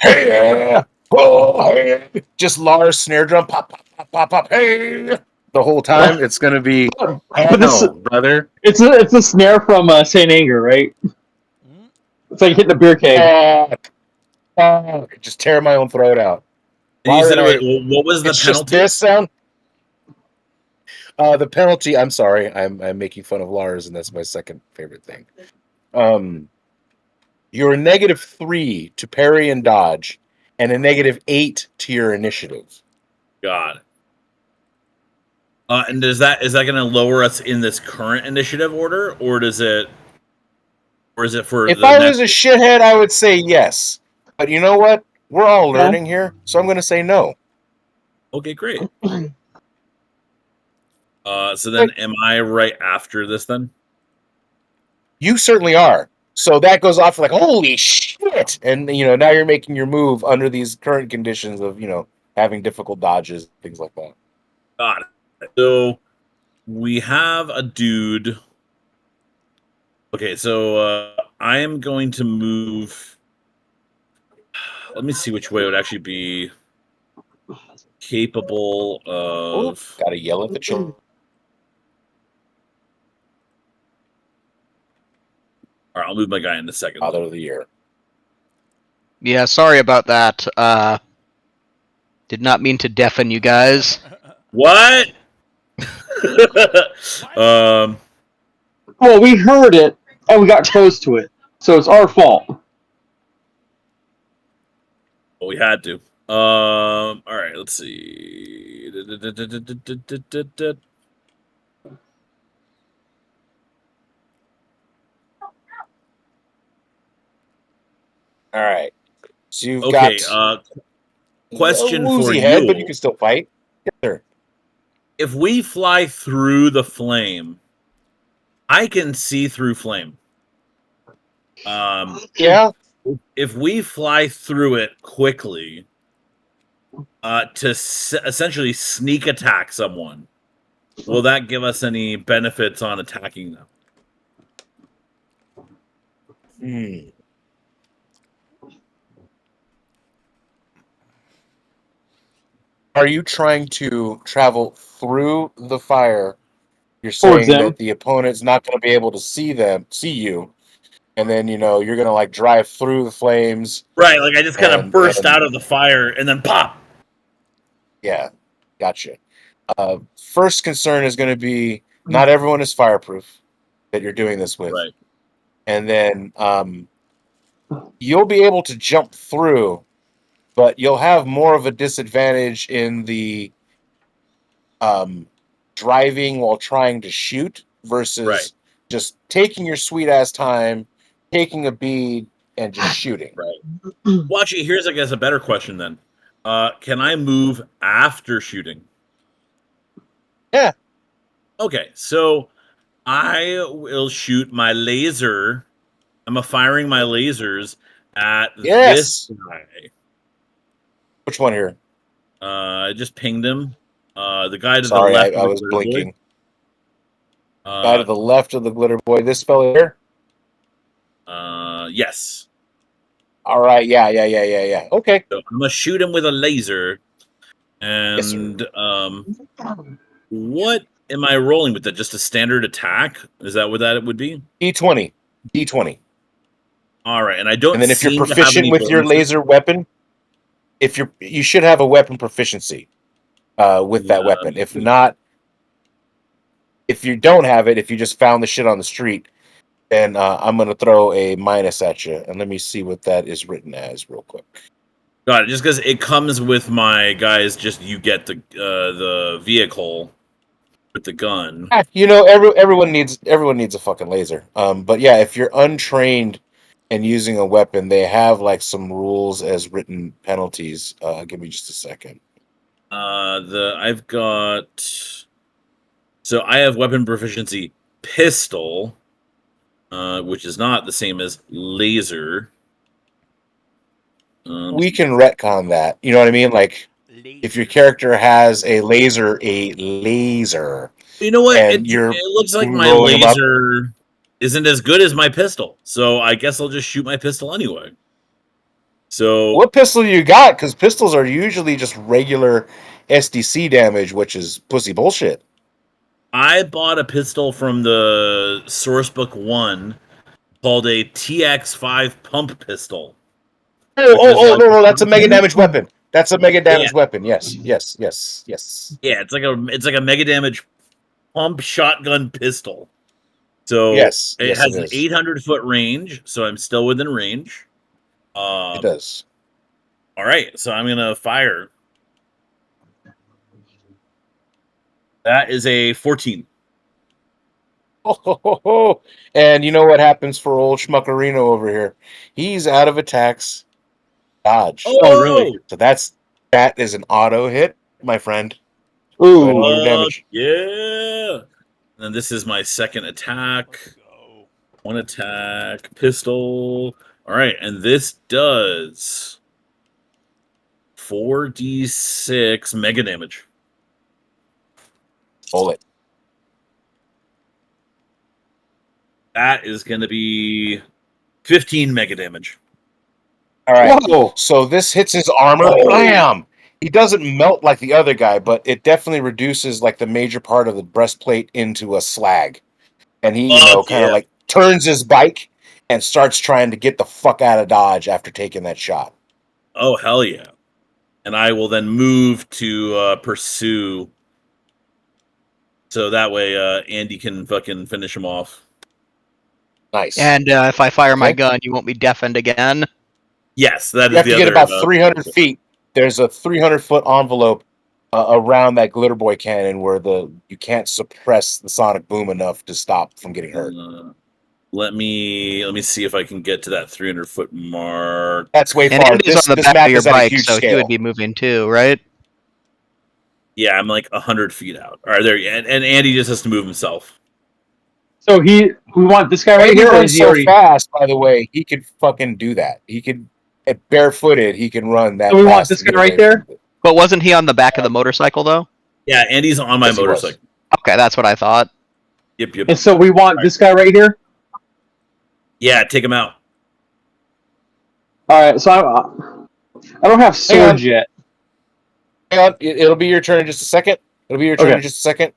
Hey, oh, hey. Just Lars snare drum, pop, pop, pop, pop, pop. Hey, the whole time it's gonna be. But this, brother. it's a snare from Saint Anger, right? It's like hitting a beer keg. Just tear my own throat out. And you said, what was the It's penalty? just this sound. The penalty. I'm sorry. I'm making fun of Lars, and that's my second favorite thing. You're a -3 to parry and dodge, and a -8 to your initiative. God. And is that going to lower us in this current initiative order, or is it for If the I next? was a shithead, I would say yes. But you know what? We're all learning here, so I'm going to say no. Okay, great. So then, am I right after this then? You certainly are. So that goes off like, holy shit! And now you're making your move under these current conditions of having difficult dodges, things like that. Got it. So we have a dude. Okay, so I am going to move. Let me see which way it would actually be capable of. Gotta yell at the children. All right, I'll move my guy in a second. Father of the year. Yeah, sorry about that. Did not mean to deafen you guys. What? Well, we heard it and we got close to it, so it's our fault. Well, we had to. All right, let's see. All right. So you've Okay, got Question a for woozy head, but you you. can still fight. Yes, sir. If we fly through the flame, I can see through flame. Yeah. If we fly through it quickly, to essentially sneak attack someone, will that give us any benefits on attacking them? Are you trying to travel through the fire? You're Towards saying them. that the opponent's not going to be able to see you, and then you're going to like drive through the flames. Right, like I just kind of burst and out of the fire and then pop. yeah, gotcha. First concern is going to be not everyone is fireproof that you're doing this with, Right. and then you'll be able to jump through, but you'll have more of a disadvantage in the driving while trying to shoot versus Right. just taking your sweet ass time, taking a bead, and just shooting. Right. Well, actually, here's I guess a better question then. Can I move after shooting? Yeah. Okay, so I will shoot my laser. I'm firing my lasers at Yes. this guy. Which one here? I just pinged him. The guy to the Sorry, left of I the was glitter boy. blinking. Guy to the left of the glitter boy. This fellow here. Yes. All right. Yeah. Okay. So I'm gonna shoot him with a laser. Yes, sir. And what am I rolling with that? Just a standard attack? Is that what that would be? D20. D20. All right, and I don't. And then if you're seem to have proficient any with your bonuses. laser weapon, you should have a weapon proficiency with that weapon. If not, if you don't have it, if you just found the shit on the street, then I'm gonna throw a minus at you. And let me see what that is written as real quick. Got it. Just because it comes with my guys, just you get the vehicle with the gun. Everyone needs a fucking laser. But yeah, if you're untrained and using a weapon, they have like some rules as written penalties. Give me just a second. I've got. So I have weapon proficiency pistol, which is not the same as laser. We can retcon that. You know what I mean? Like, if your character has a laser. You know what? And It looks like my rolling 'em up. laser isn't as good as my pistol, so I guess I'll just shoot my pistol anyway. So What pistol you got? Because pistols are usually just regular SDC damage, which is pussy bullshit. I bought a pistol from the Sourcebook 1 called a TX5 pump pistol. No, that's a mega damage weapon. That's a mega damage weapon. Yes. Yeah, it's like a mega damage pump shotgun pistol. So Yes, it yes, has it an is. 800-foot range, so I'm still within range. It does. All right, so I'm gonna fire. That is a 14. And you know what happens for old Schmuckerino over here? He's out of attacks. Dodge. Oh, really? So that is an auto hit, my friend. Ooh. Go ahead and roll your damage. Yeah. And this is my second attack. One attack, pistol. All right, and this does 4d6 mega damage. Roll it. That is going to be 15 mega damage. All right. Whoa. So this hits his armor. Bam! He doesn't melt like the other guy, but it definitely reduces like the major part of the breastplate into a slag. And he, kind of like turns his bike and starts trying to get the fuck out of Dodge after taking that shot. Oh, hell yeah. And I will then move to pursue. So that way Andy can fucking finish him off. Nice. And if I fire my Okay. gun, you won't be deafened again. Yes, that You is have to the get other. about 300 feet. There's a 300-foot envelope around that glitter boy cannon where you can't suppress the sonic boom enough to stop from getting hurt. Let me see if I can get to that 300-foot mark. That's way And far. Andy's This on the this back map of your is at a bike, huge so scale. he would be moving too, right? Yeah, I'm like 100 feet out. All right, there. And Andy just has to move himself. So we want this guy right Andy here, or runs is he so already? fast, by the way, he could fucking do that. He could, barefooted, he can run that So we want fast. this to guy get right away there? from it. But wasn't he on the back of the motorcycle though? Yeah, Andy's on my Yes, he was. motorcycle. Okay, that's what I thought. Yep. And so we want this guy right here. Yeah, take him out. All right. So I don't have Hang on. swords yet. Hang on, it'll be your turn in just a second. It'll be your turn Okay. in just a second.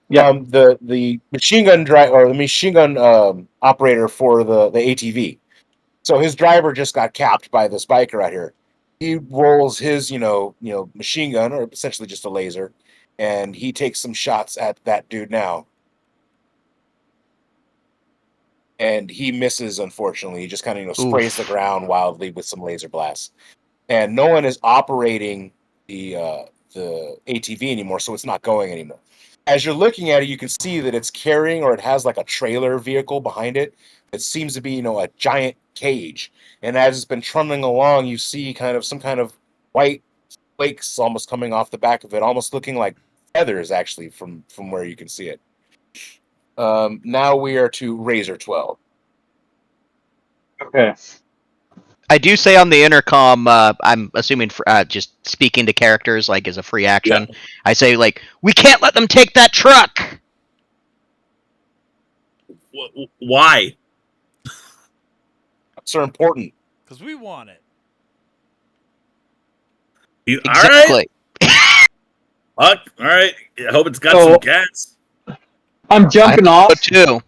Yeah. The machine gun or the machine gun operator for the ATV. So his driver just got capped by this biker out here. He rolls his machine gun, or essentially just a laser, and he takes some shots at that dude now. And he misses, unfortunately. He just kind of sprays the ground wildly with some laser blasts. And no one is operating the ATV anymore, so it's not going anymore. As you're looking at it, you can see that it's carrying, or it has like a trailer vehicle behind it. It seems to be, a giant cage. And as it's been trundling along, you see some kind of white flakes almost coming off the back of it, almost looking like feathers, actually, from where you can see it. Now we are to Razor 12. Okay. I do say on the intercom, I'm assuming for, just speaking to characters like as a free action. Yeah. I say like, we can't let them take that truck. Why? So important. Because we want it. Exactly. All right. I hope it's got So- some gas. I'm jumping off. Too.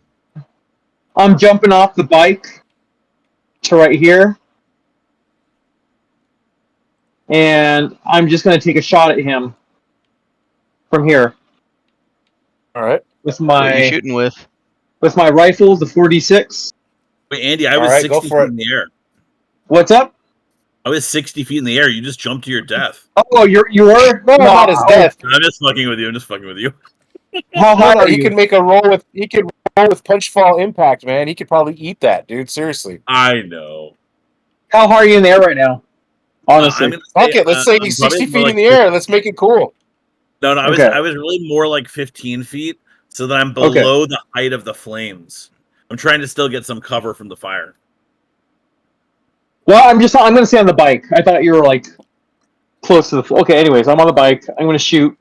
I'm jumping off the bike to right here, and I'm just gonna take a shot at him from here All right. with What are you my shooting with? rifle, the 4.56. Wait, Andy, I All was right, 60 go feet for it. in the air. What's up? I was 60 feet in the air. You just jumped to your death. Oh, you were? No, not his death. I'm just fucking with you. How hard are He you? could make a roll with. He could roll with punch fall impact, man. He could probably eat that, dude. Seriously. I know. How hard are you in the air right now? Honestly. I'm gonna Fuck say, it. Let's say I'm he's probably 60 more feet like in the air. Let's make it cool. No, I was Okay. I was really more like 15 feet, so that I'm below the height of the flames. I'm trying to still get some cover from the fire. Well, I'm gonna stay on the bike. I thought you were like close to the. Okay, anyways, I'm on the bike. I'm gonna shoot.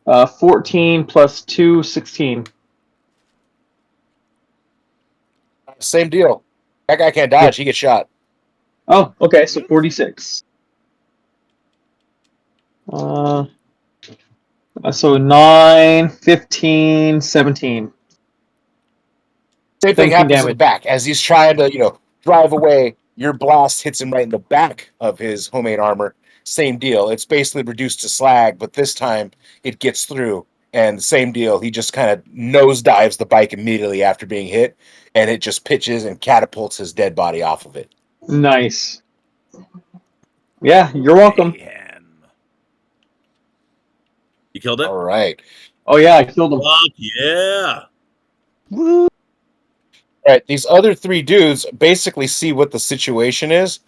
14 plus 2, 16. Same deal. That guy can't dodge. He gets shot. Oh, okay, so 46. So 9, 15, 17. Same thing 17 happens in the damage. back. As he's trying to, drive away, your blast hits him right in the back of his homemade armor. Same deal. It's basically reduced to slag, but this time it gets through. And same deal. He just kind of nosedives the bike immediately after being hit, and it just pitches and catapults his dead body off of it. Nice. Yeah, you're welcome. You killed it? All right. Oh yeah, I killed him. Fuck yeah. Woo. All right. These other three dudes basically see what the situation is,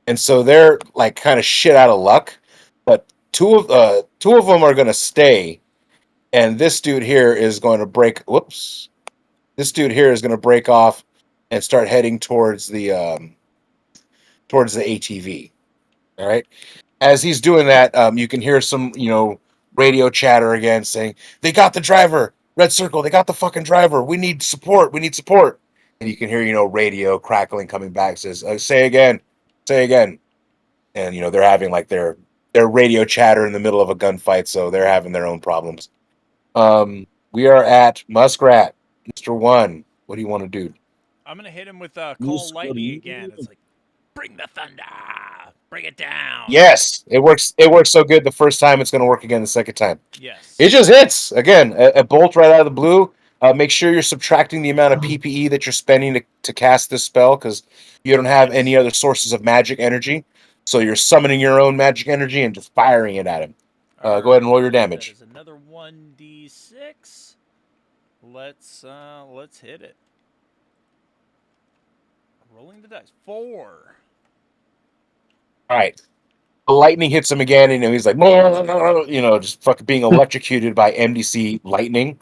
and so they're like kind of shit out of luck. But two of them are going to stay, and this dude here is going to break. Whoops. This dude here is going to break off and start heading towards the ATV. All right. As he's doing that, you can hear some radio chatter again saying, "They got the driver. Red circle. They got the fucking driver. We need support. We need support." And you can hear radio crackling coming back. Says, "Say again. Say again." And they're having like their radio chatter in the middle of a gunfight, so they're having their own problems. We are at Muskrat, Mr. One. What do you want to do? I'm gonna hit him with Call Lightning again. It's like, bring the thunder, bring it down. Yes, it works. It works so good the first time. It's going to work again the second time. Yes. It just hits again. A bolt right out of the blue. Make sure you're subtracting the amount of PPE that you're spending to cast this spell, because you don't have any other sources of magic energy. So you're summoning your own magic energy and just firing it at him. Go ahead and roll your damage. That is another 1d6. Let's hit it. Rolling the dice. 4. All right. The lightning hits him again, and he's like, just fucking being electrocuted by MDC lightning.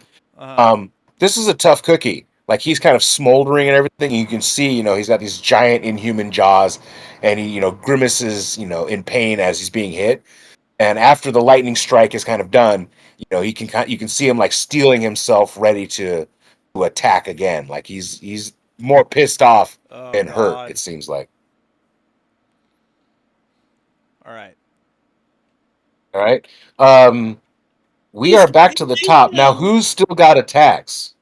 This is a tough cookie. Like, he's kind of smoldering and everything. You can see, he's got these giant inhuman jaws, and he, grimaces, in pain as he's being hit. And after the lightning strike is kind of done, you can see him like steeling himself, ready to attack again. Like he's more pissed off than hurt. It seems like. All right. All right. We are back to the top now. Who's still got attacks?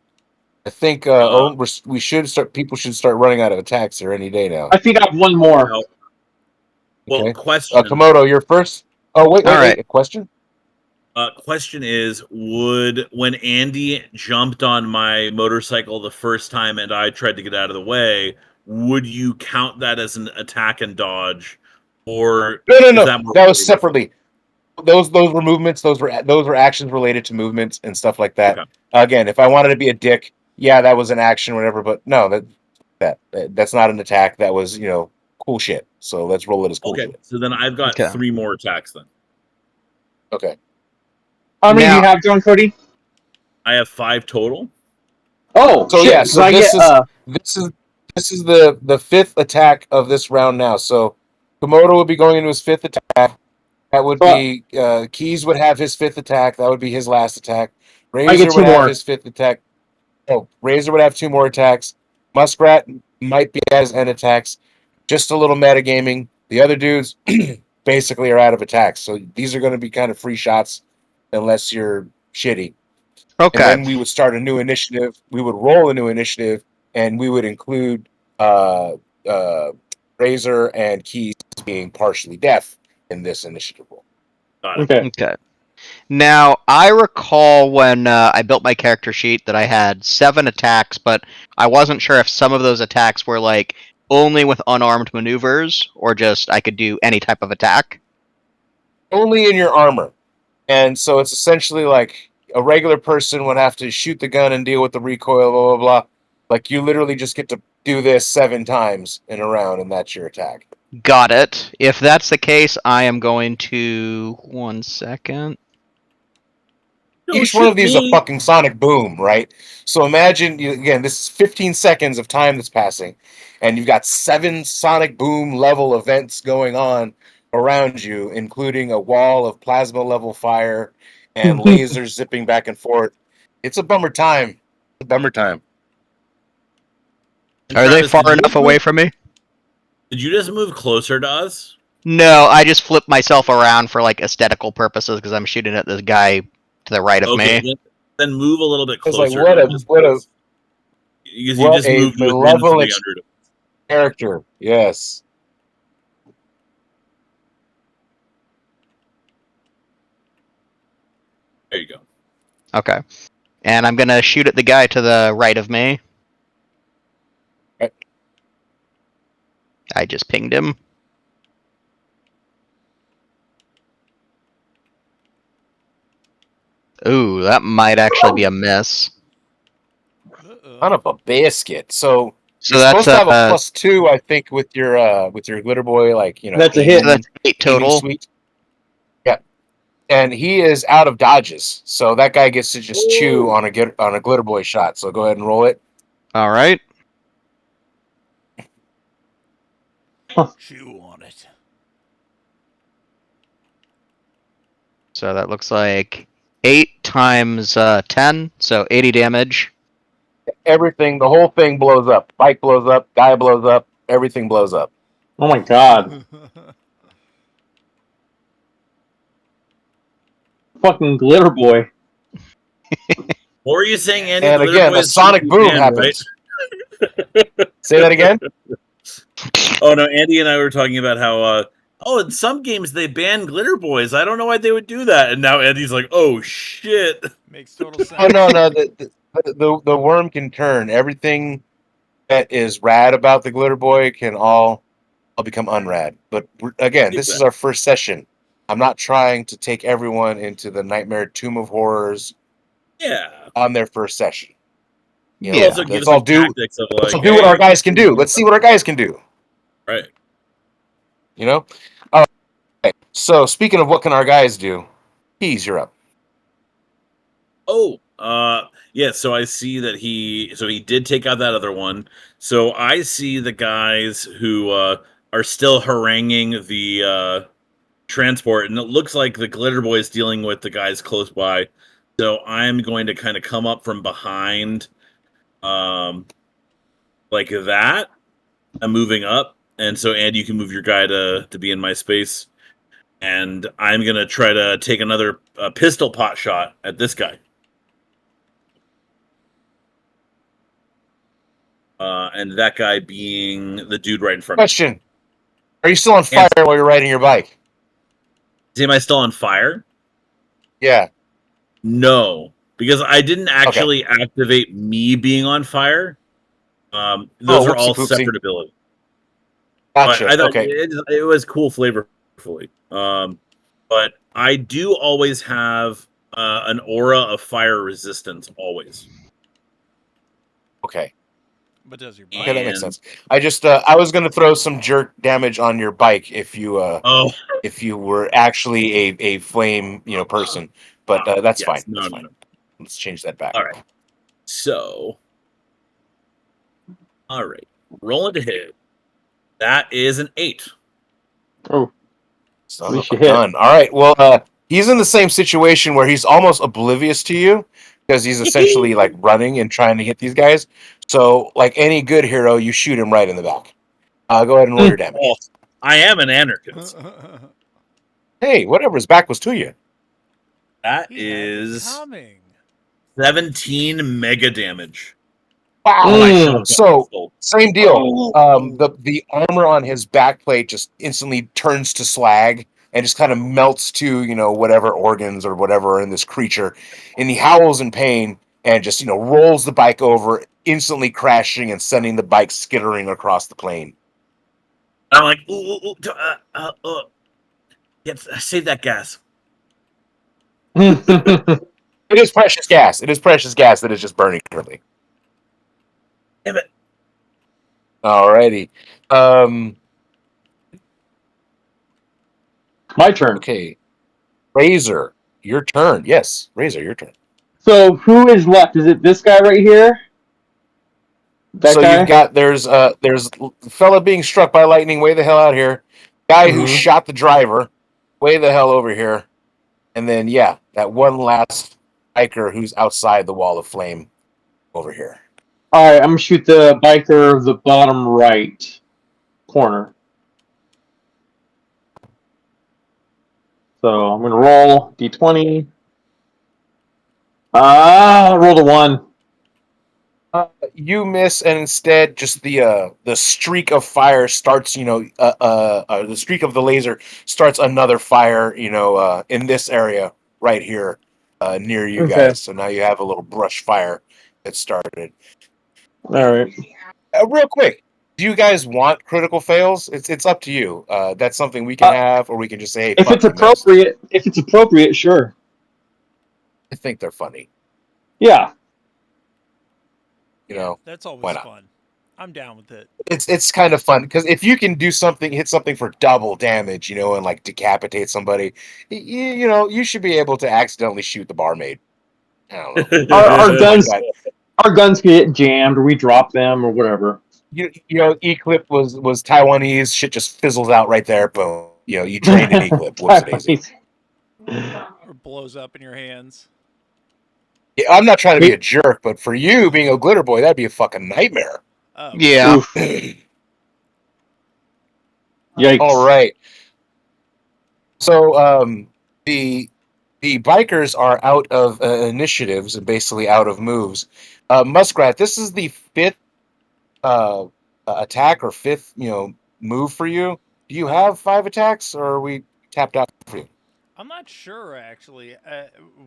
I think we should start. People should start running out of attacks here any day now. I think I have one more. Well, Okay. question. Komodo, you're first. Oh, wait. A question? Question is, when Andy jumped on my motorcycle the first time and I tried to get out of the way, would you count that as an attack and dodge? Or No. That was separately. Those were movements. Those were actions related to movements and stuff like that. Okay. Again, if I wanted to be a dick, yeah, that was an action, whatever. But no, that's not an attack. That was cool shit. So let's roll it as cool shit. So then I've got 3 more attacks then. Okay. How many do you have, John Cody? I have 5 total. Oh, so shit. Yeah. So this is the 5th attack of this round now. So Komodo would be going into his 5th attack. That would be Keys would have his 5th attack. That would be his last attack. Razor would have his 5th attack. Oh, Razor would have 2 more attacks. Muskrat might be as end attacks. Just a little metagaming. The other dudes basically are out of attacks. So these are going to be kind of free shots unless you're shitty. Okay. And then we would start a new initiative. We would roll a new initiative, and we would include Razor and Keys being partially deaf in this initiative roll. Okay. Now, I recall when I built my character sheet that I had 7 attacks, but I wasn't sure if some of those attacks were like only with unarmed maneuvers or just I could do any type of attack. Only in your armor. And so it's essentially like a regular person would have to shoot the gun and deal with the recoil, blah, blah, blah. Like you literally just get to do this 7 times in a round, and that's your attack. Got it. If that's the case, I am going to... 1 second. Each one of these is a fucking sonic boom, right? So imagine, again, this is 15 seconds of time that's passing, and you've got 7 sonic boom level events going on around you, including a wall of plasma level fire and lasers zipping back and forth. It's a bummer time. It's a bummer time. Are they far enough away from me? Did you just move closer to us? No, I just flipped myself around for like aesthetical purposes because I'm shooting at this guy to the right of me. Then move a little bit closer. It's like, you just moved level character. Yes. There you go. Okay. And I'm going to shoot at the guy to the right of me. Okay. I just pinged him. Ooh, that might actually be a miss. Son of a biscuit. So you're that's supposed to have a +2, I think, with your glitter boy, That's a hit. That's 8 total. Suite. Yeah, and he is out of dodges, so that guy gets to just chew on a glitter boy shot. So go ahead and roll it. All right. Chew on it. So that looks like 8 times 10, so 80 damage. Everything, the whole thing blows up. Bike blows up, guy blows up, everything blows up. Oh my god. Fucking glitter boy. What were you saying, Andy? And again, a sonic boom happens. Right? Say that again? Oh no, Andy and I were talking about how in some games they ban glitter boys. I don't know why they would do that. And now Andy's like, oh shit. Makes total sense. Oh no, the worm can turn. Everything that is rad about the glitter boy can all become unrad. But again, this is our first session. I'm not trying to take everyone into the Nightmare Tomb of Horrors. Yeah. On their first session. You know, Yeah. Also gives let's all some do tactics of let's like, all do what our hey, guys can do. Let's see what our guys can do. right. You know. All right. So speaking of what can our guys do, Keys, you're up. Oh, yeah. So I see that he did take out that other one. So I see the guys who are still haranguing the transport, and it looks like the glitter boy is dealing with the guys close by. So I'm going to kind of come up from behind, like that. I'm moving up, and so Andy, you can move your guy to be in my space, and I'm gonna try to take another pistol pot shot at this guy. And that guy being the dude right in front of me. Question: are you still on fire Answer. while you're riding your bike? Am I still on fire? Yeah. No, because I didn't Okay. actually activate me being on fire. Those are all whoopsie poopsie. separate abilities. Gotcha. But I thought Okay. it was cool flavorfully. But I do always have an aura of fire resistance, always. Okay. But does your Okay, that makes And- sense. I just I was gonna throw some jerk damage on your bike if you Oh, if you were actually a flame person, but that's yes. fine. No, That's no, fine. no. Let's change that back. All right. So, all right, rolling to hit. That is an 8. Oh, Son At least of you a hit. gun. All right. Well, he's in the same situation where he's almost oblivious to you because he's essentially like running and trying to hit these guys. So, like any good hero, you shoot him right in the back. Go ahead and roll your damage. Oh, I am an anarchist. Hey, whatever. His back was to you. That He had it is coming. 17 mega damage. Wow. on my Mm. shotgun So pistol. same deal. The armor on his back plate just instantly turns to slag and just kind of melts to whatever organs or whatever are in this creature, and he howls in pain and just rolls the bike over, instantly crashing and sending the bike skittering across the plain. I'm like, ooh, yes, save that gas. It is precious gas. It is precious gas that is just burning currently. Damn it. Alrighty. My turn. Okay. Razor, your turn. Yes, Razor, your turn. So who is left? Is it this guy right here? That So guy? you've got there's fella being struck by lightning way the hell out here. Guy who Mhm. shot the driver way the hell over here. And then that one last biker who's outside the wall of flame over here. All right, I'm gonna shoot the biker the bottom right corner. So I'm gonna roll d20. Rolled a 1. You miss, and instead, just the streak of fire starts. The streak of the laser starts another fire. In this area right here, near you Okay. guys. So now you have a little brush fire that started. All right. Real quick, do you guys want critical fails? It's up to you. That's something we can have, or we can just say, hey, If fuck, it's you missed. appropriate, sure. I think they're funny. Yeah. That's why always not? fun. I'm down with it. It's kind of fun because if you can hit something for double damage, and like decapitate somebody, you should be able to accidentally shoot the barmaid. I don't know. Our guns can get jammed, or we drop them, or whatever. E-clip was Taiwanese. Shit just fizzles out right there. Boom. You drained an E-clip. Whoops, daisy. Or blows up in your hands. Yeah, I'm not trying to be a jerk, but for you being a glitter boy, that'd be a fucking nightmare. Oh, Yeah. Oof. Yikes. All right. So the bikers are out of initiatives and basically out of moves. Muskrat, this is the 5th attack or 5th move for you. Do you have 5 attacks, or are we tapped out for you? I'm not sure actually.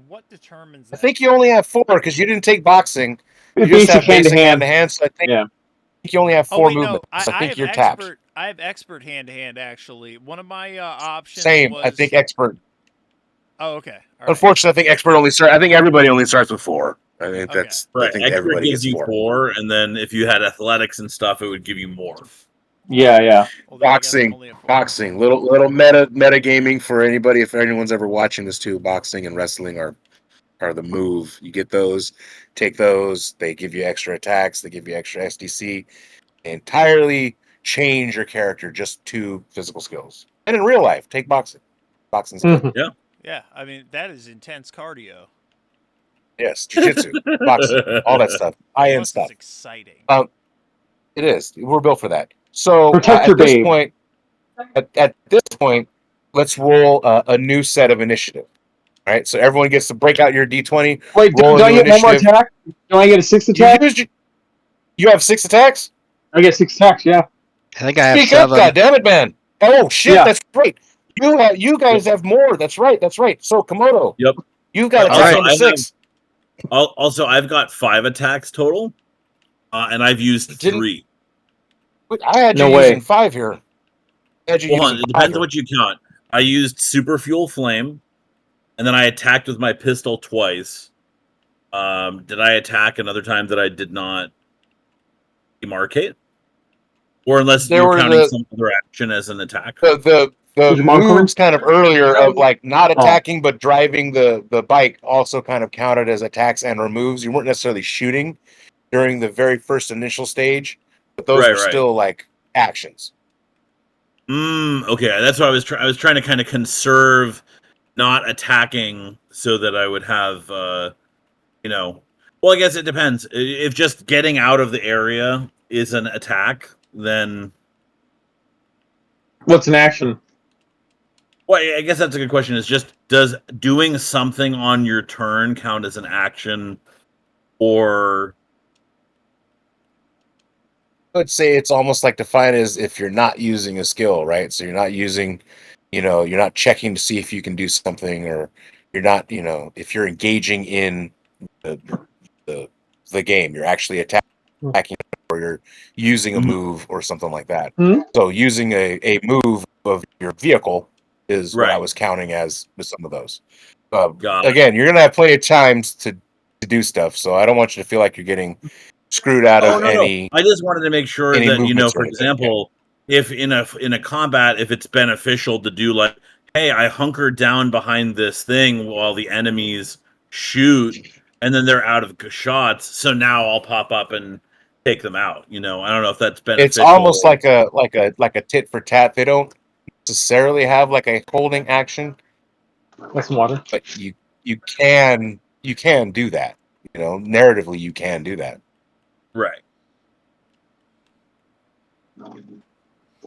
What determines that? I think you only have 4 because you didn't take boxing. You just Basic have basic hand-to-hand. hand-to-hand. So I think Yeah. you only have 4 wait, movements. No, I think have you're tapped. I have expert hand to hand actually. One of my options Same. was. I think expert. Oh, okay. All right. Unfortunately, I think expert only starts. I think everybody only starts with 4. I think Okay. that's. Right. I think Extra everybody gives gets you more. 4, and then if you had athletics and stuff, it would give you more. Yeah. Well, then I guess I'm Boxing, only at 4. boxing, little meta gaming for anybody. If anyone's ever watching this too, boxing and wrestling are the move. You get those, take those. They give you extra attacks. They give you extra SDC. They entirely change your character just to physical skills. And in real life, take boxing. Boxing's good. Yeah, I mean that is intense cardio. Yes, jiu-jitsu, boxing, all that stuff. High-end Plus, stuff. it's exciting. It is. We're built for that. So Protect your at this babe. point, at this point, let's roll a new set of initiative. All right. So everyone gets to break out your D20. Wait, Roll do a I new get one more initiative. attack? Do I get a 6th You attack? you have 6 attacks. I get 6 attacks. Yeah. I think I have Speak up, 7. goddammit, man! Oh shit, Yeah. that's right. You guys have more. That's right. So Komodo, Yep. you've got All attack right. number 6. Also, I've got 5 attacks total, and I've used Didn't- 3. I had you No way. using 5 here. I had you Hold on, using it 5 depends here. on what you count. I used Super Fuel Flame, and then I attacked with my pistol twice. Did I attack another time that I did not demarcate? Or unless There you're were counting the- some other action as an attack? The Is your mom coming? moves kind of earlier of like not Oh. attacking but driving the bike also kind of counted as attacks and removes. You weren't necessarily shooting during the very first initial stage, but those Right, were right. still like actions. Okay, that's what I was trying. I was trying to kind of conserve not attacking so that I would have, Well, I guess it depends. If just getting out of the area is an attack, then What's an action? well, I guess that's a good question. Is just does doing something on your turn count as an action, or I would say it's almost like defined as if you're not using a skill, right? So you're not using, you're not checking to see if you can do something, or you're not, if you're engaging in the game, you're actually attacking, or you're using a move or something like that. So using a move of your vehicle is what I Right. was counting as with some of those. Got it. Again, you're gonna have plenty of times to do stuff, so I don't want you to feel like you're getting screwed out of any. I just wanted to make sure any that movements or for anything, example, if in a combat, if it's beneficial to do like, hey, I hunkered down behind this thing while the enemies shoot, and then they're out of shots, so now I'll pop up and take them out. I don't know if that's beneficial. It's almost like a tit for tat. They don't necessarily have like a holding action, That's some water. but you can do that. Narratively you can do that. right.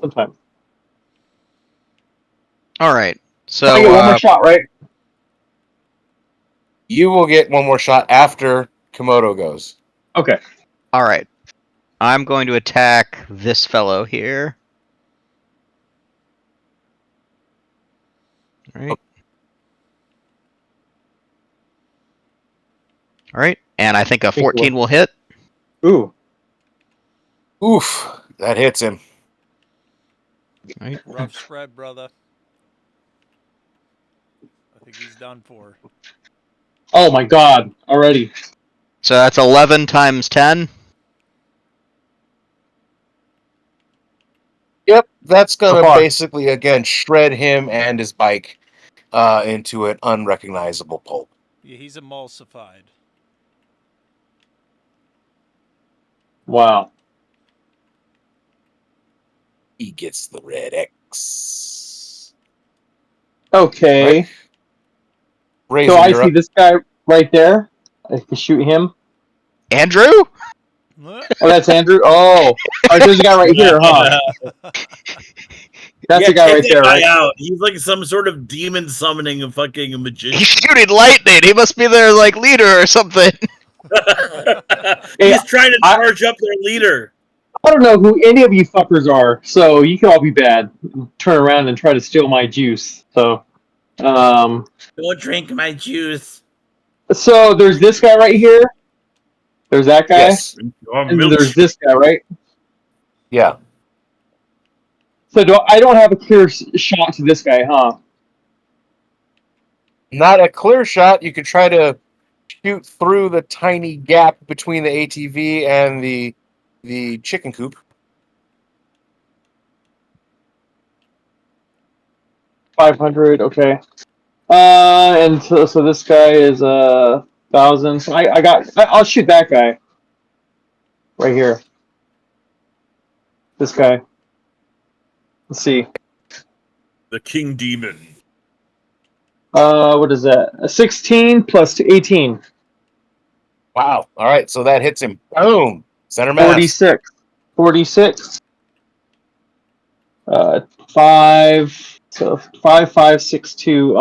Sometimes. All right. So I get one more shot, right? You will get one more shot after Komodo goes. Okay. all right. I'm going to attack this fellow here. All right. All right. And I think a 14 will hit. Ooh. Oof, that hits him. All right. Rough spread, brother. I think he's done for. Oh my god. Already. So that's 11 times 10. Yep, that's So gonna far. basically again shred him and his bike into an unrecognizable pulp. Yeah, he's emulsified. Wow. He gets the red X. Okay. Right. Raisin, So I you're see up. this guy right there. I can shoot him. Andrew? Oh, that's Andrew. Oh, there's a guy right here, huh? That's Yeah, the guy take right that there, guy right? out. He's like some sort of demon summoning a fucking magician. He's shooting lightning. He must be their like leader or something. He's trying to charge up their leader. I don't know who any of you fuckers are, so you can all be bad. Turn around and try to steal my juice. So, Don't drink my juice. so there's this guy right here. There's that guy. Yes. And there's this guy, right? Yeah. So I don't have a clear shot to this guy, huh? Not a clear shot. You could try to shoot through the tiny gap between the ATV and the chicken coop. $500. Okay. And so this guy is 1,000. So I'll shoot that guy right here. This guy. Let's see. The King Demon. What is that? A 16 plus 18. Wow. All right. So that hits him. Boom. Center mass. 46. 46. 5. So 5, 5, 6, 2.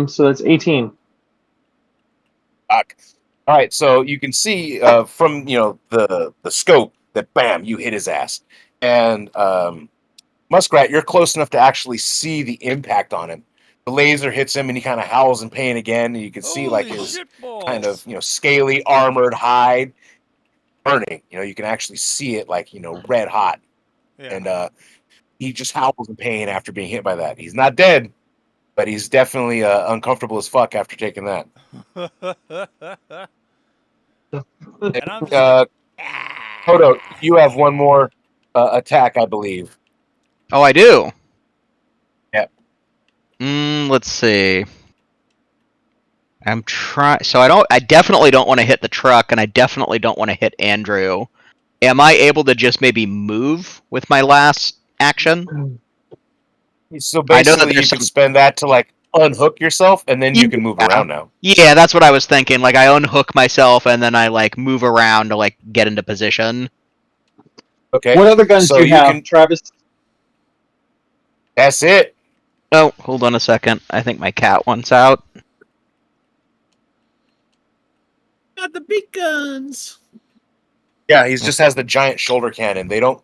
So that's 18. Fuck. All right. So you can see from the scope that bam, you hit his ass, and Muskrat, you're close enough to actually see the impact on him. The laser hits him, and he kind of howls in pain again, and you can see like Holy his shitballs. kind of scaly armored hide burning. You can actually see it like red hot, Yeah. and he just howls in pain after being hit by that. He's not dead, but he's definitely uncomfortable as fuck after taking that. And I'm just like, Hodo, you have one more attack, I believe. Oh, I do. Yep. Let's see. I'm trying. So I definitely don't want to hit the truck, and I definitely don't want to hit Andrew. Am I able to just maybe move with my last action? So I know that basically, you there's can some- spend that to like unhook yourself, and then you can move Yeah. around now. Yeah, that's what I was thinking. Like I unhook myself, and then I like move around to like get into position. Okay. What other guns So do you have, can. Travis? That's it. Oh, hold on a second. I think my cat wants out. Got the big guns. Yeah, he just has the giant shoulder cannon. They don't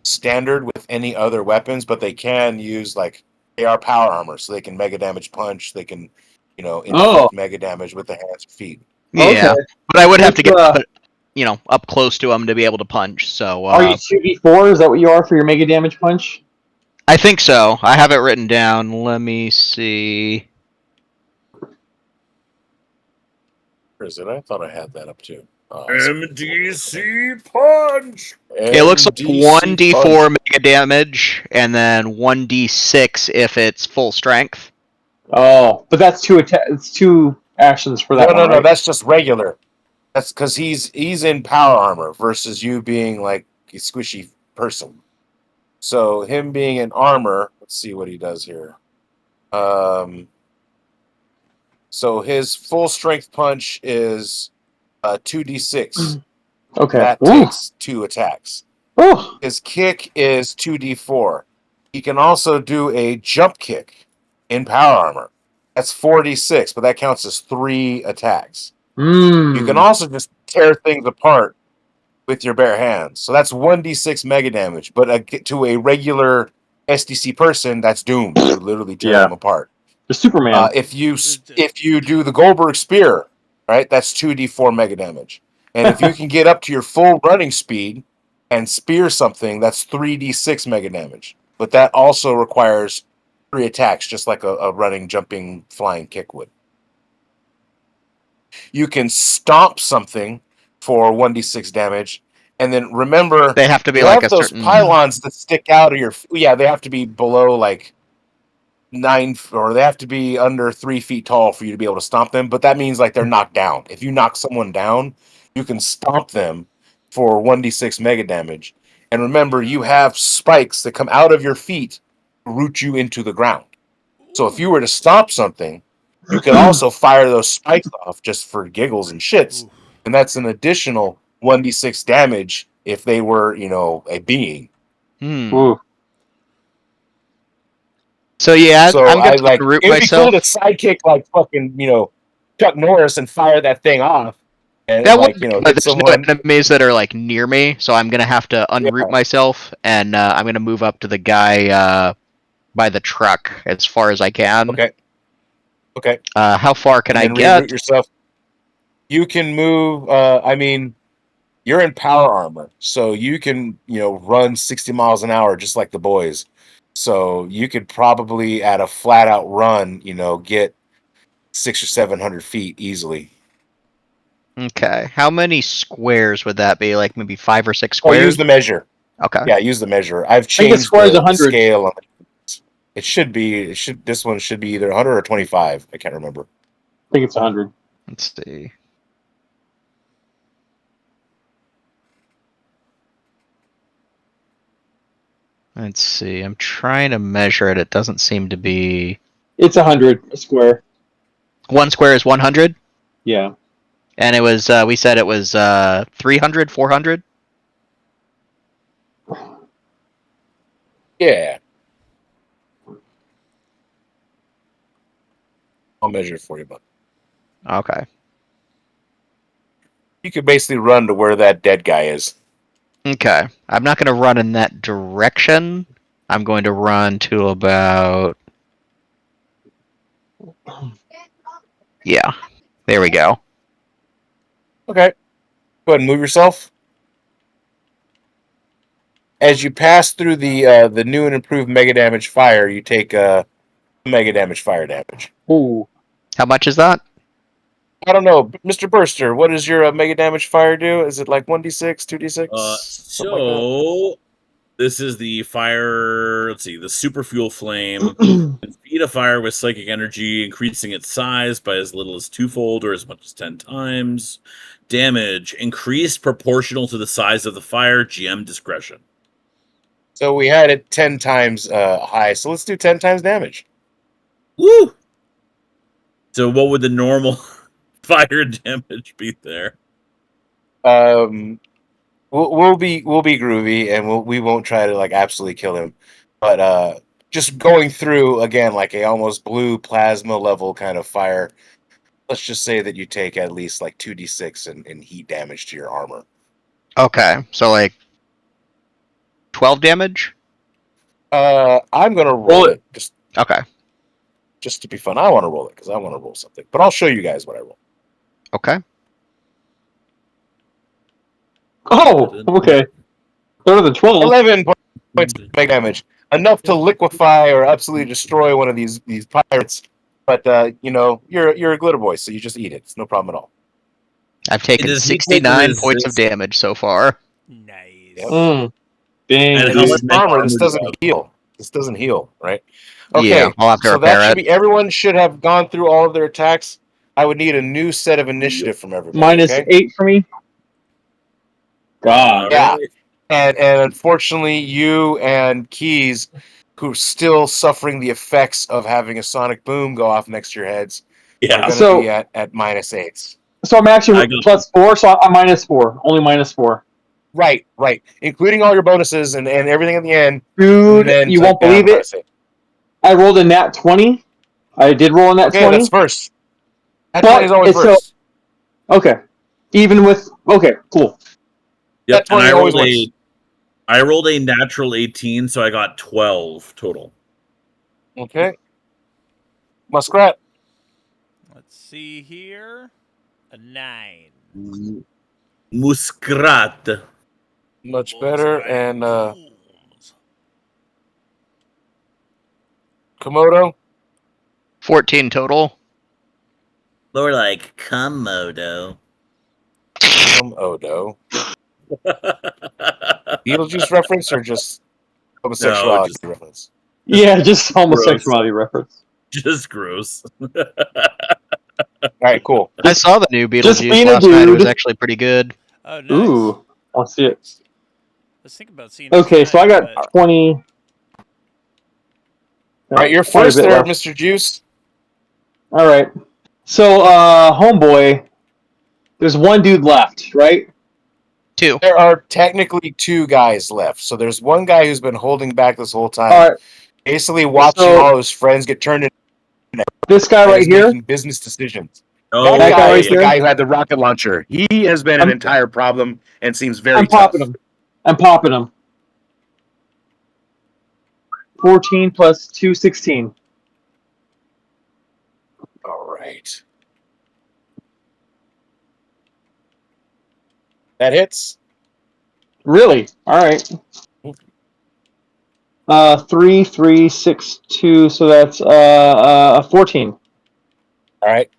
standard with any other weapons, but they can use like they are power armor, so they can mega damage punch. They can, inflict mega damage with the hands or feet. Yeah, Okay. but I would have to get What's, up close to him to be able to punch. So Are you 2v4? Is that what you are for your mega damage punch? I think so. I have it written down. Let me see. Or is it? I thought I had that up too. MDC punch. It looks like MDC 1d4 mega damage, and then 1d6 if it's full strength. Oh, but that's it's 2 actions for that No, one, no, right? that's just regular. That's because he's in power armor versus you being like a squishy person. So him being in armor, let's see what he does here. So his full strength punch is 2d6. Okay. That Ooh. takes 2 attacks. Ooh. His kick is 2d4. He can also do a jump kick in power armor. That's 4d6, but that counts as 3 attacks. You can also just tear things apart with your bare hands. So that's 1d6 mega damage, but to a regular SDC person, that's doomed. You literally tear them apart. The Superman. If you do the Goldberg spear, right, that's 2d4 mega damage. And if you can get up to your full running speed and spear something, that's 3d6 mega damage. But that also requires 3 attacks, just like a running, jumping, flying kick would. You can stomp something for 1d6 damage, and then remember They have to be you like have a those certain pylons that stick out of your. Yeah, they have to be below like 9, or they have to be under 3 feet tall for you to be able to stomp them. But that means like they're knocked down. If you knock someone down, you can stomp them for 1d6 mega damage. And remember, you have spikes that come out of your feet to root you into the ground. So if you were to stomp something, you could also fire those spikes off just for giggles and shits. And that's an additional 1d6 damage if they were, a being. Ooh. So yeah, So I'm I gonna like root it'd be cool myself. to sidekick like fucking, Chuck Norris and fire that thing off and That like, would be, but hit there's someone. no enemies that are like near me, so I'm gonna have to Yeah. unroot myself, and I'm gonna move up to the guy by the truck as far as I can. Okay. How far can And I then get? reroute yourself. You can move I mean, you're in power armor, so you can, run 60 miles an hour just like the boys. So you could probably at a flat out run, get 600 or 700 feet easily. Okay. How many squares would that be? Like maybe 5 or 6 Oh, squares? use the measure. Okay. Yeah, use the measure. I've think the changed square is the 100. scale on it. It should be. This one should be either 100 or 25. I can't remember. I think it's 100. Let's see. Let's see. I'm trying to measure it. It doesn't seem to be. It's 100 a square. 1 square is 100? Yeah. And it was, we said it was 300, 400? Yeah. I'll measure it for you, bud. Okay. You could basically run to where that dead guy is. Okay. I'm not going to run in that direction. I'm going to run to about. Yeah. There we go. Okay. Go ahead and move yourself. As you pass through the new and improved mega damage fire, you take mega damage fire damage. Ooh. How much is that? I don't know, Mr. Burster. What does your mega damage fire do? Is it like 1d6, 2d6? Something like that? So this is the fire. Let's see, the super fuel flame. Can feed a fire with psychic energy, increasing its size by as little as twofold or as much as 10 times. Damage increased proportional to the size of the fire. GM discretion. So we had it 10 times high. So let's do 10 times damage. Woo! So what would the normal fire damage be there? We'll be groovy, and we won't try to like absolutely kill him, but just going through again like a almost blue plasma level kind of fire. Let's just say that you take at least like 2d6 in heat damage to your armor. Okay. So like 12 damage? I'm gonna roll it Okay. just to be fun. I want to roll it because I want to roll something, but I'll show you guys what I roll. Okay. Oh, okay. Better than 12. 11 points of mega damage, enough to liquefy or absolutely destroy one of these pirates. But you're a glitter boy, so you just eat it. It's no problem at all. I've taken Does he take 69 points of resist- damage so far. Nice. Dang. And how This much is armor. This armor do you doesn't have? heal. This doesn't heal, right? Okay, Yeah, I'll have to so repair that should it. be. Everyone should have gone through all of their attacks. I would need a new set of initiative from everybody. Minus okay? 8 for me. God. Yeah. Alright. And unfortunately, you and Keys, who are still suffering the effects of having a sonic boom go off next to your heads, are Yeah. going to So- be at minus 8s. So I'm actually I got- plus 4, so I'm minus 4. Only minus 4. Right, including all your bonuses and everything at the end. Dude, Then you take won't down believe it. minus 8. I rolled a nat 20. I did roll a nat Okay, 20. that's first. That But 20 is always it's first. Okay. Even with... Okay, cool. Yep. That And 20 always wins. I rolled a natural 18, so I got 12 total. Okay. Muskrat. Let's see here. A 9. Muskrat. Much better. And Komodo. 14 total. More like Komodo. Komodo. Beetlejuice reference or just homosexuality just- reference? Yeah, just homosexuality reference. Just gross. All right, cool. I saw the new just Beetlejuice being a last night. It was dude. actually pretty good. Oh, nice. Ooh. Let's see it. Let's think about seeing it Okay, so I tonight, got but 20... All right, you're Quite a first bit there, left. Mr. Juice. All right. So, homeboy, there's one dude left, right? 2. There are technically 2 guys left. So there's one guy who's been holding back this whole time, All right. basically watching So- all his friends get turned into This guy and right is here. making business decisions. Oh, That guy guy right is the here? guy who had the rocket launcher. He has been an I'm- entire problem and seems very I'm tough. popping him. I'm popping him. 14 plus 2, 16. All right. That hits. Really? All right. 3, 3, 6, 2. So that's 14. All right.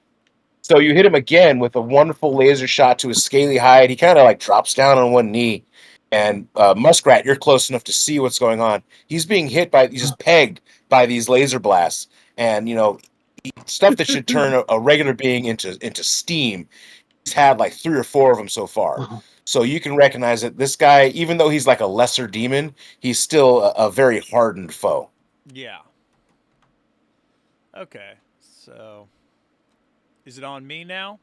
So you hit him again with a wonderful laser shot to his scaly hide. He kind of like drops down on one knee. And Muskrat, you're close enough to see what's going on. He's being hit by, he's just pegged by these laser blasts. And, stuff that should turn a regular being into steam. He's had like 3 or 4 of them so far. So you can recognize that this guy, even though he's like a lesser demon, he's still a very hardened foe. Yeah. Okay. So, is it on me now?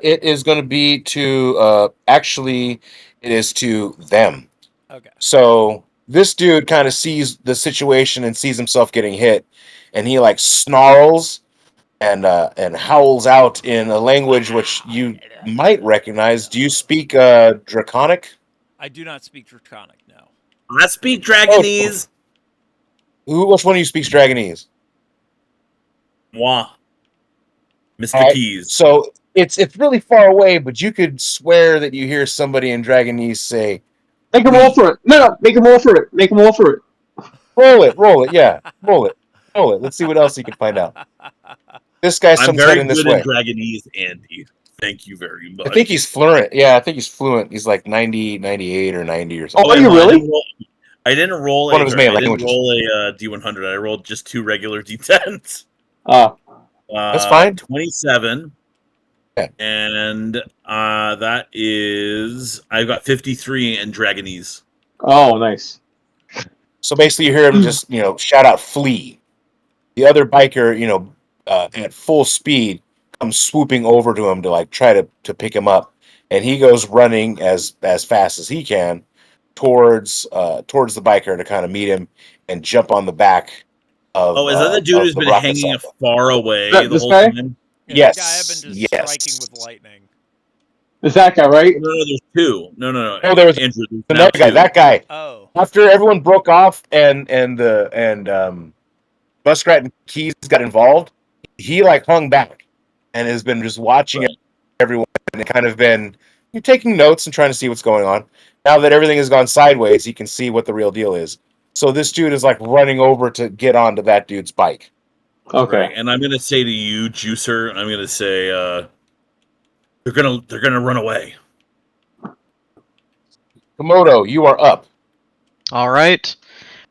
It is going to be to actually, it is to them. Okay. So this dude kind of sees the situation and sees himself getting hit, and he like snarls and howls out in a language which you might recognize. Do you speak Draconic? I do not speak Draconic, no. I speak Dragonese. Which one of you speaks Dragonese? Moi. Mr. All right, Keys. so it's really far away, but you could swear that you hear somebody in Dragonese say, Make him roll for it. No, make him roll for it. Make him roll for it. roll it, yeah, roll it. Let's see what else you can find out. This guy's I'm sometime very in this good way. in Dragonese, Andy. Thank you very much. I think he's fluent. Yeah, I think he's fluent. He's like 90, 98, or 90 or something. Oh, are you really? I didn't roll One of his main languages. a D100. I rolled just 2 regular D10s. That's fine. 27. Okay. And that is, I've got 53 in Dragonese. Oh, nice. So basically, you hear him just shout out "flee." The other biker, at full speed, comes swooping over to him to like try to pick him up, and he goes running as fast as he can towards the biker to kind of meet him and jump on the back of. Oh, is that the dude who's been rocket hanging cycle. far away the this whole guy? time? Yeah, that guy I've been just striking with lightning. Is that guy right? No, there's 2. No. Oh, there was Andrew. There's another now guy. 2. That guy. Oh. After everyone broke off and Muskrat and Keys got involved, he like hung back and has been just watching everyone and kind of been taking notes and trying to see what's going on. Now that everything has gone sideways, he can see what the real deal is. So this dude is like running over to get onto that dude's bike. Okay. Right. And I'm gonna say to you, Juicer, I'm gonna say they're gonna run away. Komodo, you are up. All right.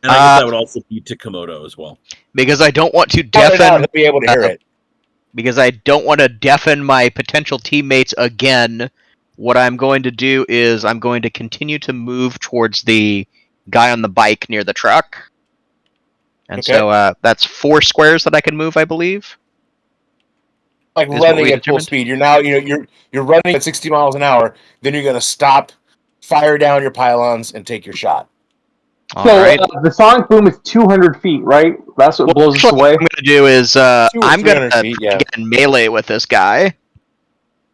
And I guess that would also be to Komodo as well. Because I don't want to Shout it deafen. out, he'll be able to hear it. Because I don't want to deafen my potential teammates again, what I'm going to do is I'm going to continue to move towards the guy on the bike near the truck. And Okay. so that's 4 squares that I can move, I believe. Like Is what running we at full determined? speed. You're now you're running at 60 miles an hour. Then you're gonna stop, fire down your pylons, and take your shot. All So right. the sonic boom is 200 feet, right? That's what blows us What away. I'm going to do is 200 or I'm going 300 to feet, yeah. get in melee with this guy.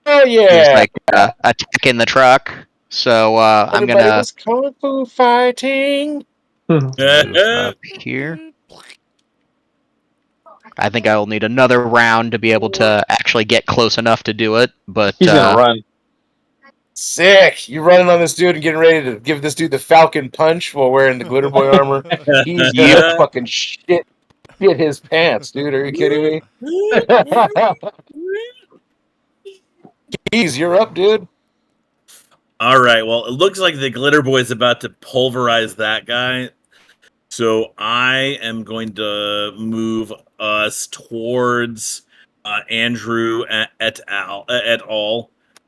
Oh Who's yeah. like attacking the truck. So I'm Everybody gonna was kung fu fighting. move up here. I think I will need another round to be able to actually get close enough to do it. But He's gonna run. Sick. You running on this dude and getting ready to give this dude the Falcon punch while wearing the glitter boy armor. He's gonna fucking shit his pants, dude. Are you kidding me? Keys, you're up, dude. All right. Well, it looks like the glitter boy is about to pulverize that guy. So I am going to move us towards Andrew et al.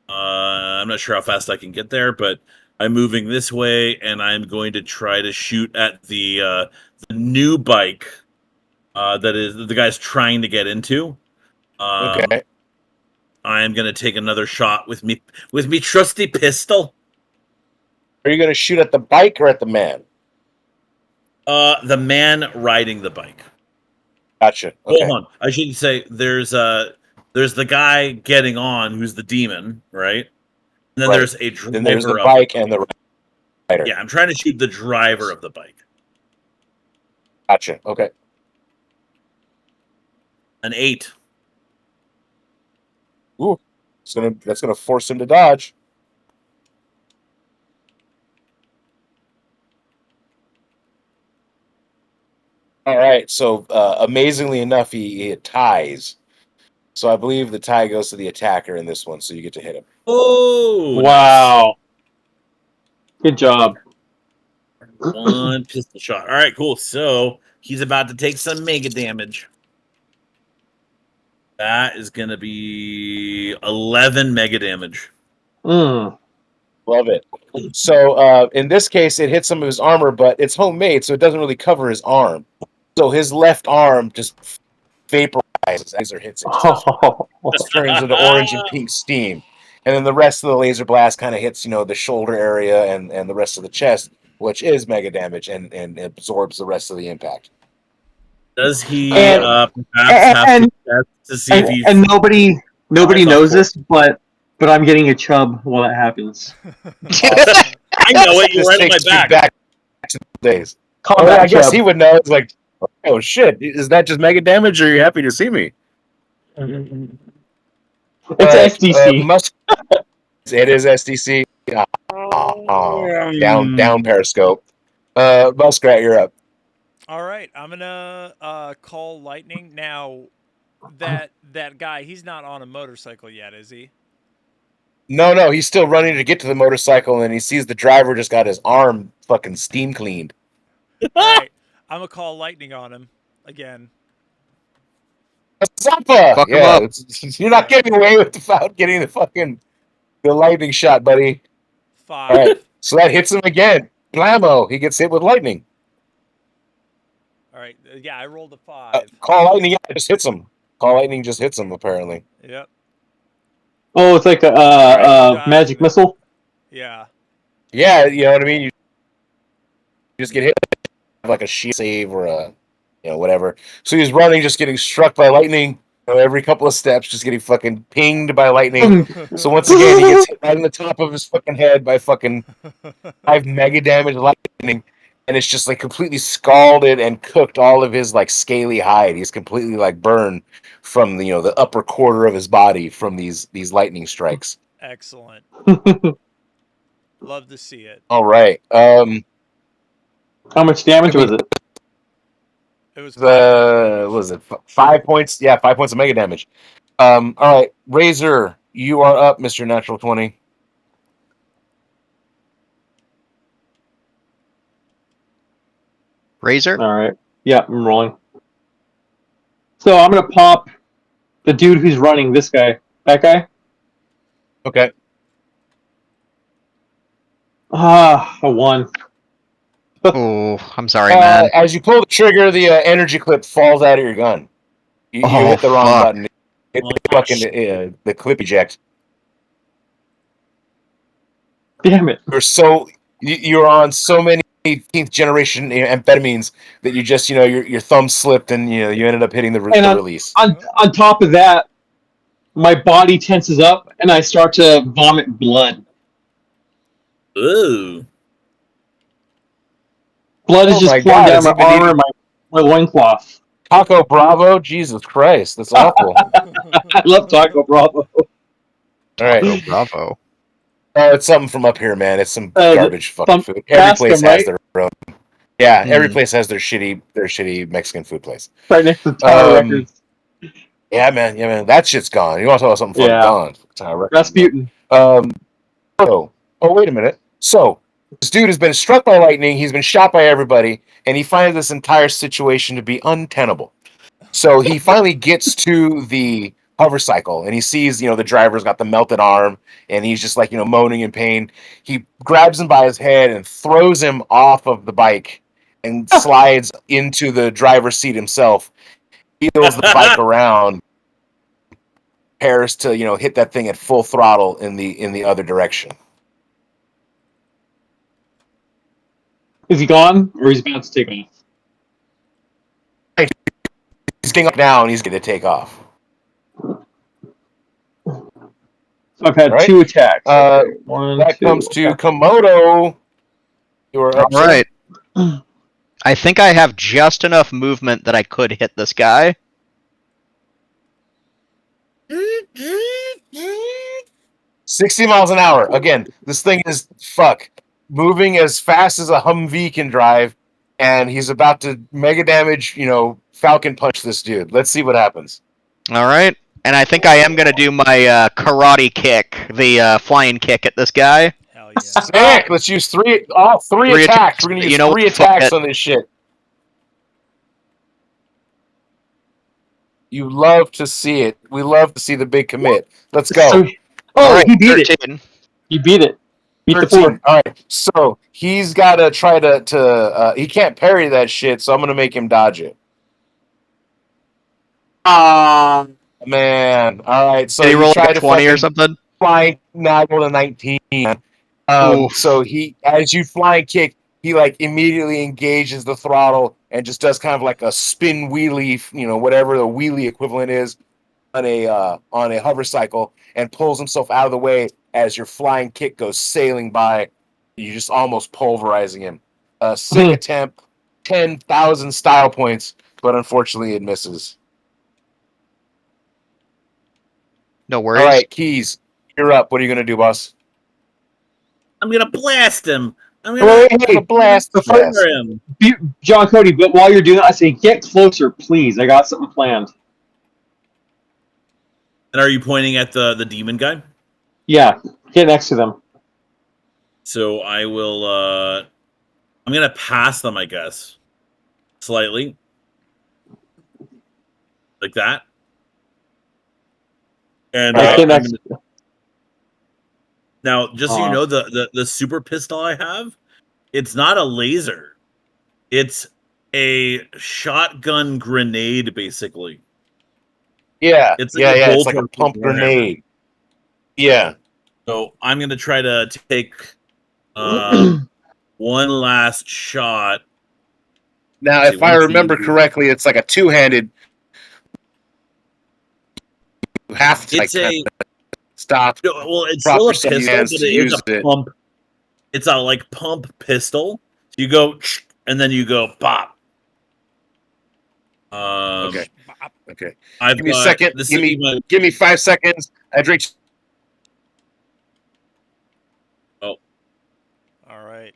I'm not sure how fast I can get there, but I'm moving this way, and I'm going to try to shoot at the new bike that is the guy's trying to get into. Okay. I'm going to take another shot with me trusty pistol. Are you gonna shoot at the bike or at the man? The man riding the bike. Gotcha. Okay. Hold on. I should say there's the guy getting on who's the demon, right? And then Right. there's a driver. Then there's the of bike and the rider. Yeah, I'm trying to shoot the driver of the bike. Gotcha. Okay. An 8. Ooh. That's gonna force him to dodge. All right. So amazingly enough, he ties. So I believe the tie goes to the attacker in this one, so you get to hit him. Oh, Wow. Good job. nice. One pistol shot. All right, cool. So he's about to take some mega damage. That is going to be 11 mega damage. Mm. Love it. So in this case, it hits some of his armor, but it's homemade, so it doesn't really cover his arm. So his left arm just vaporizes as it hits it. Just turns into orange and pink steam. And then the rest of the laser blast kind of hits, the shoulder area and the rest of the chest, which is mega damage and absorbs the rest of the impact. Does he And- perhaps have to test to see if he's... And nobody Eyes on knows Corey. this, but I'm getting a chub while that happens. I know it. You're This right on my takes you back. back to the days. Combat I guess chub. he would know. It's like, oh shit, is that just mega damage, or are you happy to see me? It's SDC. It is SDC. Down Periscope. Muskrat, you're up. All right, I'm gonna call lightning now. That guy, he's not on a motorcycle yet, is he? No, he's still running to get to the motorcycle, and he sees the driver just got his arm fucking steam cleaned. All right, I'm gonna call lightning on him again. Zappa! Fuck him Yeah, up. you're not getting away without getting the lightning shot, buddy. 5. All right, so that hits him again. Blammo! He gets hit with lightning. All right, yeah, I rolled a 5. Call lightning, yeah, just hits him. Call lightning just hits him, apparently. Yep. Oh, it's like a magic missile. Yeah. Yeah, you know what I mean. You just get hit like a shield save or a, whatever. So he's running, just getting struck by lightning. Every couple of steps, just getting fucking pinged by lightning. So once again, he gets hit right on the top of his fucking head by fucking 5 mega damage lightning, and it's just like completely scalded and cooked all of his like scaly hide. He's completely like burned from the the upper quarter of his body from these lightning strikes. Excellent. Love to see it. All right. How much damage was it? It was What was it 5 points? Yeah, 5 points of mega damage. All right, Razor, you are up, Mr. Natural 20. Razor? All right. Yeah, I'm rolling. So I'm gonna pop the dude who's running. This guy. That guy. Okay. Ah, a 1. Oh, I'm sorry, man. As you pull the trigger, the energy clip falls out of your gun. You hit the wrong fuck. button. Hit the fucking the clip eject. Damn it. You're on so many 18th generation amphetamines that you just your thumb slipped and you ended up hitting the release. On top of that, my body tenses up and I start to vomit blood. Ooh. Blood is Oh just my pouring God, down is my he been armor eating- and my loincloth. Taco Bravo, Jesus Christ, that's awful. I love Taco Bravo. All right, Oh, bravo. it's something from up here, man. It's some garbage fucking food. Every Bascom, place has right? their own. Yeah, every Hmm. place has their shitty Mexican food place. Right next to Tower Um, Records. Yeah, man, that shit's gone. You want to talk about something fun? Yeah. Gone. Tower Records, Rasputin. Oh, wait a minute. So, this dude has been struck by lightning. He's been shot by everybody, and he finds this entire situation to be untenable. So he finally gets to the hover cycle, and he sees, the driver's got the melted arm, and he's just like, moaning in pain. He grabs him by his head and throws him off of the bike and slides into the driver's seat himself. Wheels the bike around, prepares to, hit that thing at full throttle in the other direction. Is he gone or he's about to take off? He's getting up now, and he's going to take off. So I've had Right. 2 attacks. Uh, Okay, 1, That 2. comes to Komodo. You are All up, sir. right. I think I have just enough movement that I could hit this guy. 60 miles an hour. Again, this thing is moving as fast as a Humvee can drive, and he's about to mega damage, Falcon punch this dude. Let's see what happens. All right. And I think I am gonna do my karate kick, the flying kick at this guy. Hell yeah. Sick. Let's use three Three attacks. attacks, We're gonna but use you know three what? Fuck attacks it. on this shit. You love to see it. We love to see the big commit. Let's go. So, All right, he beat it. 13. He beat it. Beat the 13. 4. All right. So he's got to try to he can't parry that shit, so I'm going to make him dodge it. Man. All right. So Did he roll tried like a to 20 or fucking something? fly. No, I rolled a 19. Oof. So as you flying kick, he like immediately engages the throttle and just does kind of like a spin wheelie, whatever the wheelie equivalent is on a hover cycle, and pulls himself out of the way as your flying kick goes sailing by. You just almost pulverizing him. Sick attempt, 10,000 style points, but unfortunately it misses. No worries. All right, Keys, you're up. What are you gonna do, boss? I'm gonna blast him. I'm Hey, gonna blast the fire him. John Cody, but while you're doing that, I say get closer, please. I got something planned. And are you pointing at the demon guy? Yeah, get next to them. So I will. I'm gonna pass them, I guess, slightly, like that. And Get I'm next. gonna, now, just so you know, the super pistol I have, it's not a laser. It's a shotgun grenade, basically. Yeah, It's like a It's like a bolt pump or grenade. Yeah. So I'm gonna try to take one last shot. Now, Let's if see, I 1, remember 2. correctly, it's like a two-handed. You have to It's a stop. well, it's prop still a yourself pistol, hands but to it is use a it. pump. It's a pump pistol. You go and then you go pop. Okay. Okay. I've Give me a got second. this. Give me 5 seconds. I drink. Oh. All right.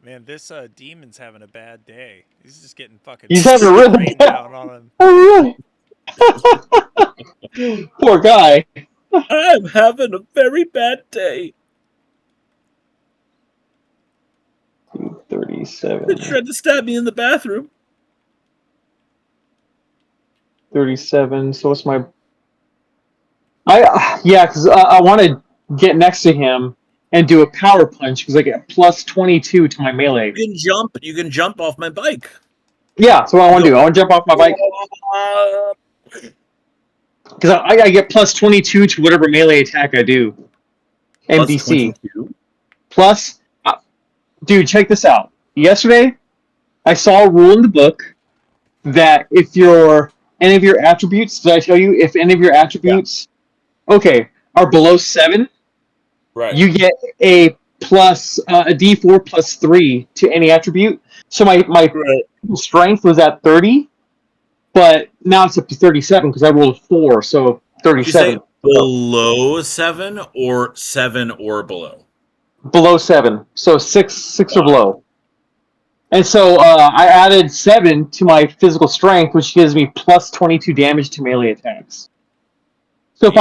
Man, this demon's having a bad day. He's just getting fucking He's having a rhythm rained down on him. Oh, really? Poor guy. I'm having a very bad day. 37. They tried to stab me in the bathroom. 37. So what's my? Because I want to get next to him and do a power punch because I get plus 22 to my melee. You can jump. You can jump off my bike. Yeah, that's what I want to do. I want to jump off my bike because I get plus 22 to whatever melee attack I do. Plus NBC. 22. Plus, dude, check this out. Yesterday, I saw a rule in the book that if any of your attributes, did I tell you if any of your attributes, are below 7, Right. you get a plus a D4 plus 3 to any attribute. So my strength was at 30, but now it's up to 37 because I rolled 4, so 37. Did you say below 7 or 7 or below? Below 7, so 6 or below. And so I added 7 to my physical strength, which gives me plus 22 damage to melee attacks. So if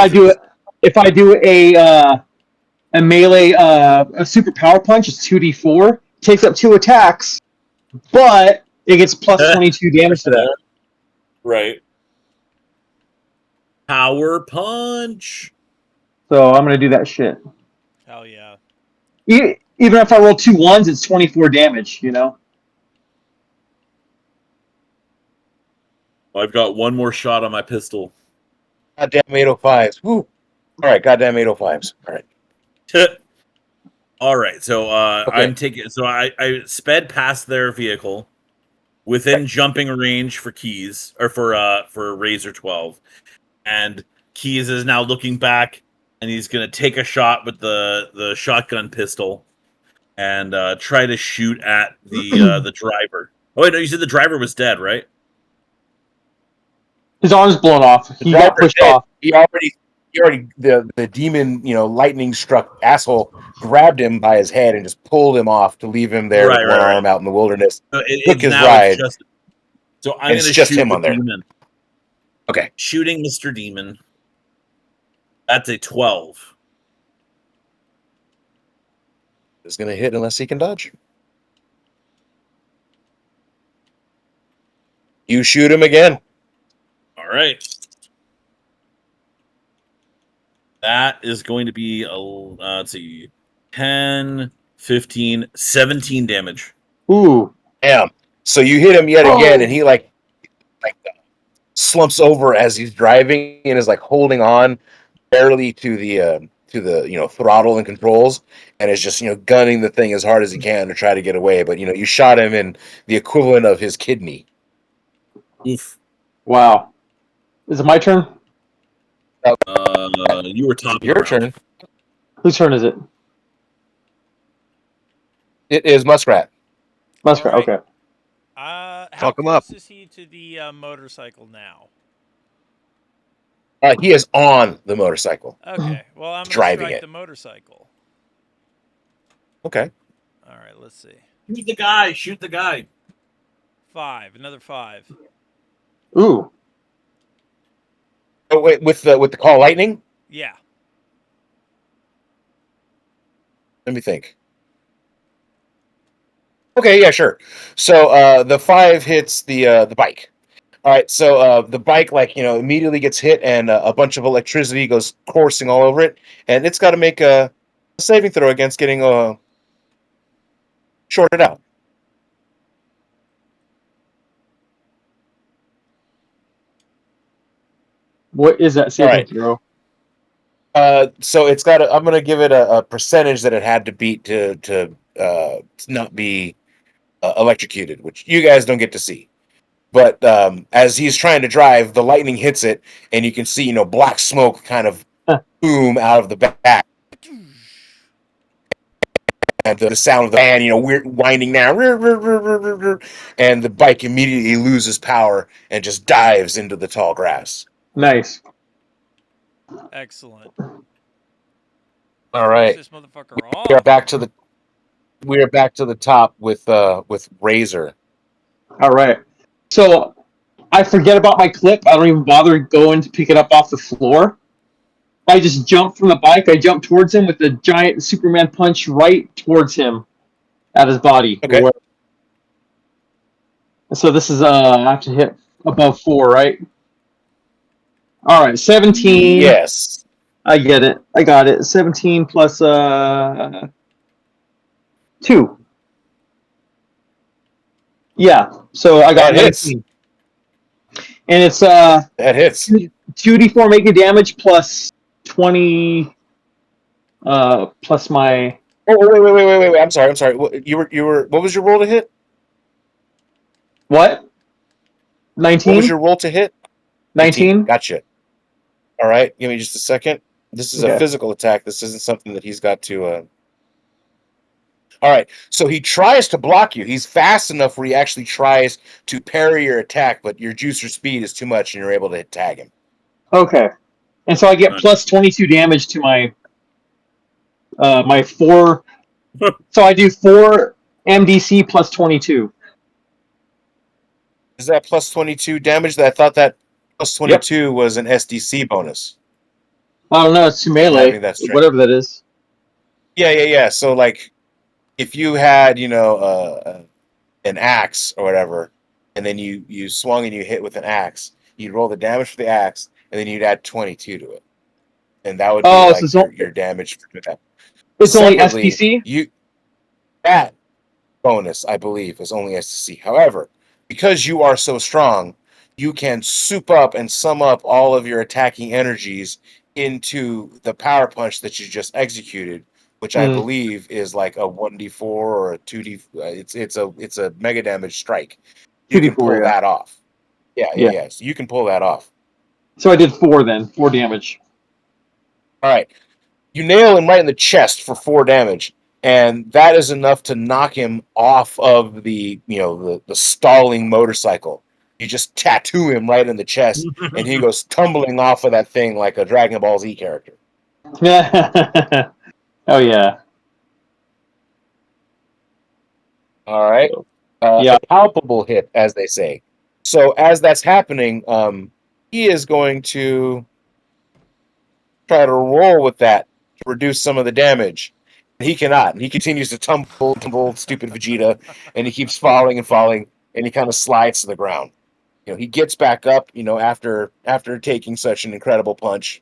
I do a melee a super power punch, it's 2d4, takes up 2 attacks, but it gets plus 22 damage to that. Right. Power punch. So I'm gonna do that shit. Hell yeah. Even if I roll 2 1s, it's 24 damage. I've got one more shot on my pistol. Goddamn 805s. Woo. All right, goddamn 805s. All right. All right, so Okay. I'm taking. So I sped past their vehicle within jumping range for Keys or for Razor 12, and Keys is now looking back, and he's gonna take a shot with the shotgun pistol, and try to shoot at the driver. Oh wait, no, you said the driver was dead, right? His arm's blown off. He got pushed off. He already the demon, lightning struck asshole grabbed him by his head and just pulled him off to leave him there with one arm out in the wilderness. So Took his ride. So I'm going to just shoot him the on there. demon. Okay. Shooting Mr. Demon. That's a 12. Is going to hit unless he can dodge. You shoot him again. All right. That is going to be, let's see, 10, 15, 17 damage. Ooh. Damn. So you hit him yet again, Oh. and he like slumps over as he's driving and is like holding on barely to the throttle and controls, and is just gunning the thing as hard as he can to try to get away. But you shot him in the equivalent of his kidney. Oof. Wow. Is it my turn? You were top Your turn. Whose turn is it? It is Muskrat. Muskrat. All right. Okay. How Fuck 'em close up. is he to the motorcycle now? He is on the motorcycle. Okay. Well, I'm gonna Driving strike it. the motorcycle. Okay. All right. Let's see. Shoot the guy. Shoot the guy. 5. Another 5. Ooh. Oh wait, with the call lightning. Yeah. Let me think. Okay, yeah, sure. So the 5 hits the bike. All right, so the bike immediately gets hit, and a bunch of electricity goes coursing all over it, and it's got to make a saving throw against getting shorted out. What is that saving right. throw? So it's got. I'm gonna give it a percentage that it had to beat to not be electrocuted, which you guys don't get to see. But as he's trying to drive, the lightning hits it, and you can see black smoke kind of boom out of the back, and the sound of the fan, we're winding down, and the bike immediately loses power and just dives into the tall grass. Nice. Excellent. All right, Finish this motherfucker we are off. back to the top with Razor. All right. So I forget about my clip. I don't even bother going to pick it up off the floor. I just jump from the bike. I jump towards him with the giant Superman punch right towards him at his body. Okay. So this is I have to hit above 4, right? All right, 17. Yes. I get it. I got it. 17 plus 2. Yeah. So I got That hits. 19. And it's That hits. 2d4 making damage plus 20 plus my Oh, wait. I'm sorry. You were. What was your roll to hit? what? What 19? was your roll to hit? 19? Gotcha. All right. Give me just a second. This is a Okay. physical attack. This isn't something that he's got to. All right. So he tries to block you. He's fast enough where he actually tries to parry your attack, but your juicer speed is too much, and you're able to tag him. Okay. And so I get plus 22 damage to my my 4. So I do 4 MDC plus 22. Is that plus 22 damage? I thought that plus 22 was an SDC bonus. I don't know. It's to melee. Having that strength. Whatever that is. Yeah. So if you had an axe or whatever, and then you swung and you hit with an axe, you'd roll the damage for the axe, and then you'd add 22 to it, and that would be so your damage for that. It's only Separately, SPC? That bonus, I believe, is only SDC. However, because you are so strong, you can soup up and sum up all of your attacking energies into the power punch that you just executed, which I believe is like a 1d4 or a 2d. It's a mega damage strike. You can 2d4, pull yeah. that off. Yeah. So you can pull that off. So I did 4 then. 4 damage. All right. You nail him right in the chest for 4 damage, and that is enough to knock him off of the stalling motorcycle. You just tattoo him right in the chest, and he goes tumbling off of that thing like a Dragon Ball Z character. Oh yeah. All right. Yeah. A palpable hit, as they say. So as that's happening, he is going to try to roll with that to reduce some of the damage. He cannot. And he continues to tumble, stupid Vegeta, and he keeps falling and falling, and he kind of slides to the ground. He gets back up, after taking such an incredible punch,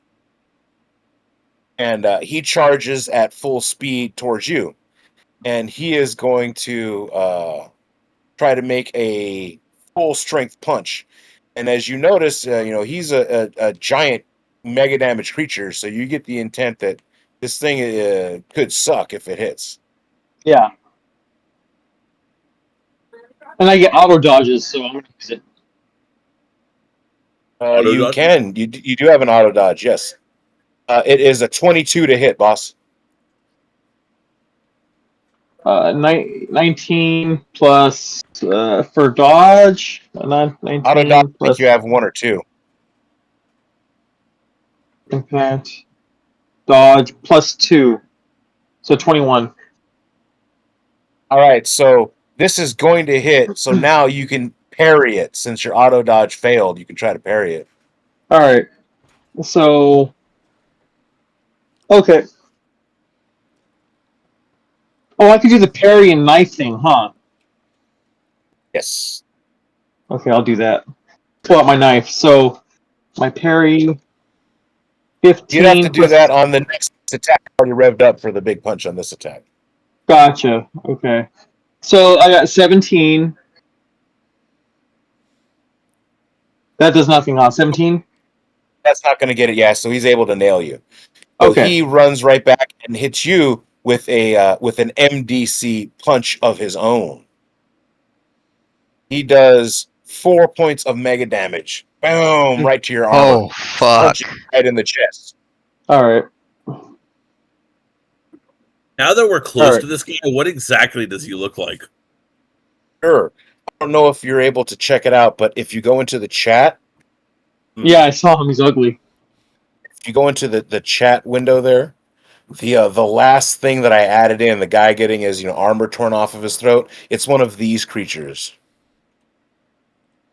and he charges at full speed towards you, and he is going to try to make a full strength punch. And as you notice, he's a giant mega damage creature, so you get the intent that this thing could suck if it hits. Yeah. And I get auto dodges, so I'm going to use it. Auto You dodge? can. You do have an auto dodge, yes. It is a 22 to hit, boss. 19 plus for dodge. 19 Auto dodge, I think plus you have 1 or 2. impact. Dodge plus 2. So 21. All right, so this is going to hit. So now you can parry it. Since your auto dodge failed, you can try to parry it. All right. So, okay. Oh, I could do the parry and knife thing, huh? Yes. Okay, I'll do that. Pull out my knife. So, my parry. 15. You'd have to do plus... that on the next attack. Already revved up for the big punch on this attack. Gotcha. Okay. So I got 17. That does nothing, huh? 17? That's not going to get it, yeah. So he's able to nail you. So Okay. he runs right back and hits you with an MDC punch of his own. He does 4 points of mega damage. Boom! Right to your armor. Oh, fuck. Punching right in the chest. All right. Now that we're close Alright. to this guy, what exactly does he look like? Sure. I don't know if you're able to check it out, but if you go into the chat, Yeah, I saw him. He's ugly. if you go into the chat window there, the last thing that I added in, the guy getting his armor torn off of his throat, it's one of these creatures.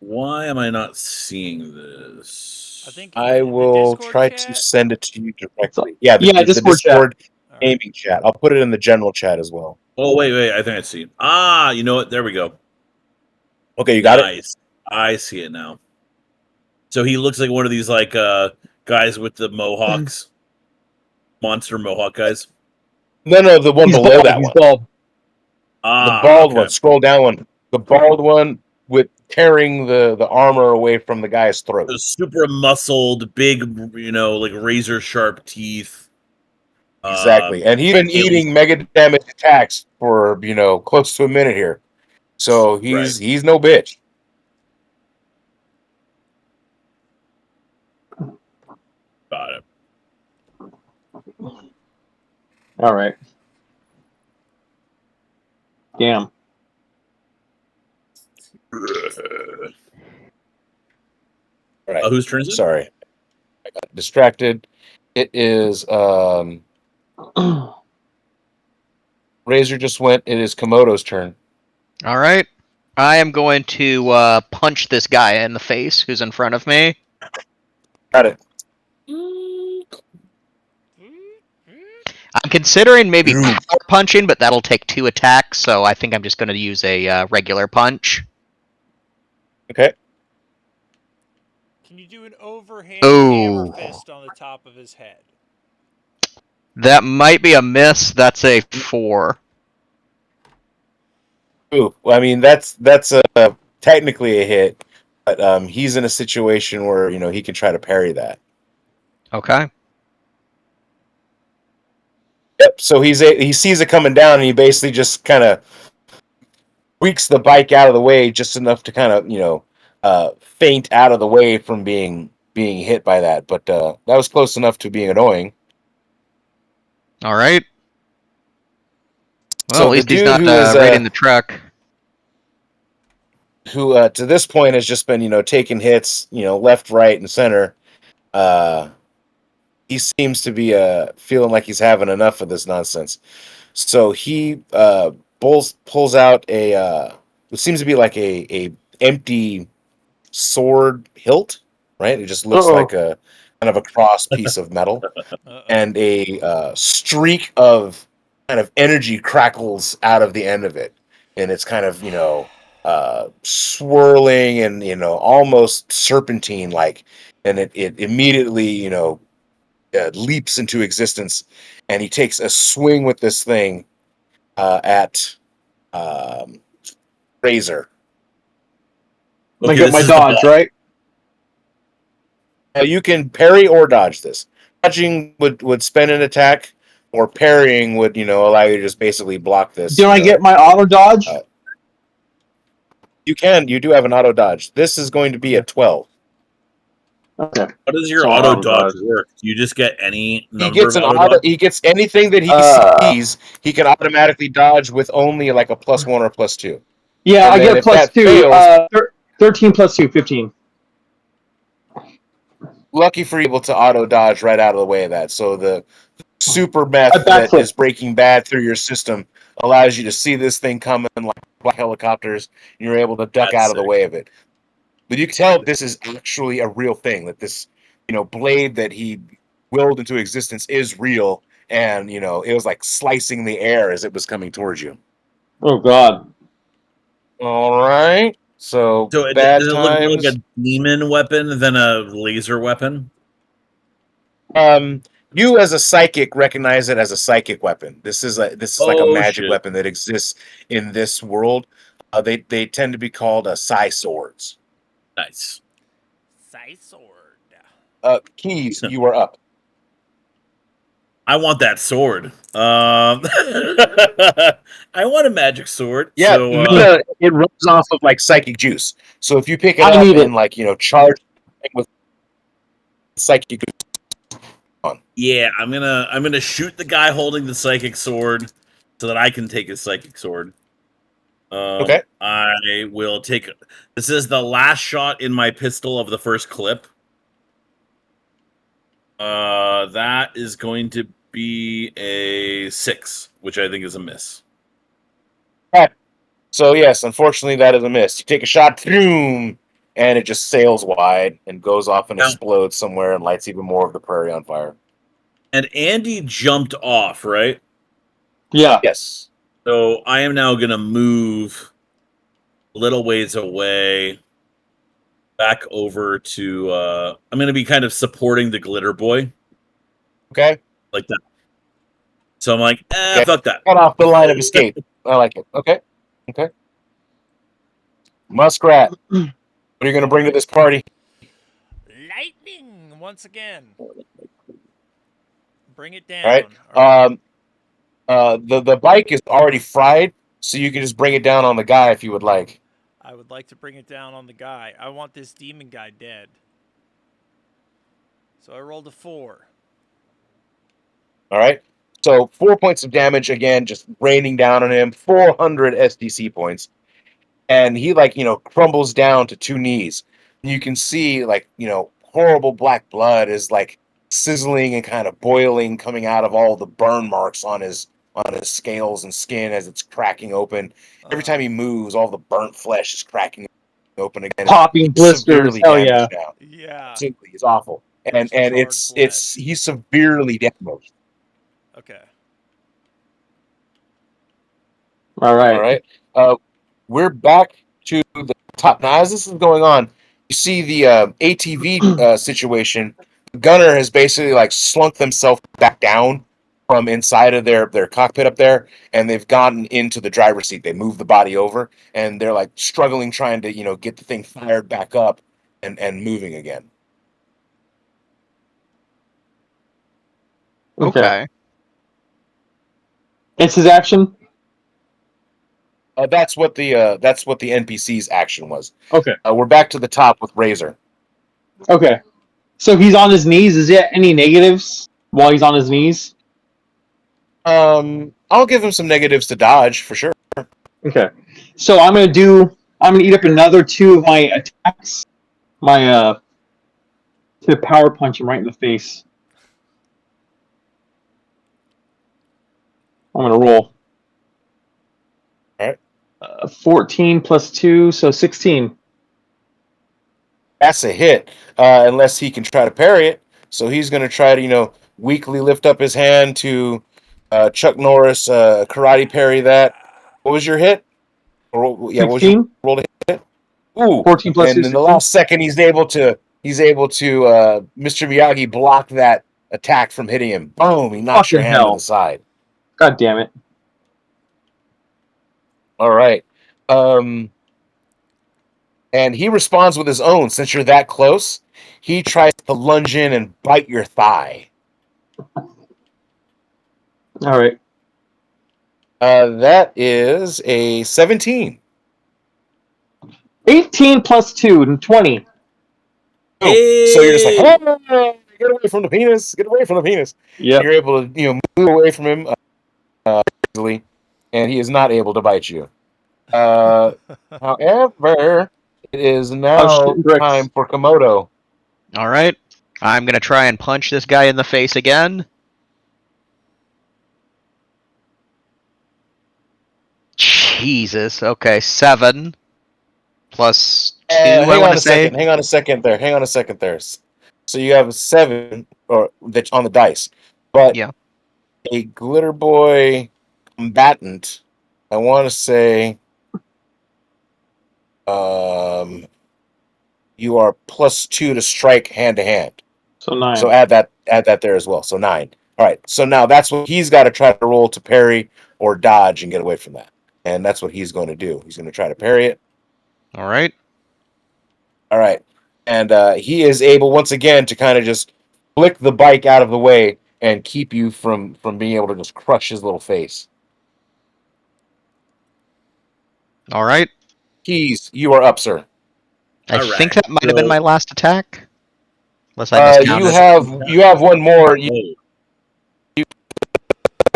Why am I not seeing this? I think I the will Discord try chat? to send it to you directly. Yeah, the Discord Discord All right. gaming chat. I'll put it in the general chat as well. Oh, wait. I think I see it. Ah, you know what? There we go. Okay, you got it? Nice. I see it now. So he looks like one of these guys with the mohawks. Monster mohawk guys. No, the one He's below bald. that He's one. bald. Ah, The bald okay. one. Scroll down one. The bald one with tearing the armor away from the guy's throat. The super muscled, big, like razor sharp teeth. Exactly. And he's been eating mega damage attacks for, close to a minute here. So he's no bitch. Got it. All right. Damn. All right. Whose turn is it? Sorry. I got distracted. It is Razor just went. It is Komodo's turn. All right. I am going to punch this guy in the face who's in front of me. Got it. I'm considering maybe power punching, but that'll take 2 attacks, so I think I'm just going to use a regular punch. Okay. Can you do an overhand hammer Ooh. fist on the top of his head? That might be a miss. That's a 4. Ooh, well, I mean that's technically a hit, but he's in a situation where he can try to parry that. Okay. Yep. So he sees it coming down, and he basically just kind of tweaks the bike out of the way just enough to kind of feint out of the way from being hit by that. But that was close enough to being annoying. All right. Well, So at least the he's dude not who is, raiding the truck. Who to this point has just been taking hits left, right, and center. He seems to be feeling like he's having enough of this nonsense. So he pulls out what seems to be like a empty sword hilt, right? It just looks like a kind of a cross piece of metal, Uh-oh. and a streak of kind of energy crackles out of the end of it, and it's kind of swirling and almost serpentine like, and it immediately leaps into existence, and he takes a swing with this thing at Razor. I'm gonna Okay, get this my is the dodge, boss. right? Now you can parry or dodge this. Dodging would spend an attack, or parrying would allow you to just basically block this. Do I get my auto dodge? You do have an auto dodge. This is going to be a 12. Okay. How does your So auto auto dodge dodge. work? Do you just get any He number gets of an auto auto. dodge? He gets anything that he sees. He can automatically dodge with only like a +1 or +2. Yeah, And I then get if plus that 2. fails, 13 plus 2, 15. lucky for you, able to auto dodge right out of the way of that. So the super meth I that backflip. is breaking bad through your system allows you to see this thing coming like black helicopters, and you're able to duck That's out of the sick. way of it. But you can tell this is actually a real thing, that this blade that he willed into existence is real, and it was like slicing the air as it was coming towards you. Oh god. All right, so So bad does it look more like times. a demon weapon than a laser weapon? You as a psychic recognize it as a psychic weapon. This is like a Oh magic shit! weapon that exists in this world. They tend to be called psi swords. Nice. Sai sword. Keys, you are up. I want that sword. I want a magic sword. Yeah, So mana, it runs off of like psychic juice. So if you pick it I up need and it. charge it with psychic juice, yeah, I'm gonna shoot the guy holding the psychic sword so that I can take his psychic sword. okay, I will take. This is the last shot in my pistol of the first clip. That is going to be a 6, which I think is a miss. so yes, unfortunately that is a miss. You take a shot, boom, and it just sails wide and goes off and Yeah. explodes somewhere and lights even more of the prairie on fire. And Andy jumped off, right? Yeah. Yes. So I am now going to move a little ways away, back over to. I'm going to be kind of supporting the glitter boy, Okay. like that. So I'm like, Okay. fuck that. Cut off the line of escape. I like it. Okay. Okay. Muskrat, what are you going to bring to this party? Lightning once again. Bring it down. All right. All right. The bike is already fried, so you can just bring it down on the guy if you would like. I would like to bring it down on the guy. I want this demon guy dead. So I rolled a 4. All right. So 4 points of damage again, just raining down on him. 400 SDC points, and he crumbles down to 2 knees. You can see horrible black blood is sizzling and kind of boiling, coming out of all the burn marks on his scales and skin as it's cracking open. Every time he moves, all the burnt flesh is cracking open again. Popping blisters. Severely Hell yeah. damaged now. Yeah. Simply, it's awful, and charred it's he's severely damaged. Okay. All right. All right. We're back to the top now. As this is going on, you see the ATV situation. The gunner has basically slunk themselves back down from inside of their cockpit up there, and they've gotten into the driver's seat. They moved the body over, and they're struggling, trying to get the thing fired back up and moving again. Okay. It's his action. That's what the NPC's action was. Okay. We're back to the top with Razor. Okay. So he's on his knees. Is there any negatives while he's on his knees? I'll give him some negatives to dodge for sure. Okay. So I'm gonna eat up another 2 of my attacks. To power punch him right in the face. I'm gonna roll. All right. 14 plus 2, so 16. That's a hit, unless he can try to parry it. So he's going to try to, weakly lift up his hand to Chuck Norris karate parry that. What was your hit? What was your 16? roll to hit? Ooh, 14 plus 2, and in the 16. last second, he's able to Mr. Miyagi block that attack from hitting him. Boom! He knocks your Fucking hand to hell. the side. God damn it. All right. And he responds with his own. Since you're that close, he tries to lunge in and bite your thigh. All right. That is a 17. 18 plus 2, and 20. So you're just like, oh, get away from the penis. Get away from the penis. Yep. You're able to, move away from him easily, and he is not able to bite you. However, it is now shooting bricks. time for Komodo. All right. I'm going to try and punch this guy in the face again. Jesus. Okay, 7 plus 2, I Hang want on to a say. second. Hang on a second there. So you have a 7 or that's on the dice, but Yeah. a glitter boy combatant. I want to say, you are +2 to strike hand to hand. So 9. So add that there as well. So 9. All right. So now that's what he's got to try to roll to parry or dodge and get away from that. And that's what he's going to do. He's going to try to parry it. All right. All right. And he is able once again to kind of just flick the bike out of the way and keep you from being able to just crush his little face. All right. Keys, you are up, sir. I All think right, that might have been so- my last attack. Unless I miscounted. You have one more.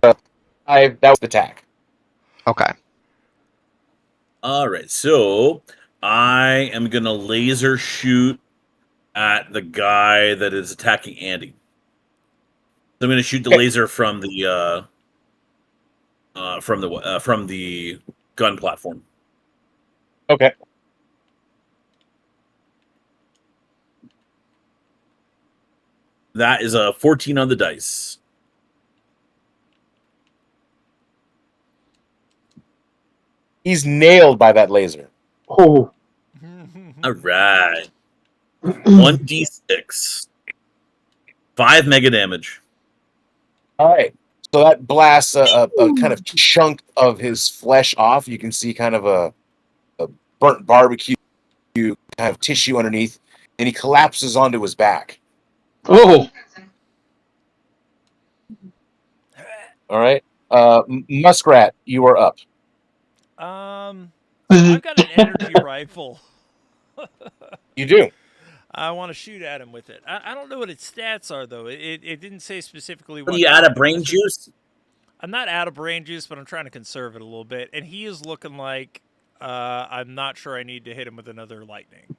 Oh. That was the attack. Okay. All right, so I am gonna laser shoot at the guy that is attacking Andy. So I'm gonna shoot the laser from the gun platform. Okay. That is a 14 on the dice. He's nailed by that laser. Oh. All right. 1d6. 5 mega damage. All right. So that blasts a kind of chunk of his flesh off. You can see kind of a burnt barbecue kind of tissue underneath, and he collapses onto his back. Oh. All right. Muskrat, you are up. I've got an energy rifle. You do. I want to shoot at him with it. I don't know what its stats are though. It didn't say specifically What what. are you out of brain juice? I'm not out of brain juice, but I'm trying to conserve it a little bit. And he is looking like I'm not sure I need to hit him with another lightning.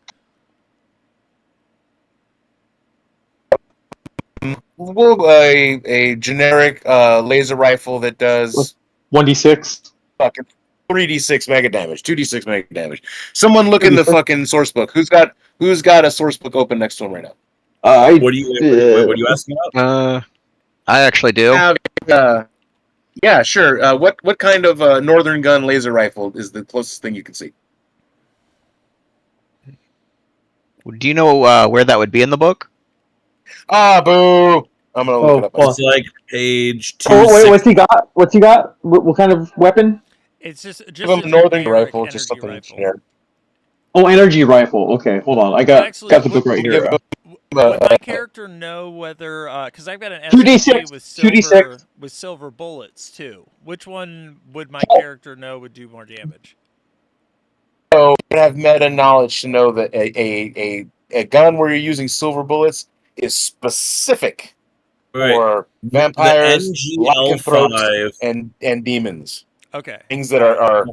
We'll a generic laser rifle that does 1d6. fucking 3d6 mega damage, 2d6 mega damage. Someone look in the fucking source book. Who's got a source book open next to him right now? What are you asking about? I actually do. Yeah, sure. What kind of northern gun laser rifle is the closest thing you can see? Do you know where that would be in the book? Ah, boo! I'm gonna look it up. It's like page 2. Oh wait, what's he got? What kind of weapon? It's just Give him a a northern generic rifle, just energy something rifle. generic. Oh, energy rifle. Okay, hold on. I got the book right here. Would my character know whether? Because I've got an 2d6 SMG with silver bullets too. Which one would my character know would do more damage? So you have meta knowledge to know that a gun where you're using silver bullets is specific for vampires, lycanthropes, and demons. Okay. Things that are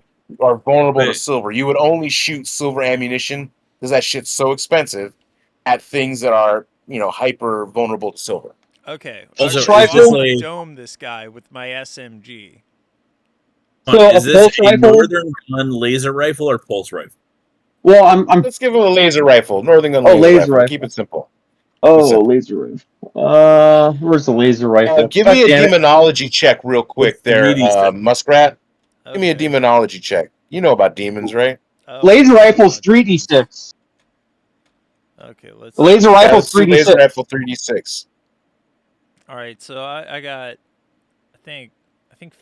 vulnerable to silver. You would only shoot silver ammunition because that shit's so expensive at things that are hyper vulnerable to silver. Okay. Also, I want to dome this guy with my SMG. Is this a northern gun laser rifle or pulse rifle? Well, I'm Let's give him a laser rifle. Northern gun laser rifle. Keep it simple. Oh, laser rifle. Where's the laser rifle? Give God me a damn it. demonology check real quick It's there, 3D6. Muskrat. Give me a Okay. demonology check. You know about demons, right? Oh, Laser I rifle's don't know. 3d6. Okay, let's The laser see. Yeah, rifle's let's do laser 3d6. rifle 3d6. All right, so I got, I think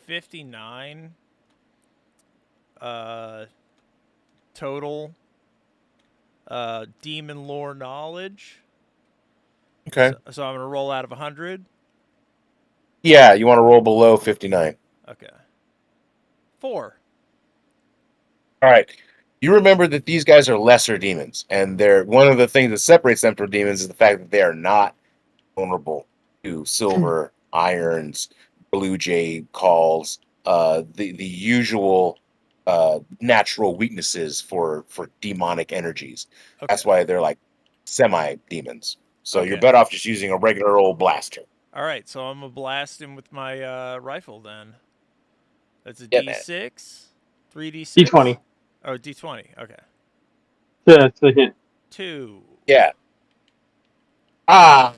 59 total demon lore knowledge. Okay. So I'm gonna roll out of 100. Yeah, you want to roll below 59. Okay. 4. All right. You remember that these guys are lesser demons, and they're one of the things that separates them from demons is the fact that they are not vulnerable to silver, irons, blue jay calls, the usual natural weaknesses for demonic energies. Okay. That's why they're like semi demons. So you're Okay. better off just using a regular old blaster. All right, so I'm gonna blast him with my rifle then. That's a Yeah, man. D6, 3D6. D20. Oh, D20. Okay. That's a hit. 2. Yeah. Ah.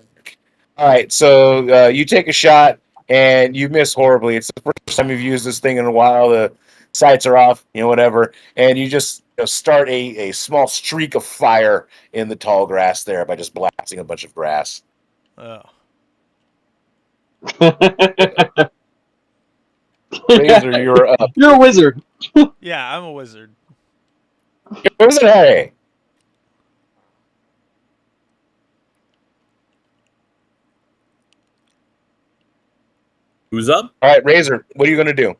All right. So you take a shot and you miss horribly. It's the first time you've used this thing in a while. The sights are off, whatever, and you just start a small streak of fire in the tall grass there by just blasting a bunch of grass. Oh. Razor, you're up. You're a wizard. Yeah, I'm a wizard. Razor, hey. Who's up? All right, Razor, what are you going to do?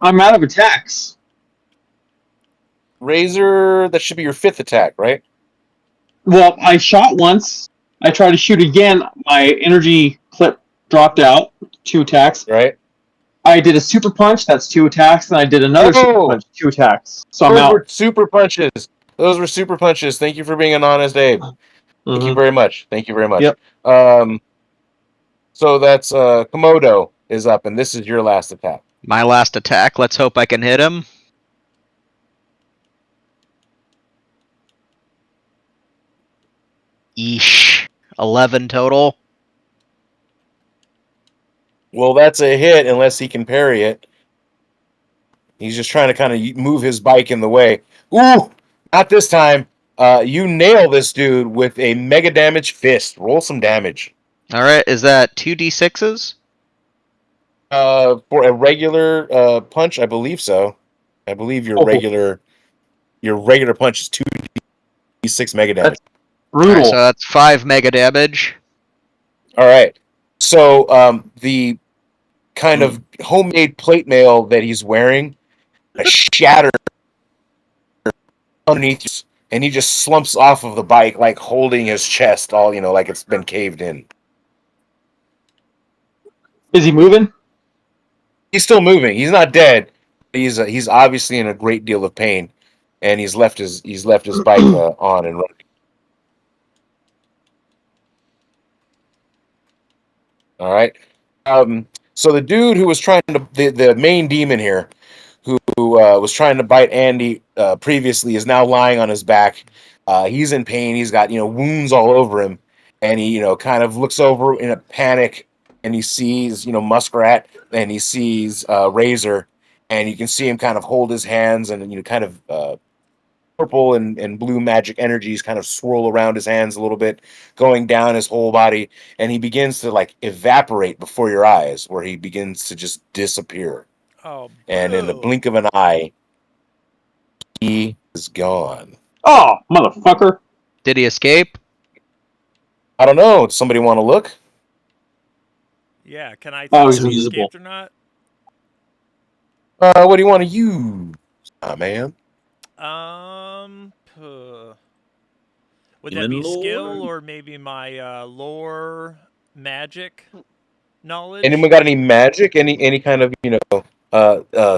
I'm out of attacks. Razor, that should be your 5th attack, right? Well, I shot once. I tried to shoot again. My energy clip dropped out. 2 attacks. Right. I did a super punch. That's 2 attacks. And I did another super punch. 2 attacks. So I'm Those out. were super punches. Those were super punches. Thank you for being an honest Abe. Thank you very much. Thank you very much. Yep. So that's Komodo is up, and this is your last attack. My last attack. Let's hope I can hit him. Eesh. 11 total. Well, that's a hit unless he can parry it. He's just trying to kind of move his bike in the way. Ooh, not this time. You nail this dude with a mega damage fist. Roll some damage. All right, is that 2d6s? For a regular punch, I believe so. I believe your regular punch is 2d6 mega damage. Brutal. All right, so that's 5 mega damage. All right. So the kind of homemade plate mail that he's wearing shattered underneath you, and he just slumps off of the bike, like holding his chest, all like it's been caved in. Is he moving? He's still moving. He's not dead. He's obviously in a great deal of pain, and he's left his bike on and running. All right. So the dude who was trying to the main demon here, who was trying to bite Andy previously, is now lying on his back. He's in pain. He's got wounds all over him, and he kind of looks over in a panic, and he sees Muskrat, and he sees Razor, and you can see him kind of hold his hands, and kind of purple and blue magic energies kind of swirl around his hands a little bit, going down his whole body, and he begins to like evaporate before your eyes, where he begins to just disappear. Oh, and in the blink of an eye, he is gone. Oh, motherfucker. Did he escape? I don't know. Does somebody want to look? Yeah, can I tell he's if he invisible. escaped or not? What do you want to use, man? Would that be Demon skill lore? or maybe my lore magic knowledge? Anyone got any magic? Any kind of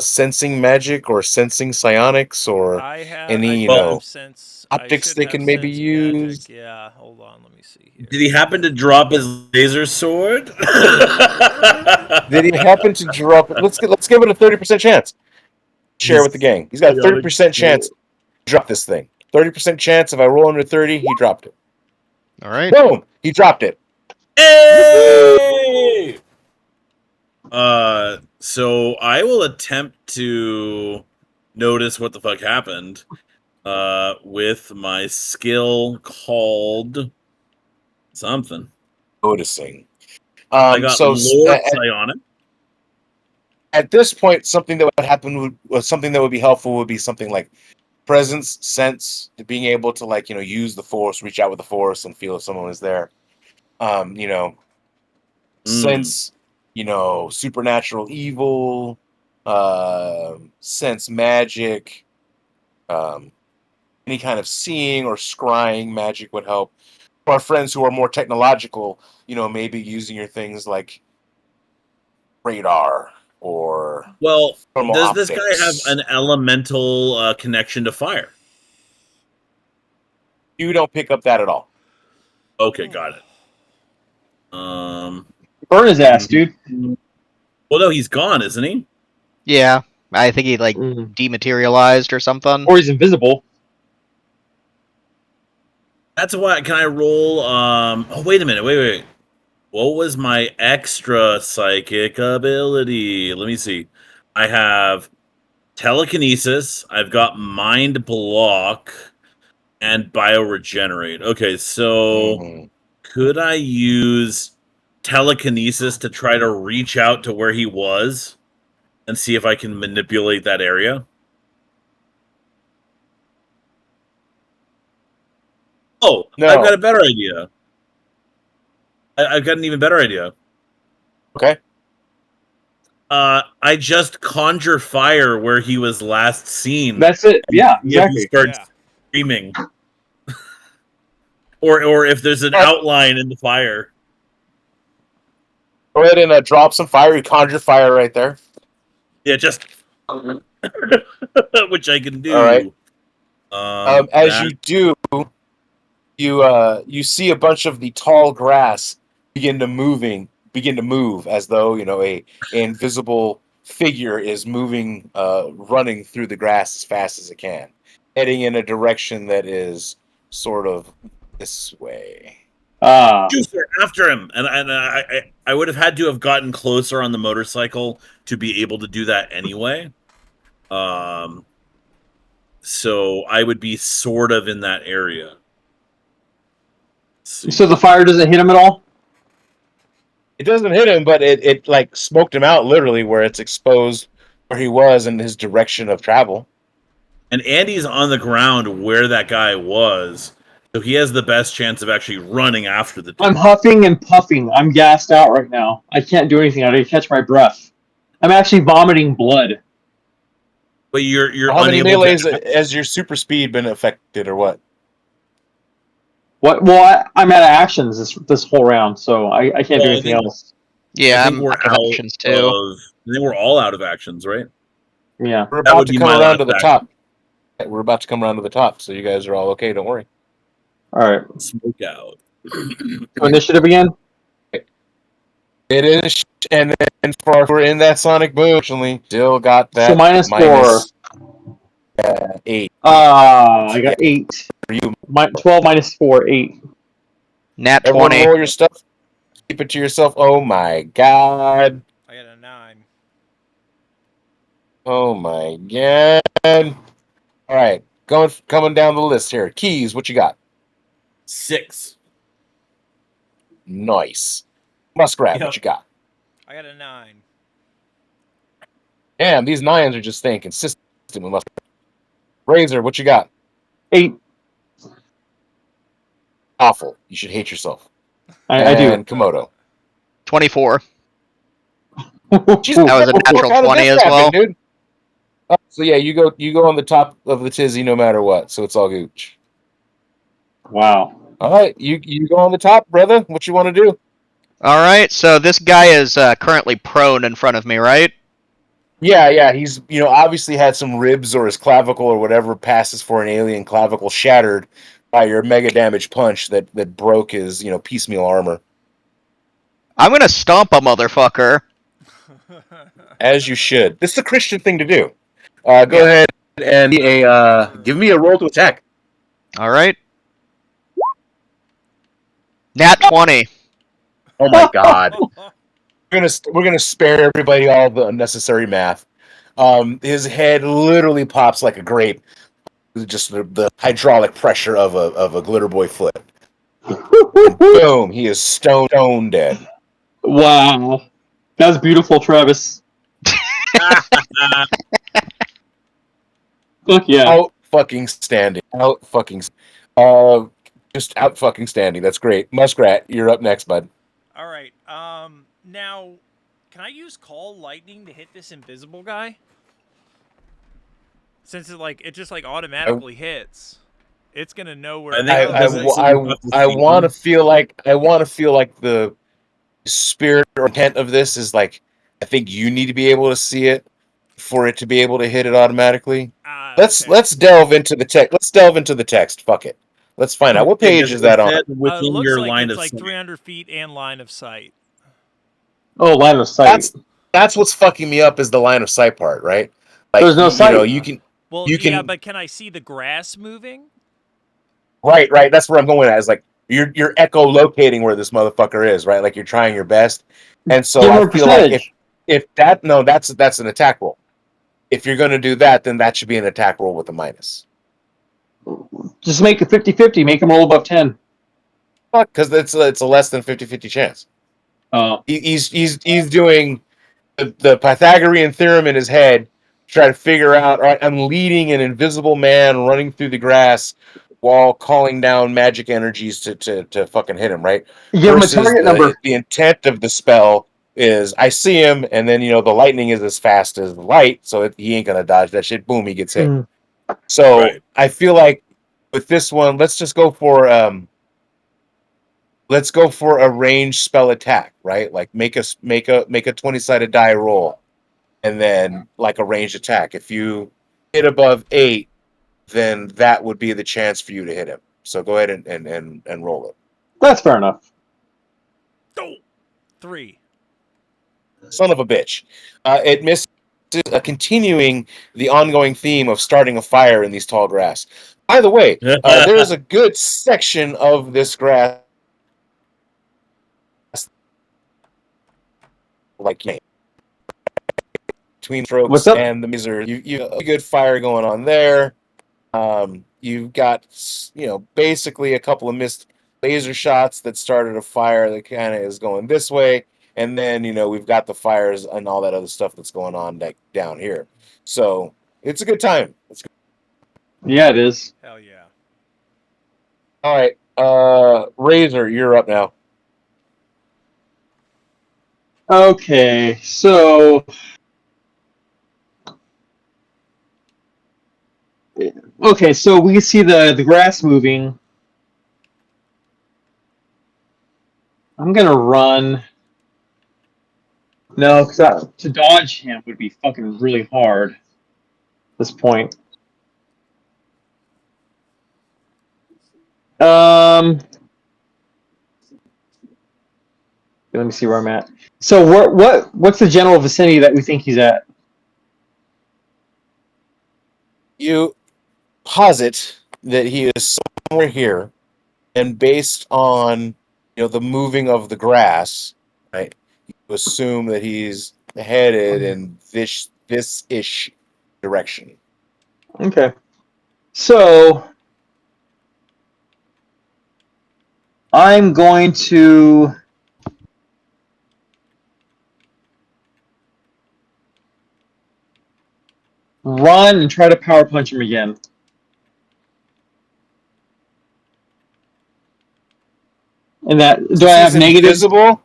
sensing magic or sensing psionics or I have. any I should have sense. optics I they should can have maybe sense use? Magic. Yeah, hold on. Let me see here. Did he happen to drop his laser sword? Did he happen to drop it? Let's give it a 30% chance. Share with the gang. He's got a 30% chance to drop this thing. 30% chance if I roll under 30, he dropped it. All right. Boom! He dropped it. Hey! So I will attempt to notice what the fuck happened. With my skill called something. Noticing. I got So Lore Psionic. at this point, something that would happen something that would be helpful would be something like presence, sense, being able to like use the force, reach out with the force, and feel if someone is there. Sense, supernatural evil, sense magic, any kind of seeing or scrying magic would help. For our friends who are more technological, maybe using your things like radar or Well, thermal does this guy have optics. an elemental connection to fire? You don't pick up that at all. Okay, got it. Burn his ass, dude. Well, no, he's gone, isn't he? Yeah, I think he like dematerialized or something. Or he's invisible. That's why. Can I roll? Oh, wait a minute. Wait. What was my extra psychic ability? Let me see. I have telekinesis. I've got mind block and bioregenerate. Okay, so could I use telekinesis to try to reach out to where he was and see if I can manipulate that area? Oh, No. I've got a better idea. I've got an even better idea. Okay. I just conjure fire where he was last seen. That's it. Yeah, If he exactly. starts screaming, or if there's an outline in the fire. Go ahead and drop some fire. You conjure fire right there. Yeah, just which I can do. All right. As that- you do, you see a bunch of the tall grass begin to move as though a invisible figure is moving, running through the grass as fast as it can, heading in a direction that is sort of this way. Juicer after him, and I would have had to have gotten closer on the motorcycle to be able to do that anyway. So I would be sort of in that area. So the fire doesn't hit him at all? It doesn't hit him, but it like smoked him out literally where it's exposed where he was and his direction of travel. And Andy's on the ground where that guy was, so he has the best chance of actually running after the dude. I'm huffing and puffing. I'm gassed out right now. I can't do anything. I didn't catch my breath. I'm actually vomiting blood. But you're How many unable melees to. has your super speed been affected or what? What? Well, I'm out of actions this whole round, so I can't do Well, anything else. Yeah, I think I'm we're out of out actions too. I think we're all out of actions, right? Yeah. We're That about would to be come my around to last the action. top. We're about to come around to the top, so you guys are all okay. Don't worry. All right. Smoke out. So initiative again? It is, and then we're in that sonic boom. Actually, still got that. So minus 8. I got 8. For you. 12 minus 4, 8. Nat Everyone 20. roll your stuff. Keep it to yourself. Oh my god. I got a 9. Oh my god. All right, coming down the list here. Keys, what you got? 6. Nice. Muskrat, what you got? I got a 9. Damn, these 9s are just staying consistent with Muskrat. Razor, what you got? 8. Awful. You should hate yourself. I do. And Komodo. 24. Jesus, That was a what natural kind of 20 this as happen, well. dude? So yeah, you go on the top of the tizzy no matter what. So it's all gooch. Wow. All right, you go on the top, brother. What you want to do? All right, so this guy is currently prone in front of me, right? Yeah. He's obviously had some ribs or his clavicle or whatever passes for an alien clavicle shattered by your mega damage punch that broke his piecemeal armor. I'm gonna stomp a motherfucker. As you should. This is a Christian thing to do. Go ahead and give me a roll to attack. All right. Nat 20. Oh my god. We're gonna spare everybody all the unnecessary math. His head literally pops like a grape. Just the hydraulic pressure of a glitter boy foot. And boom, he is stone dead. Wow. That was beautiful, Travis. Fuck yeah. Out fucking standing. Just out fucking standing. That's great. Muskrat, you're up next, bud. All right. Now, can I use Call Lightning to hit this invisible guy? Since it just automatically hits. It's gonna know where. I want to feel like the spirit or intent of this is like, I think you need to be able to see it for it to be able to hit it automatically. Let's delve into the text. Let's delve into the text. Fuck it. Let's find out what page is that on. Within looks your like line it's of like sight. 300 feet and line of sight. Oh, line of sight. That's what's fucking me up is the line of sight part, right? Like, There's no sight. You know, you can. Well, you yeah, can, but can I see the grass moving? Right. That's where I'm going at. Is like you're echolocating where this motherfucker is, right? Like you're trying your best, and so I feel like if that's an attack roll. If you're going to do that, then that should be an attack roll with a minus. Just make it 50-50. Make him roll above 10. Fuck, because it's a less than 50-50 chance. He's doing the Pythagorean theorem in his head, trying to figure out. All right, I'm leading an invisible man running through the grass while calling down magic energies to fucking hit him. Right. Give him a target number. The intent of the spell is I see him, and then the lightning is as fast as the light, so he ain't gonna dodge that shit. Boom, he gets hit. So Right. I feel like with this one, let's just go for a ranged spell attack, right? Like make a 20-sided die roll, and then like a ranged attack. If you hit above 8, then that would be the chance for you to hit him. So go ahead and roll it. That's fair enough. Oh, 3. Son of a bitch. It misses, continuing the ongoing theme of starting a fire in these tall grass. By the way, there's a good section of this grass like between strokes and the miser. You got a good fire going on there. You've got basically a couple of missed laser shots that started a fire that kind of is going this way. And then, we've got the fires and all that other stuff that's going on like down here. So it's a good time. Yeah, it is. Hell yeah. All right. Razor, you're up now. Okay, so we can see the grass moving. I'm gonna run. No, because to dodge him would be fucking really hard at this point. Let me see where I'm at. So what's the general vicinity that we think he's at? You posit that he is somewhere here, and based on the moving of the grass, right? You assume that he's headed in this ish direction. Okay. So I'm going to run and try to power punch him again. And do I have negatives? Invisible?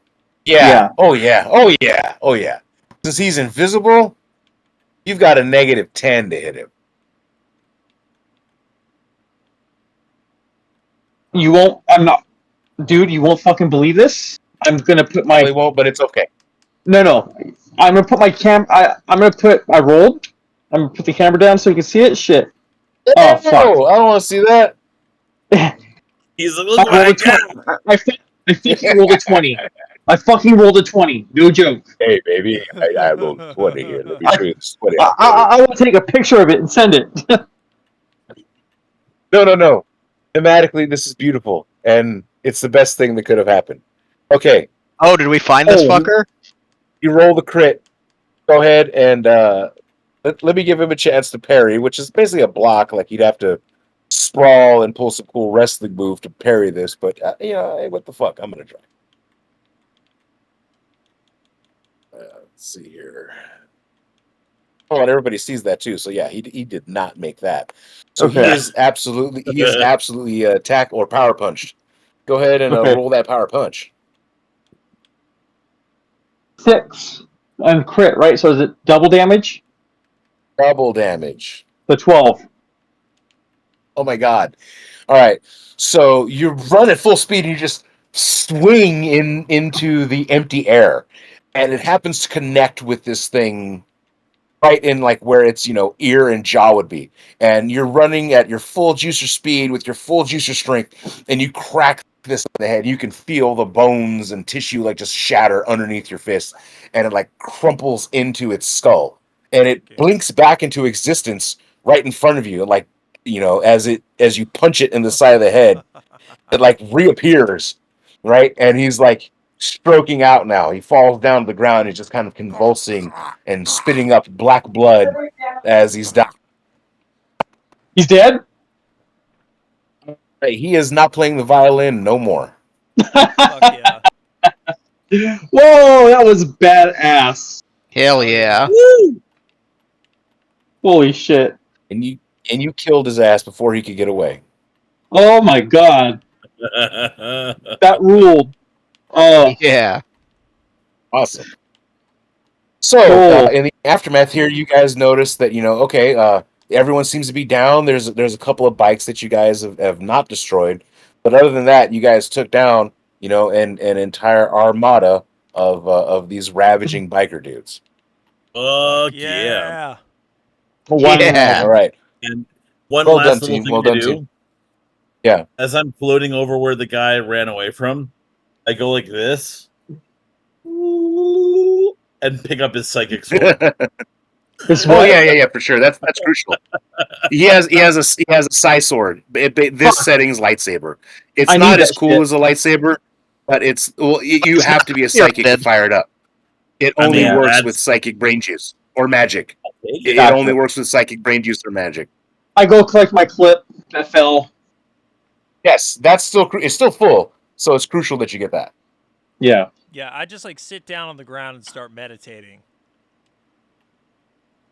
Yeah. Oh yeah. Since he's invisible, you've got a -10 to hit him. You won't. I'm not, dude. You won't fucking believe this. I'm gonna put my. Probably won't, but it's okay. No. I'm gonna put my I rolled. I'm gonna put the camera down so you can see it. Shit. Oh fuck. I don't want to see that. He's a little I think you rolled a 20. I fucking rolled a 20. No joke. Hey, baby, I rolled 20 here. Let me show you this 20. I will take a picture of it and send it. No. Thematically, this is beautiful, and it's the best thing that could have happened. Okay, Oh, did we find this Oh. fucker? You roll the crit. Go ahead and let me give him a chance to parry, which is basically a block. Like you'd have to sprawl and pull some cool wrestling move to parry this. But hey, what the fuck? I'm gonna try. Let's see here. Oh, and everybody sees that too. So yeah, he did not make that. So Okay. he is absolutely attack or power punched. Go ahead and Okay. roll that power punch. 6 and crit, right? So is it double damage? Double damage. The 12. Oh my god. All right. So you run at full speed and you just swing into the empty air. And it happens to connect with this thing right in like where its, ear and jaw would be. And you're running at your full juicer speed with your full juicer strength, and you crack this in the head. You can feel the bones and tissue like just shatter underneath your fist, and it like crumples into its skull. And it blinks back into existence right in front of you, like as you punch it in the side of the head, it like reappears, right? And he's like stroking out now. He falls down to the ground. He's just kind of convulsing and spitting up black blood as he's dying. He's dead? He is not playing the violin no more. Fuck yeah. Whoa, that was badass. Hell yeah. Woo! Holy shit. And you killed his ass before he could get away. Oh my god. That ruled. Oh. Yeah. Awesome. So Cool. in the aftermath here, you guys notice that everyone seems to be down. There's a couple of bikes that you guys have not destroyed, but other than that, you guys took down an entire armada of these ravaging biker dudes. Fuck Yeah. One Yeah. All right. And one Well last done, little team. thing Well to done, do. team. Yeah. As I'm floating over where the guy ran away from, I go like this and pick up his psychic sword. Oh yeah, for sure. That's crucial. He has a psi sword. This setting's lightsaber. It's I need not as that cool shit. as a lightsaber, but you have to be a psychic to fire it up. It I only mean, works that's- with psychic brain juice or magic. It Gotcha. only works with psychic brain juice or magic. I go collect my clip that fell. Yes, that's it's still full, so it's crucial that you get that. Yeah. Yeah, I just like sit down on the ground and start meditating.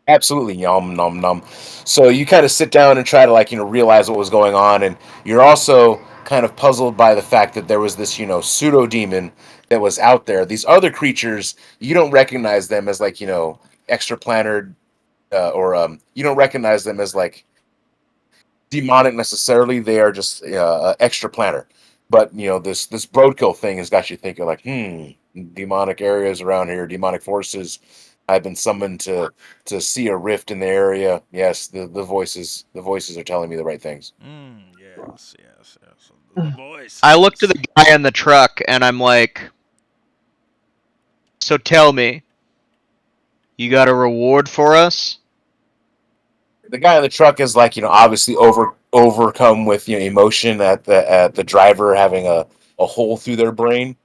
Absolutely, yum num num. So you kind of sit down and try to realize what was going on, and you're also kind of puzzled by the fact that there was this pseudo demon that was out there. These other creatures, you don't recognize them as extraplanar, or you don't recognize them as demonic necessarily. They are just extraplanar. But this roadkill thing has got you thinking like, demonic areas around here, demonic forces. I've been summoned to see a rift in the area. Yes, the voices are telling me the right things. Yes. The voice. I look to the guy in the truck and I'm like, so tell me, you got a reward for us? The guy in the truck is obviously overcome with emotion at the driver having a hole through their brain,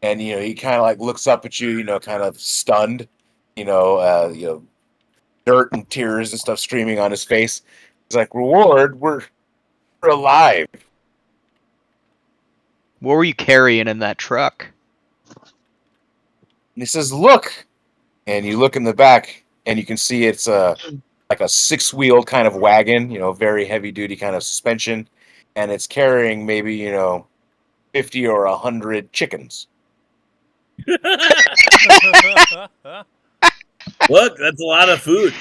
and he kind of looks up at you, kind of stunned, dirt and tears and stuff streaming on his face. He's like, "Reward, we're alive." What were you carrying in that truck? And he says, "Look," and you look in the back, and you can see it's like a 6-wheel kind of wagon, very heavy duty kind of suspension, and it's carrying maybe 50 or 100 chickens. Look, that's a lot of food.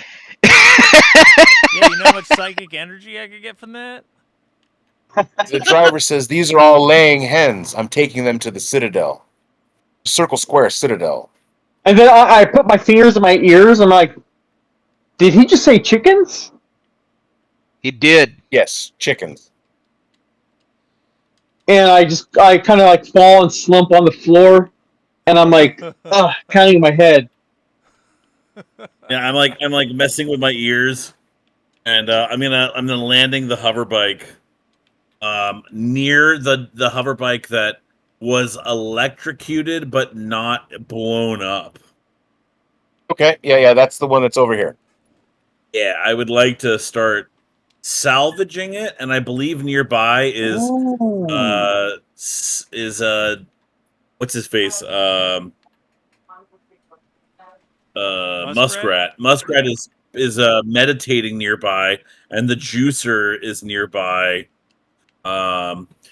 Yeah, you know how much psychic energy I could get from that? The driver says, "These are all laying hens. I'm taking them to the Citadel. Circle Square Citadel." And then I put my fingers in my ears. I'm like, did he just say chickens? He did. Yes, chickens. And I kind of fall and slump on the floor. And I'm like, counting in my head. Yeah, I'm like messing with my ears, and I'm landing the hover bike near the hover bike that was electrocuted but not blown up. Okay, yeah, that's the one that's over here. Yeah, I would like to start salvaging it, and I believe nearby is what's his face? Muskrat. Muskrat is meditating nearby, and the juicer is nearby.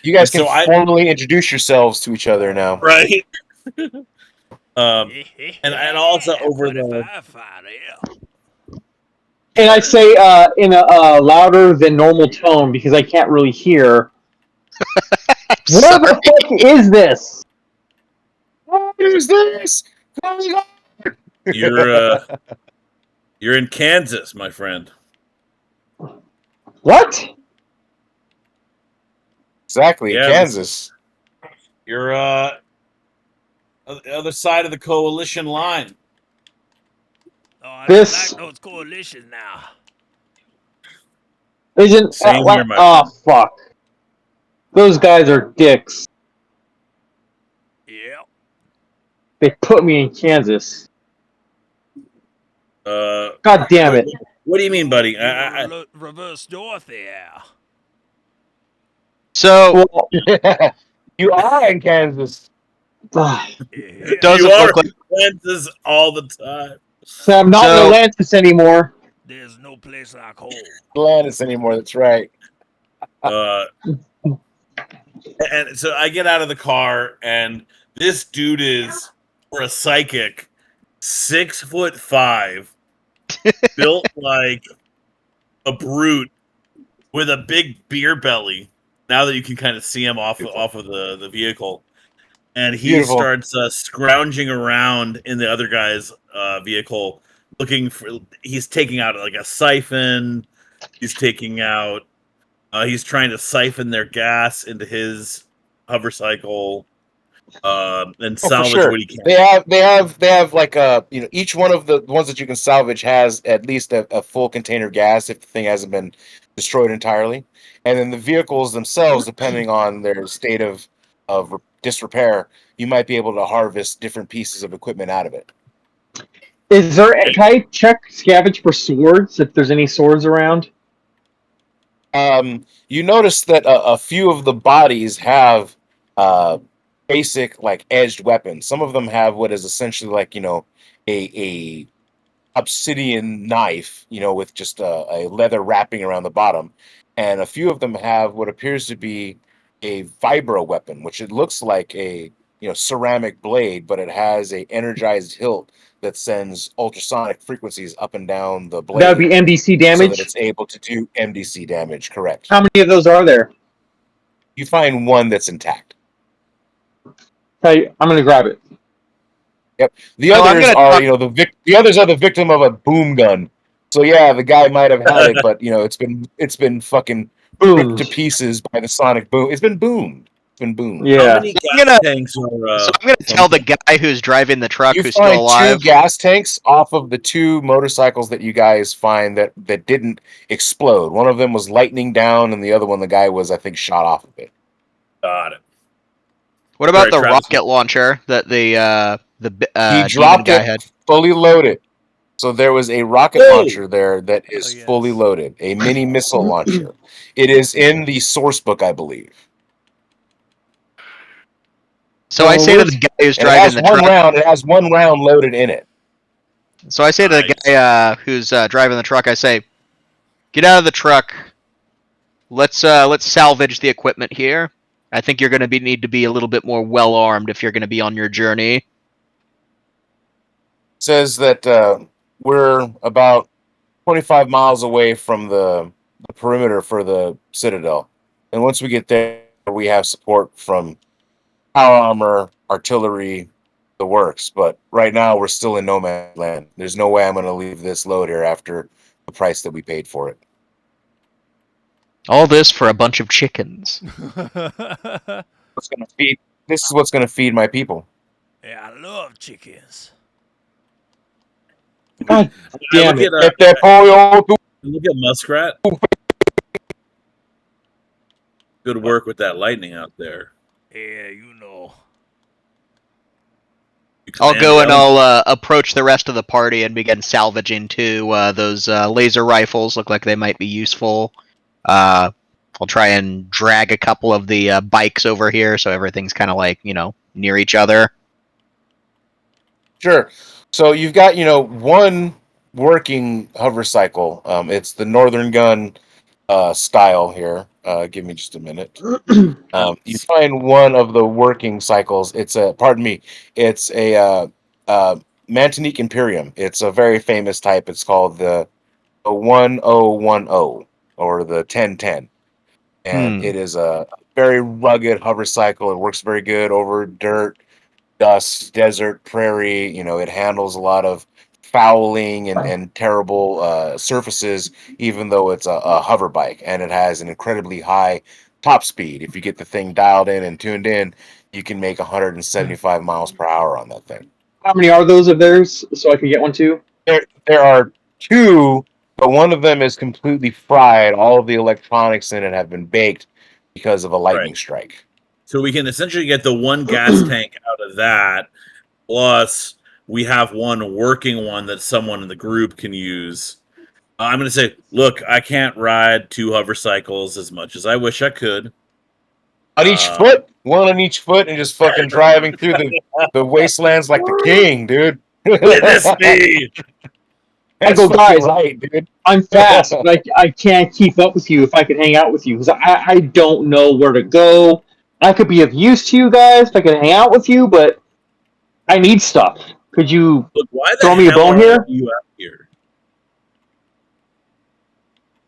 You guys and can so formally introduce yourselves to each other now. right. And also over the And I say in a louder than normal tone because I can't really hear. What the fuck is this? What is this? you're in Kansas, my friend. What? Exactly, Yeah, Kansas. You're on the other side of the coalition line. Oh, I This- don't like those coalitions now. Isn't Same here, my oh friend. fuck. Those guys are dicks. Yeah. They put me in Kansas. God damn it. What do you mean, buddy? Reverse Dorothy, yeah. So Well, You are in Kansas. it doesn't you are look like in Kansas all the time. so I'm not in Atlantis anymore. There's no place like home. Atlantis anymore. That's right. And so I get out of the car, and this dude is, for a psychic, 6'5", built like a brute with a big beer belly. Now that you can kind of see him off of the vehicle, and he Beautiful. starts scrounging around in the other guy's vehicle, looking for. He's taking out like a siphon. He's taking out. He's trying to siphon their gas into his hover cycle, and salvage for sure. what he can. They have like each one of the ones that you can salvage has at least a full container of gas if the thing hasn't been destroyed entirely, and then the vehicles themselves, depending on their state of disrepair, you might be able to harvest different pieces of equipment out of it. Is there? Can I check scavenge for swords if there's any swords around? You notice that a few of the bodies have basic like edged weapons. Some of them have what is essentially like a obsidian knife, with just a leather wrapping around the bottom, and a few of them have what appears to be a vibro weapon, which it looks like a ceramic blade, but it has a energized hilt that sends ultrasonic frequencies up and down the blade. That would be MDC damage? So that it's able to do MDC damage, correct. How many of those are there? You find one that's intact. Okay, I'm going to grab it. Yep. The others are, the others are the victim of a boom gun. So yeah, the guy might have had it, but it's been fucking ripped to pieces by the sonic boom. It's been boomed. Yeah. How many gas tanks are? So I'm gonna tell the guy who's driving the truck You who's still find alive. 2 gas tanks off of the 2 motorcycles that you guys find that didn't explode. One of them was lightning down, and the other one, the guy was, I think, shot off of it. Got it. What about Right, the Travis. rocket launcher that the He dropped guy it had? fully loaded. So there was a rocket launcher there that is fully loaded, a mini missile launcher. It is in the source book, I believe. So I say to the guy who's driving the truck. It has 1 round loaded in it. So I say to the guy who's driving the truck, I say, "Get out of the truck. Let's salvage the equipment here. I think you're going to need to be a little bit more well armed if you're going to be on your journey." Says that we're about 25 miles away from the perimeter for the Citadel, and once we get there, we have support from power armor, artillery, the works. But right now, we're still in no man's land. There's no way I'm going to leave this load here after the price that we paid for it. All this for a bunch of chickens. This is what's going to feed my people. Yeah, I love chickens. God damn it. Look at Muskrat. Good work with that lightning out there. Yeah, you know. I'll Command go and L. I'll approach the rest of the party and begin salvaging too. Those laser rifles look like they might be useful. I'll try and drag a couple of the bikes over here so everything's kind of like, near each other. Sure. So you've got, one working hover cycle. It's the Northern Gun style here. Give me just a minute. You find one of the working cycles. It's a, pardon me, it's a Mantinique Imperium. It's a very famous type. It's called the 1010 or the 1010. And it is a very rugged hover cycle. It works very good over dirt, dust, desert, prairie. It handles a lot of fouling and terrible surfaces, even though it's a hover bike, and it has an incredibly high top speed. If you get the thing dialed in and tuned in, you can make 175 miles per hour on that thing. How many are those of theirs, so I can get one too? There are two, but one of them is completely fried. All of the electronics in it have been baked because of a lightning strike. So we can essentially get the one gas tank out of that, plus we have one working one that someone in the group can use. I'm going to say, look, I can't ride 2 hover cycles as much as I wish I could. On each foot, one on each foot, and just fucking driving through the wastelands like the king, dude. Witness me. I go, guys, right, dude. I'm fast, but I can't keep up with you if I could hang out with you, because I don't know where to go. I could be of use to you guys if I could hang out with you, but I need stuff. Could you Look, why the throw me a hell bone are here? you out here?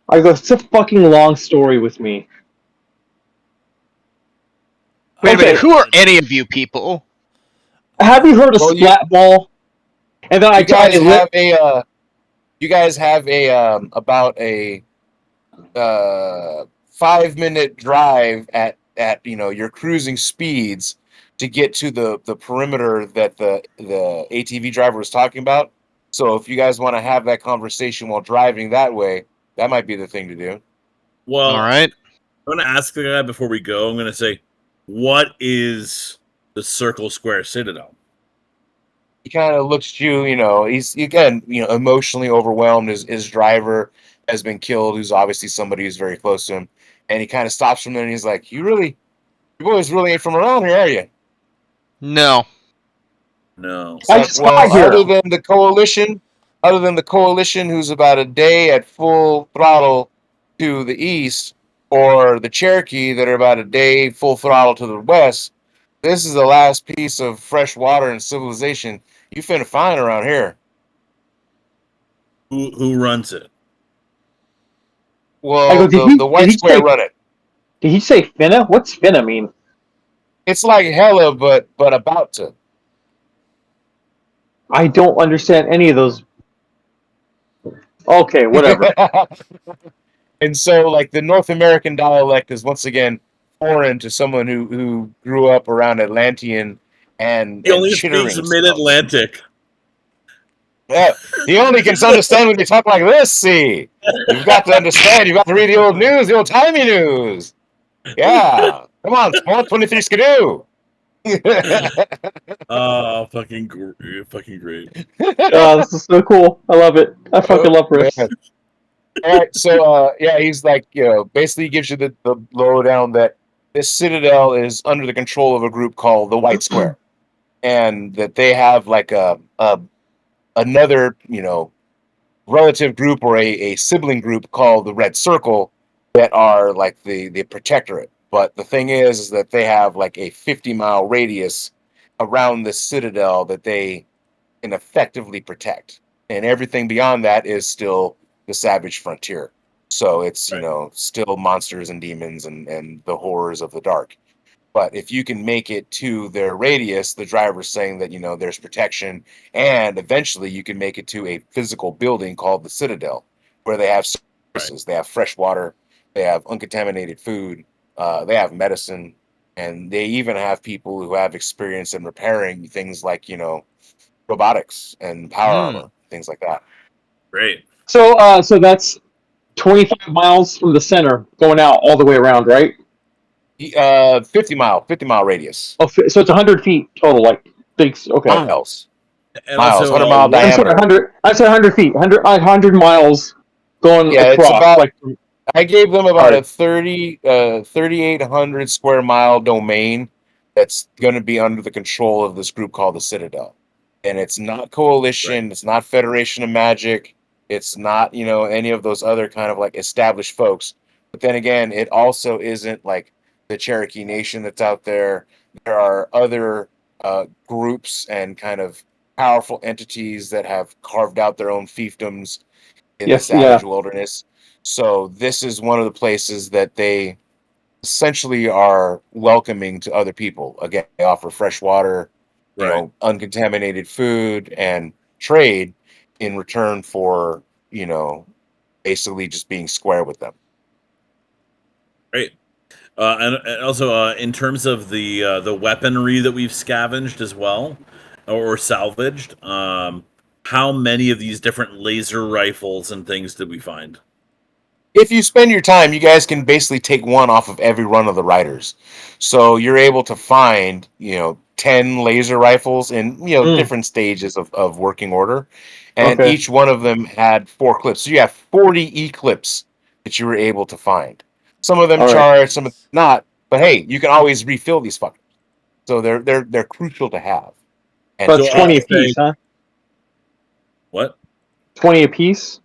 I go, it's a fucking long story with me. Wait a Okay. minute, who are any of you people? Have you heard of Well, Splat Ball? And then you guys have a you guys have a about a 5-minute drive at your cruising speeds to get to the perimeter that the ATV driver was talking about. So if you guys want to have that conversation while driving that way, that might be the thing to do. Well, All right. I'm going to ask the guy before we go. I'm going to say, what is the Circle Square Citadel? He kind of looks at you, he's again, emotionally overwhelmed. His driver has been killed, who's obviously somebody who's very close to him. And he kind of stops from there and he's like, you boys really ain't from around here, are you? No. No. It's I like, just well, got here. other than the coalition who's about a day at full throttle to the east, or the Cherokee that are about a day full throttle to the west, this is the last piece of fresh water and civilization you finna find around here. Who runs it? I go, Well, did the White he Square say run it. did he say finna? What's finna mean? It's like hella, but about to. I don't understand any of those. Okay, whatever. And so, like, the North American dialect is once again foreign to someone who grew up around Atlantean and He only chittering speaks sounds. Mid-Atlantic. Yeah, he only can understand when they talk like this. See, you've got to understand. You've got to read the old news, the old timey news. Yeah, come on, Spawn 23 Skidoo. Oh, fucking great. This is so cool. I love it. I fucking love Riffs. Man. All right, so yeah, he's like, basically gives you the lowdown that this citadel is under the control of a group called the White Square, and that they have like another relative group or a sibling group called the Red Circle that are like the protectorate. But the thing is that they have like a 50-mile radius around the citadel that they can effectively protect, and everything beyond that is still the savage frontier. So it's still monsters and demons and the horrors of the dark. But if you can make it to their radius, the driver's saying that there's protection, and eventually you can make it to a physical building called the Citadel, where they have services. They have fresh water, they have uncontaminated food, they have medicine, and they even have people who have experience in repairing things like robotics and power armor, things like that. Great. So that's 25 miles from the center, going out all the way around, right? 50 mile radius. Oh, so it's 100 feet total, like big. Okay. Miles. And Miles, also, 100-mile I'm sorry, diameter. 100. I said 100 feet. 100 miles going Yeah, it's across. about. Like, I gave them about Alright. a 3,800 square mile domain that's going to be under the control of this group called the Citadel. And it's not Coalition, it's not Federation of Magic, it's not, any of those other kind of like established folks. But then again, it also isn't like the Cherokee Nation that's out there. There are other groups and kind of powerful entities that have carved out their own fiefdoms in the yes, yeah. savage wilderness. So this is one of the places that they essentially are welcoming to other people. Again, they offer fresh water, right. Uncontaminated food and trade in return for, basically just being square with them. Great. And also, in terms of the weaponry that we've scavenged as well, or salvaged, how many of these different laser rifles and things did we find? If you spend your time, you guys can basically take one off of every run of the riders. So you're able to find, 10 laser rifles in, different stages of working order. And Okay. each one of them had 4 clips. So you have 40 E-clips that you were able to find. Some of them All right. charged, some of them not. But hey, you can always refill these fuckers. So they're crucial to have. And So it's So, 20 I'll apiece, say- huh? What? 20 apiece?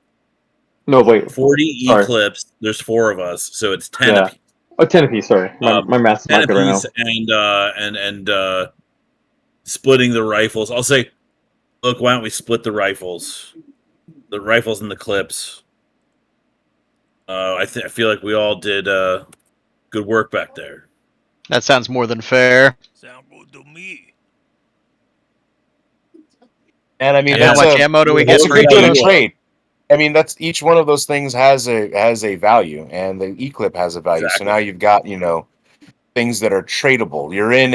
No, wait. 40 Sorry. E-clips. There's 4 of us, so it's 10 Yeah. apiece. Oh, 10 apiece, sorry. My math's 10 not good right now. apiece, and splitting the rifles. I'll say, look, why don't we split the rifles? The rifles and the clips. I feel like we all did good work back there. That sounds more than fair. Sound good to me. And I mean, And how that's much a ammo do we that's get a for good each bit of of those? trade. I mean, that's each one of those things has a value, and the E-clip has a value. Exactly. So now you've got things that are tradable. You're in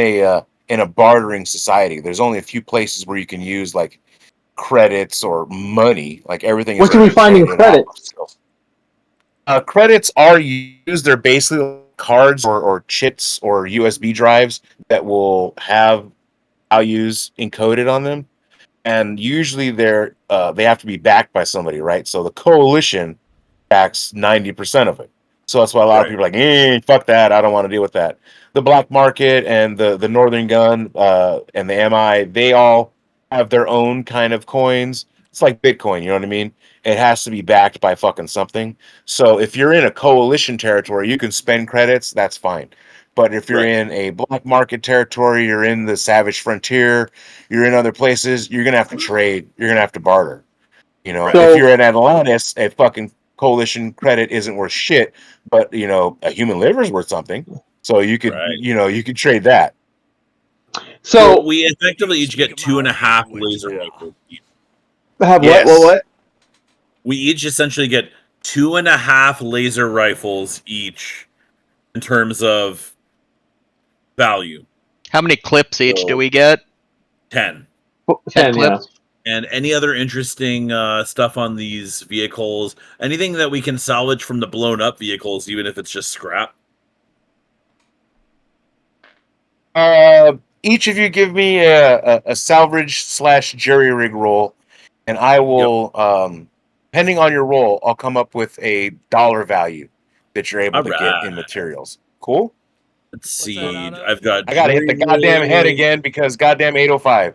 a bartering society. There's only a few places where you can use like credits or money. Like everything What is can we find in traded off of credits? skills. Credits are used. They're basically cards or chits or USB drives that will have values encoded on them. And usually they have to be backed by somebody, right? So the coalition backs 90% of it. So that's why a lot of Right. people are like, fuck that, I don't want to deal with that. The black market and the Northern Gun and the MI, they all have their own kind of coins. It's like Bitcoin, you know what I mean? It has to be backed by fucking something. So if you're in a coalition territory, you can spend credits, that's fine. But if you're Right. in a black market territory, you're in the savage frontier, you're in other places, you're gonna have to trade, you're gonna have to barter. Right. If So- you're in Atlantis, a fucking coalition credit isn't worth shit, but a human liver is worth something. So you could Right. you could trade that. So, Well, we effectively each get Speak my 2.5 language, laser brah. rifles each. have Yes. what? We each essentially get 2.5 laser rifles each in terms of value. How many clips each So- do we get? 10. 10, yeah. clips? And any other interesting stuff on these vehicles? Anything that we can salvage from the blown up vehicles, even if it's just scrap? Each of you give me a salvage / jury rig roll, and I will, depending on your roll, I'll come up with a dollar value that you're able to get in Alright. materials. Cool. Let's What's see. that out of? I've got. I gotta hit the goddamn head again because goddamn 805.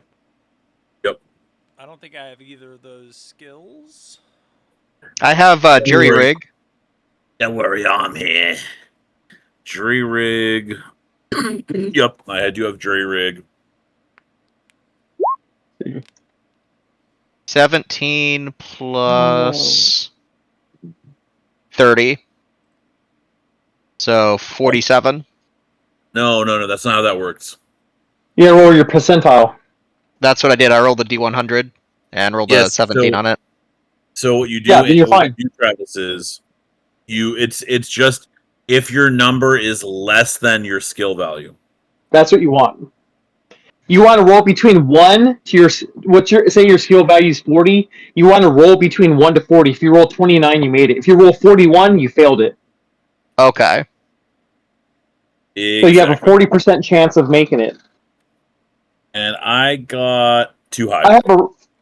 I don't think I have either of those skills. I have jury worry. rig. Don't worry, I'm here. Jury rig. Yep, I do have jury rig. 17 plus 30. So 47. No, that's not how that works. Yeah, roll your percentile. That's what I did. I rolled the D100 and rolled a Yes, 17 so- on it. So what you do, Yeah, then you're fine. Travis, is it's just if your number is less than your skill value. That's what you want. You want to roll between 1 to your say your skill value is 40. You want to roll between 1 to 40. If you roll 29, you made it. If you roll 41, you failed it. Okay. So you have a 40% chance of making it. And I got too high.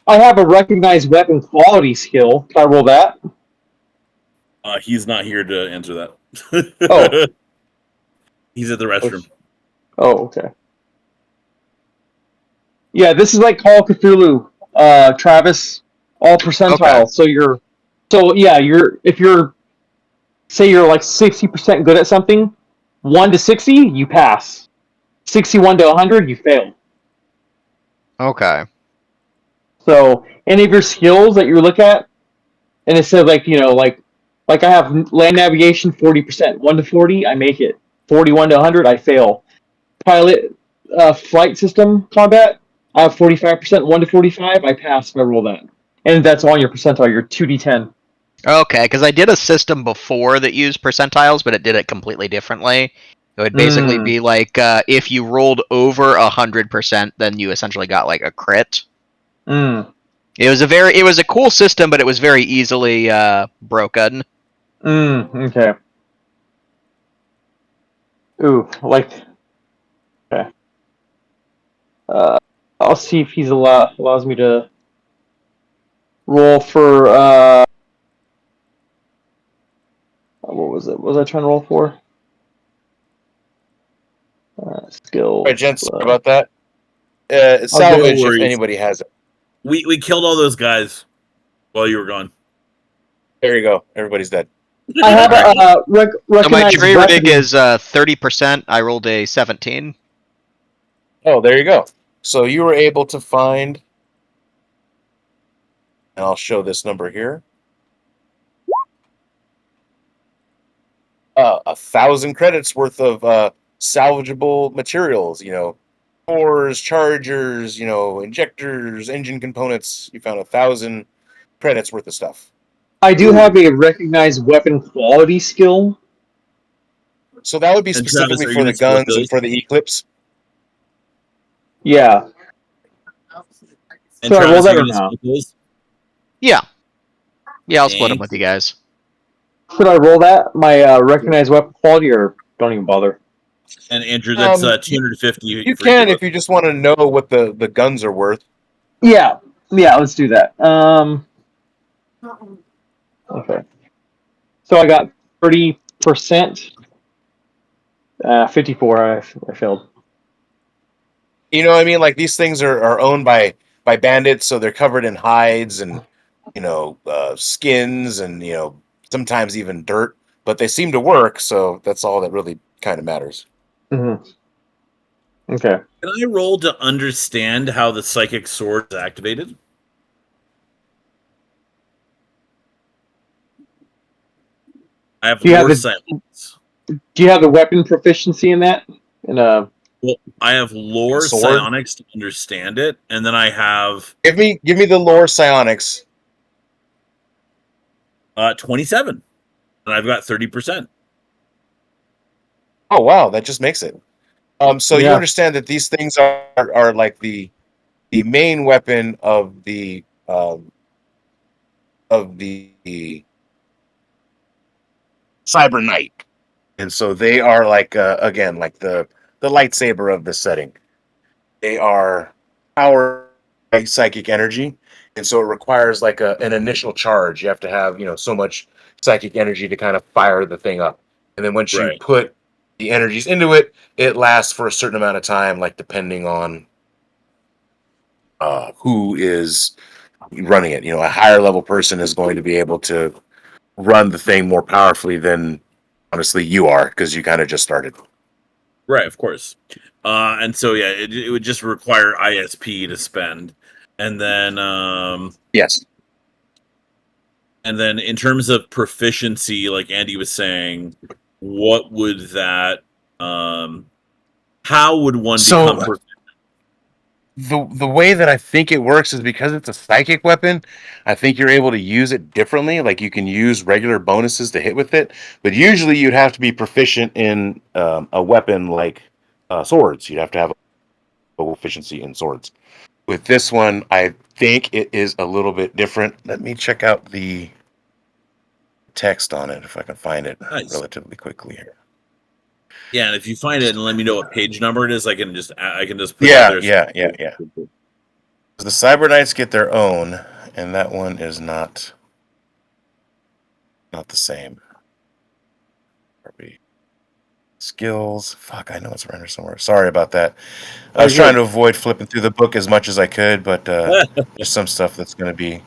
I have a recognized weapon quality skill. Can I roll that? He's not here to answer that. Oh. He's at the restroom. Oh, okay. Yeah, this is like Call of Cthulhu, Travis. All percentile. Okay. If you're say you're like 60% good at something, 1 to 60, you pass. 61 to 100, you fail. Okay. So any of your skills that you look at, and it said like I have land navigation 40%, 1 to 40, I make it. 41 to 100, I fail. Pilot flight system combat, I have 45%, 1 to 45, I pass if I roll that. And that's on your percentile, your 2d10. Okay, because I did a system before that used percentiles, but it did it completely differently. It would basically be like if you rolled over 100%, then you essentially got like a crit. It was a cool system, but it was very easily broken. Okay. Ooh, okay. I'll see if he's allows me to roll for what was it? What was I trying to roll for? Skills. All right, gents, sorry about that. Salvage if anybody has it. We killed all those guys while you were gone. There you go. Everybody's dead. I have a So my recognized jury weapon. rig is 30%. I rolled a 17. Oh, there you go. So you were able to find, and I'll show this number here. 1,000 credits worth of salvageable materials. Cores, chargers, injectors, engine components. You found 1,000 credits worth of stuff. I do have a recognized weapon quality skill. So that would be And specifically Travis, are for you the gonna split guns those? and for the Eclipse. Yeah. And So I roll Travis, that are or you gonna not? split those? Yeah. Yeah, I'll split them Thank with you guys. Should I roll that? My recognized weapon quality, or don't even bother? And Andrew, that's 250. You for each can of if you just want to know what the guns are worth. Yeah, let's do that. Okay. So I got 30%. 54. I failed. You know what I mean? Like these things are owned by bandits, so they're covered in hides and skins and sometimes even dirt. But they seem to work, so that's all that really kind of matters. Mm-hmm. Okay. Can I roll to understand how the psychic sword is activated? I have lore silence. Do you have the weapon proficiency in that? Well, I have lore Sword? psionics to understand it, and then I have Give me the lore psionics. 27, and I've got 30%. Oh wow, that just makes it. So you understand that these things are like the main weapon of the Cyber Knight, and so they are like again like the lightsaber of the setting. They are powered by psychic energy, and so it requires like an initial charge. You have to have so much psychic energy to kind of fire the thing up, and then once you put the energies into it, it lasts for a certain amount of time, like depending on who is running it. A higher level person is going to be able to run the thing more powerfully than honestly you are, because you kind of just started. Right, of course. And so yeah, it would just require ISP to spend, and then yes. And then in terms of proficiency, like Andy was saying, what would that how would one become proficient? The way that I think it works is because it's a psychic weapon, I think you're able to use it differently. Like you can use regular bonuses to hit with it, but usually you'd have to be proficient in a weapon like swords. You'd have to have a proficiency in swords. With this one, I think it is a little bit different. Let me check out the text on it if I can find it relatively quickly here. Yeah, and if you find it and let me know what page number it is, I can just put Yeah, that there. yeah. The Cyber Knights get their own, and that one is not the same. Skills. Fuck, I know it's around here somewhere. Sorry about that. I was trying to avoid flipping through the book as much as I could, but there's some stuff that's going to be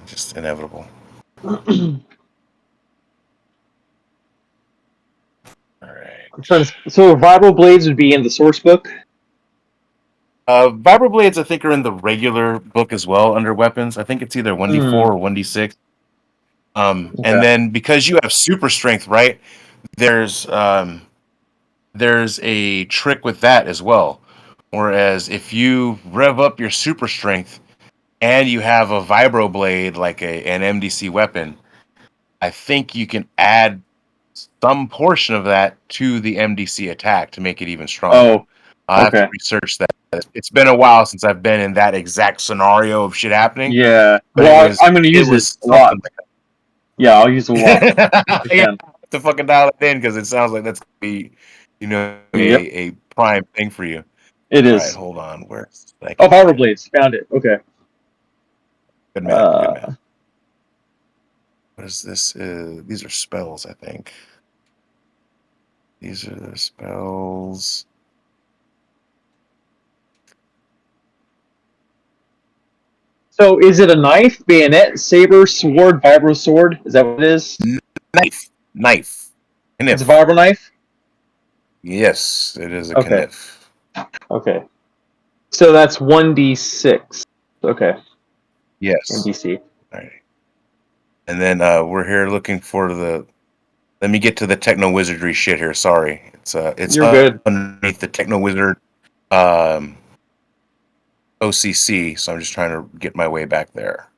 just inevitable. All right. So vibro blades would be in the source book. Vibro blades, I think, are in the regular book as well under weapons. I think it's either 1d4 or 1d6. And then because you have super strength, right? There's a trick with that as well. Whereas if you rev up your super strength and you have a vibro blade like an MDC weapon, I think you can add some portion of that to the MDC attack to make it even stronger. I'll have to research that. It's been a while since I've been in that exact scenario of shit happening. Yeah. But Well, I'm going to use it a lot. Like yeah, I'll use it a lot. Yeah, to fucking dial it in because it sounds like that's gonna be, a prime thing for you. It is. All right, hold on. Where's vibro blades. Found it. Okay. Good man. Good man. What is this? These are spells, I think. These are the spells. So is it a knife, bayonet, saber, sword, vibro sword? Is that what it is? Knife. It's a vibro knife? Yes, it is a knife. Okay. So that's 1d6. Okay. Yes. MDC. All right. And then we're here looking for the. Let me get to the techno wizardry shit here. Sorry, it's You're good. Underneath the techno wizard OCC. So I'm just trying to get my way back there.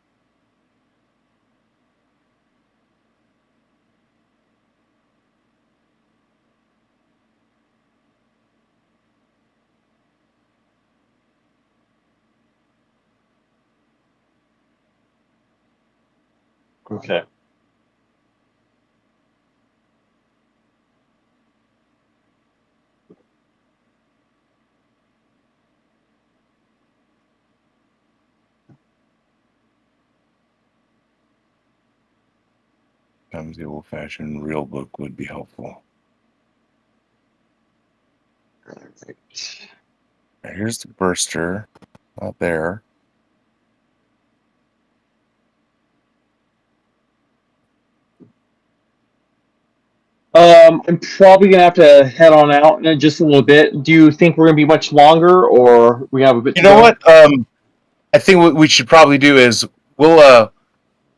Okay. Sometimes the old-fashioned real book would be helpful. Here's the burster. Not there. I'm probably gonna have to head on out in just a little bit. Do you think we're gonna be much longer, or we have a bit? You know what? I think what we should probably do is we'll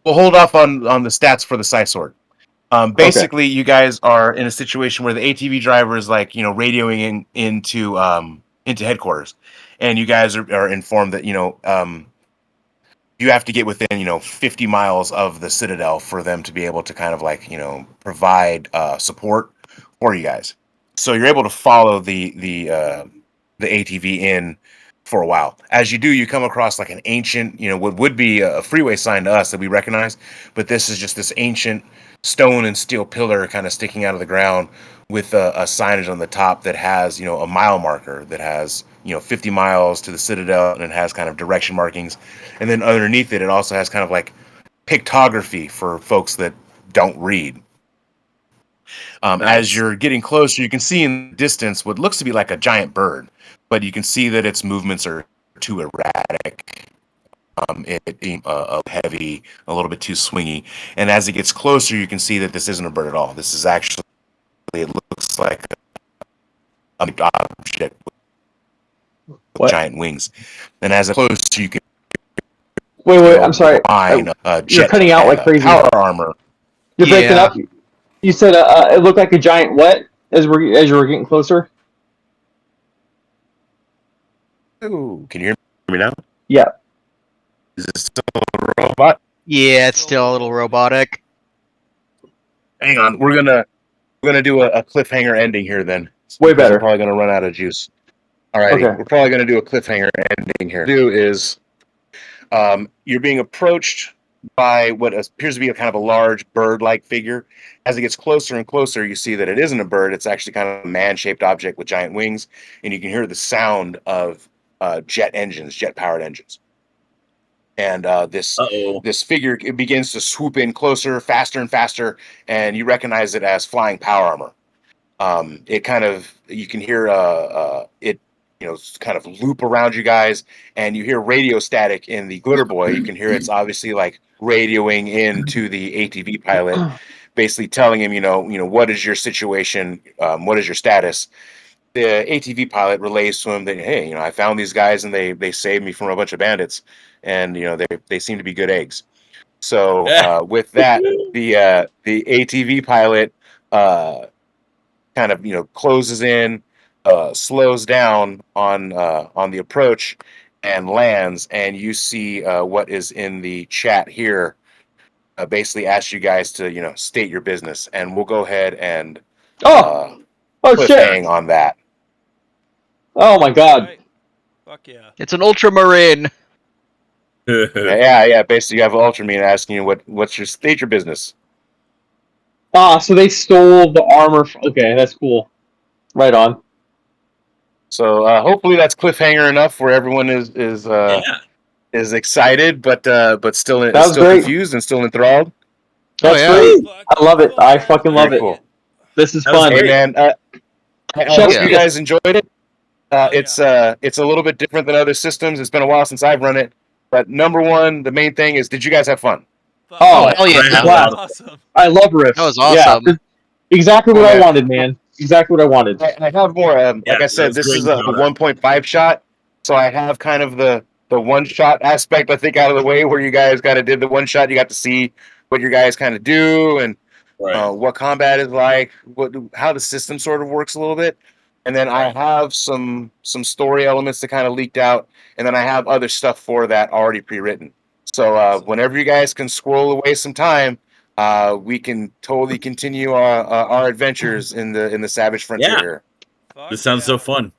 hold off on the stats for the Psy-Sword. Basically, you guys are in a situation where the ATV driver is radioing into headquarters, and you guys are informed that you have to get within 50 miles of the Citadel for them to be able to kind of provide support for you guys. So you're able to follow the ATV in for a while. As you do, you come across like an ancient, what would be a freeway sign to us that we recognize, but this is just this ancient stone and steel pillar kind of sticking out of the ground with a signage on the top that has a mile marker that has 50 miles to the Citadel, and it has kind of direction markings, and then underneath it also has kind of like pictography for folks that don't read. As you're getting closer, you can see in the distance what looks to be like a giant bird, but you can see that its movements are too erratic. It being heavy, a little bit too swingy. And as it gets closer, you can see that this isn't a bird at all. This is actually, it looks like a object with giant wings. And as it close, you can Wait, I'm sorry. You're cutting out like crazy. Power armor. You're breaking up. You said it looked like a giant what as you were getting closer? Ooh, can you hear me now? Yeah. Is it still a robot? Yeah, it's still a little robotic. Hang on, we're gonna do a cliffhanger ending here then. Way better. We're probably gonna run out of juice. Alrighty, Okay. We're probably gonna do a cliffhanger ending here. Do is, you're being approached by what appears to be a kind of a large bird-like figure. As it gets closer and closer, you see that it isn't a bird. It's actually kind of a man-shaped object with giant wings, and you can hear the sound of jet-powered engines. And this figure, it begins to swoop in closer, faster and faster, and you recognize it as flying power armor. It kind of, you can hear it, kind of loop around you guys, and you hear radio static in the glitter boy. You can hear it's obviously like radioing into the ATV pilot, basically telling him, what is your situation, what is your status. The ATV pilot relays to him that, hey, I found these guys and they saved me from a bunch of bandits, and they seem to be good eggs. So with that, the ATV pilot kind of closes in, slows down on the approach, and lands. And you see what is in the chat here. Basically, asks you guys to state your business, and we'll go ahead and shit on that. Oh my god. Right. Fuck yeah. It's an Ultramarine. Yeah. Basically, you have an Ultramarine asking you what's your state your business. So they stole the armor. Okay, that's cool. Right on. So hopefully that's cliffhanger enough where everyone is excited, but still confused and still enthralled. That's great. I love it. I fucking love it. Cool. This is fun. Hey man, I hope you guys enjoyed it. It's a little bit different than other systems. It's been a while since I've run it, but number one, the main thing is, did you guys have fun? Oh hell yeah! That was awesome. I love RIFTS. That was awesome. Yeah, exactly what I wanted, man. Exactly what I wanted. I have more. Like I said, this is a 1.5 shot, so I have kind of the one shot aspect, I think, out of the way, where you guys kind of did the one shot. You got to see what your guys kind of do and what combat is like, how the system sort of works a little bit. And then I have some story elements that kind of leaked out, and then I have other stuff for that already pre-written. So whenever you guys can squirrel away some time, we can totally continue our adventures in the Savage Frontier here. This sounds so fun.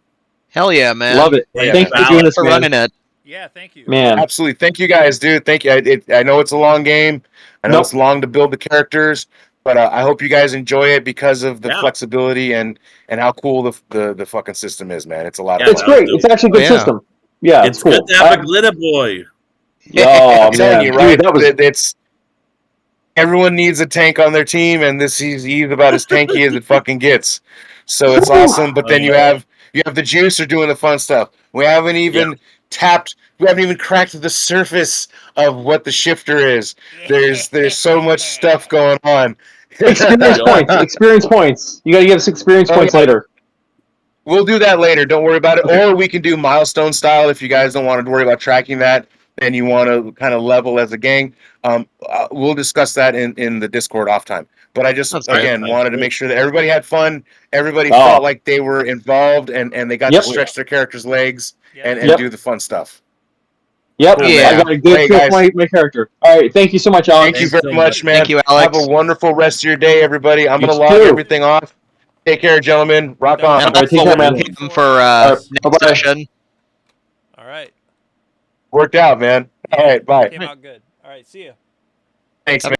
Hell yeah, man! Love it. Thank you for doing this, for man. running it. Yeah, thank you. Man, absolutely. Thank you guys, dude. Thank you. I know it's a long game. I know it's long to build the characters, but I hope you guys enjoy it because of the flexibility and how cool the fucking system is, man. It's a lot of fun. It's great. It's actually a good system. Yeah, it's cool. Good to have a glitter boy. Oh, I'm telling you, right? Dude, it's everyone needs a tank on their team, and he's about as tanky as it fucking gets. So it's awesome. But then you have the juicer doing the fun stuff. We haven't even cracked the surface of what the shifter is. There's so much stuff going on. Experience points. You gotta give us experience points later. We'll do that later. Don't worry about it. Okay. Or we can do milestone style if you guys don't want to worry about tracking that and you want to kind of level as a gang. We'll discuss that in the Discord off time. But I just, wanted to make sure that everybody had fun. Everybody felt like they were involved and they got to stretch their characters' legs and do the fun stuff. Yep. Cool, I got a good feel for my character. All right. Thank you so much, Alex. Thank you very much, man. Thank you, Alex. Have a wonderful rest of your day, everybody. I'm going to log everything off. Take care, gentlemen. Rock on. All right, take care, man. For next session. All right. Worked out, man. All right, bye. Came out good. All right, see ya. Thanks, man.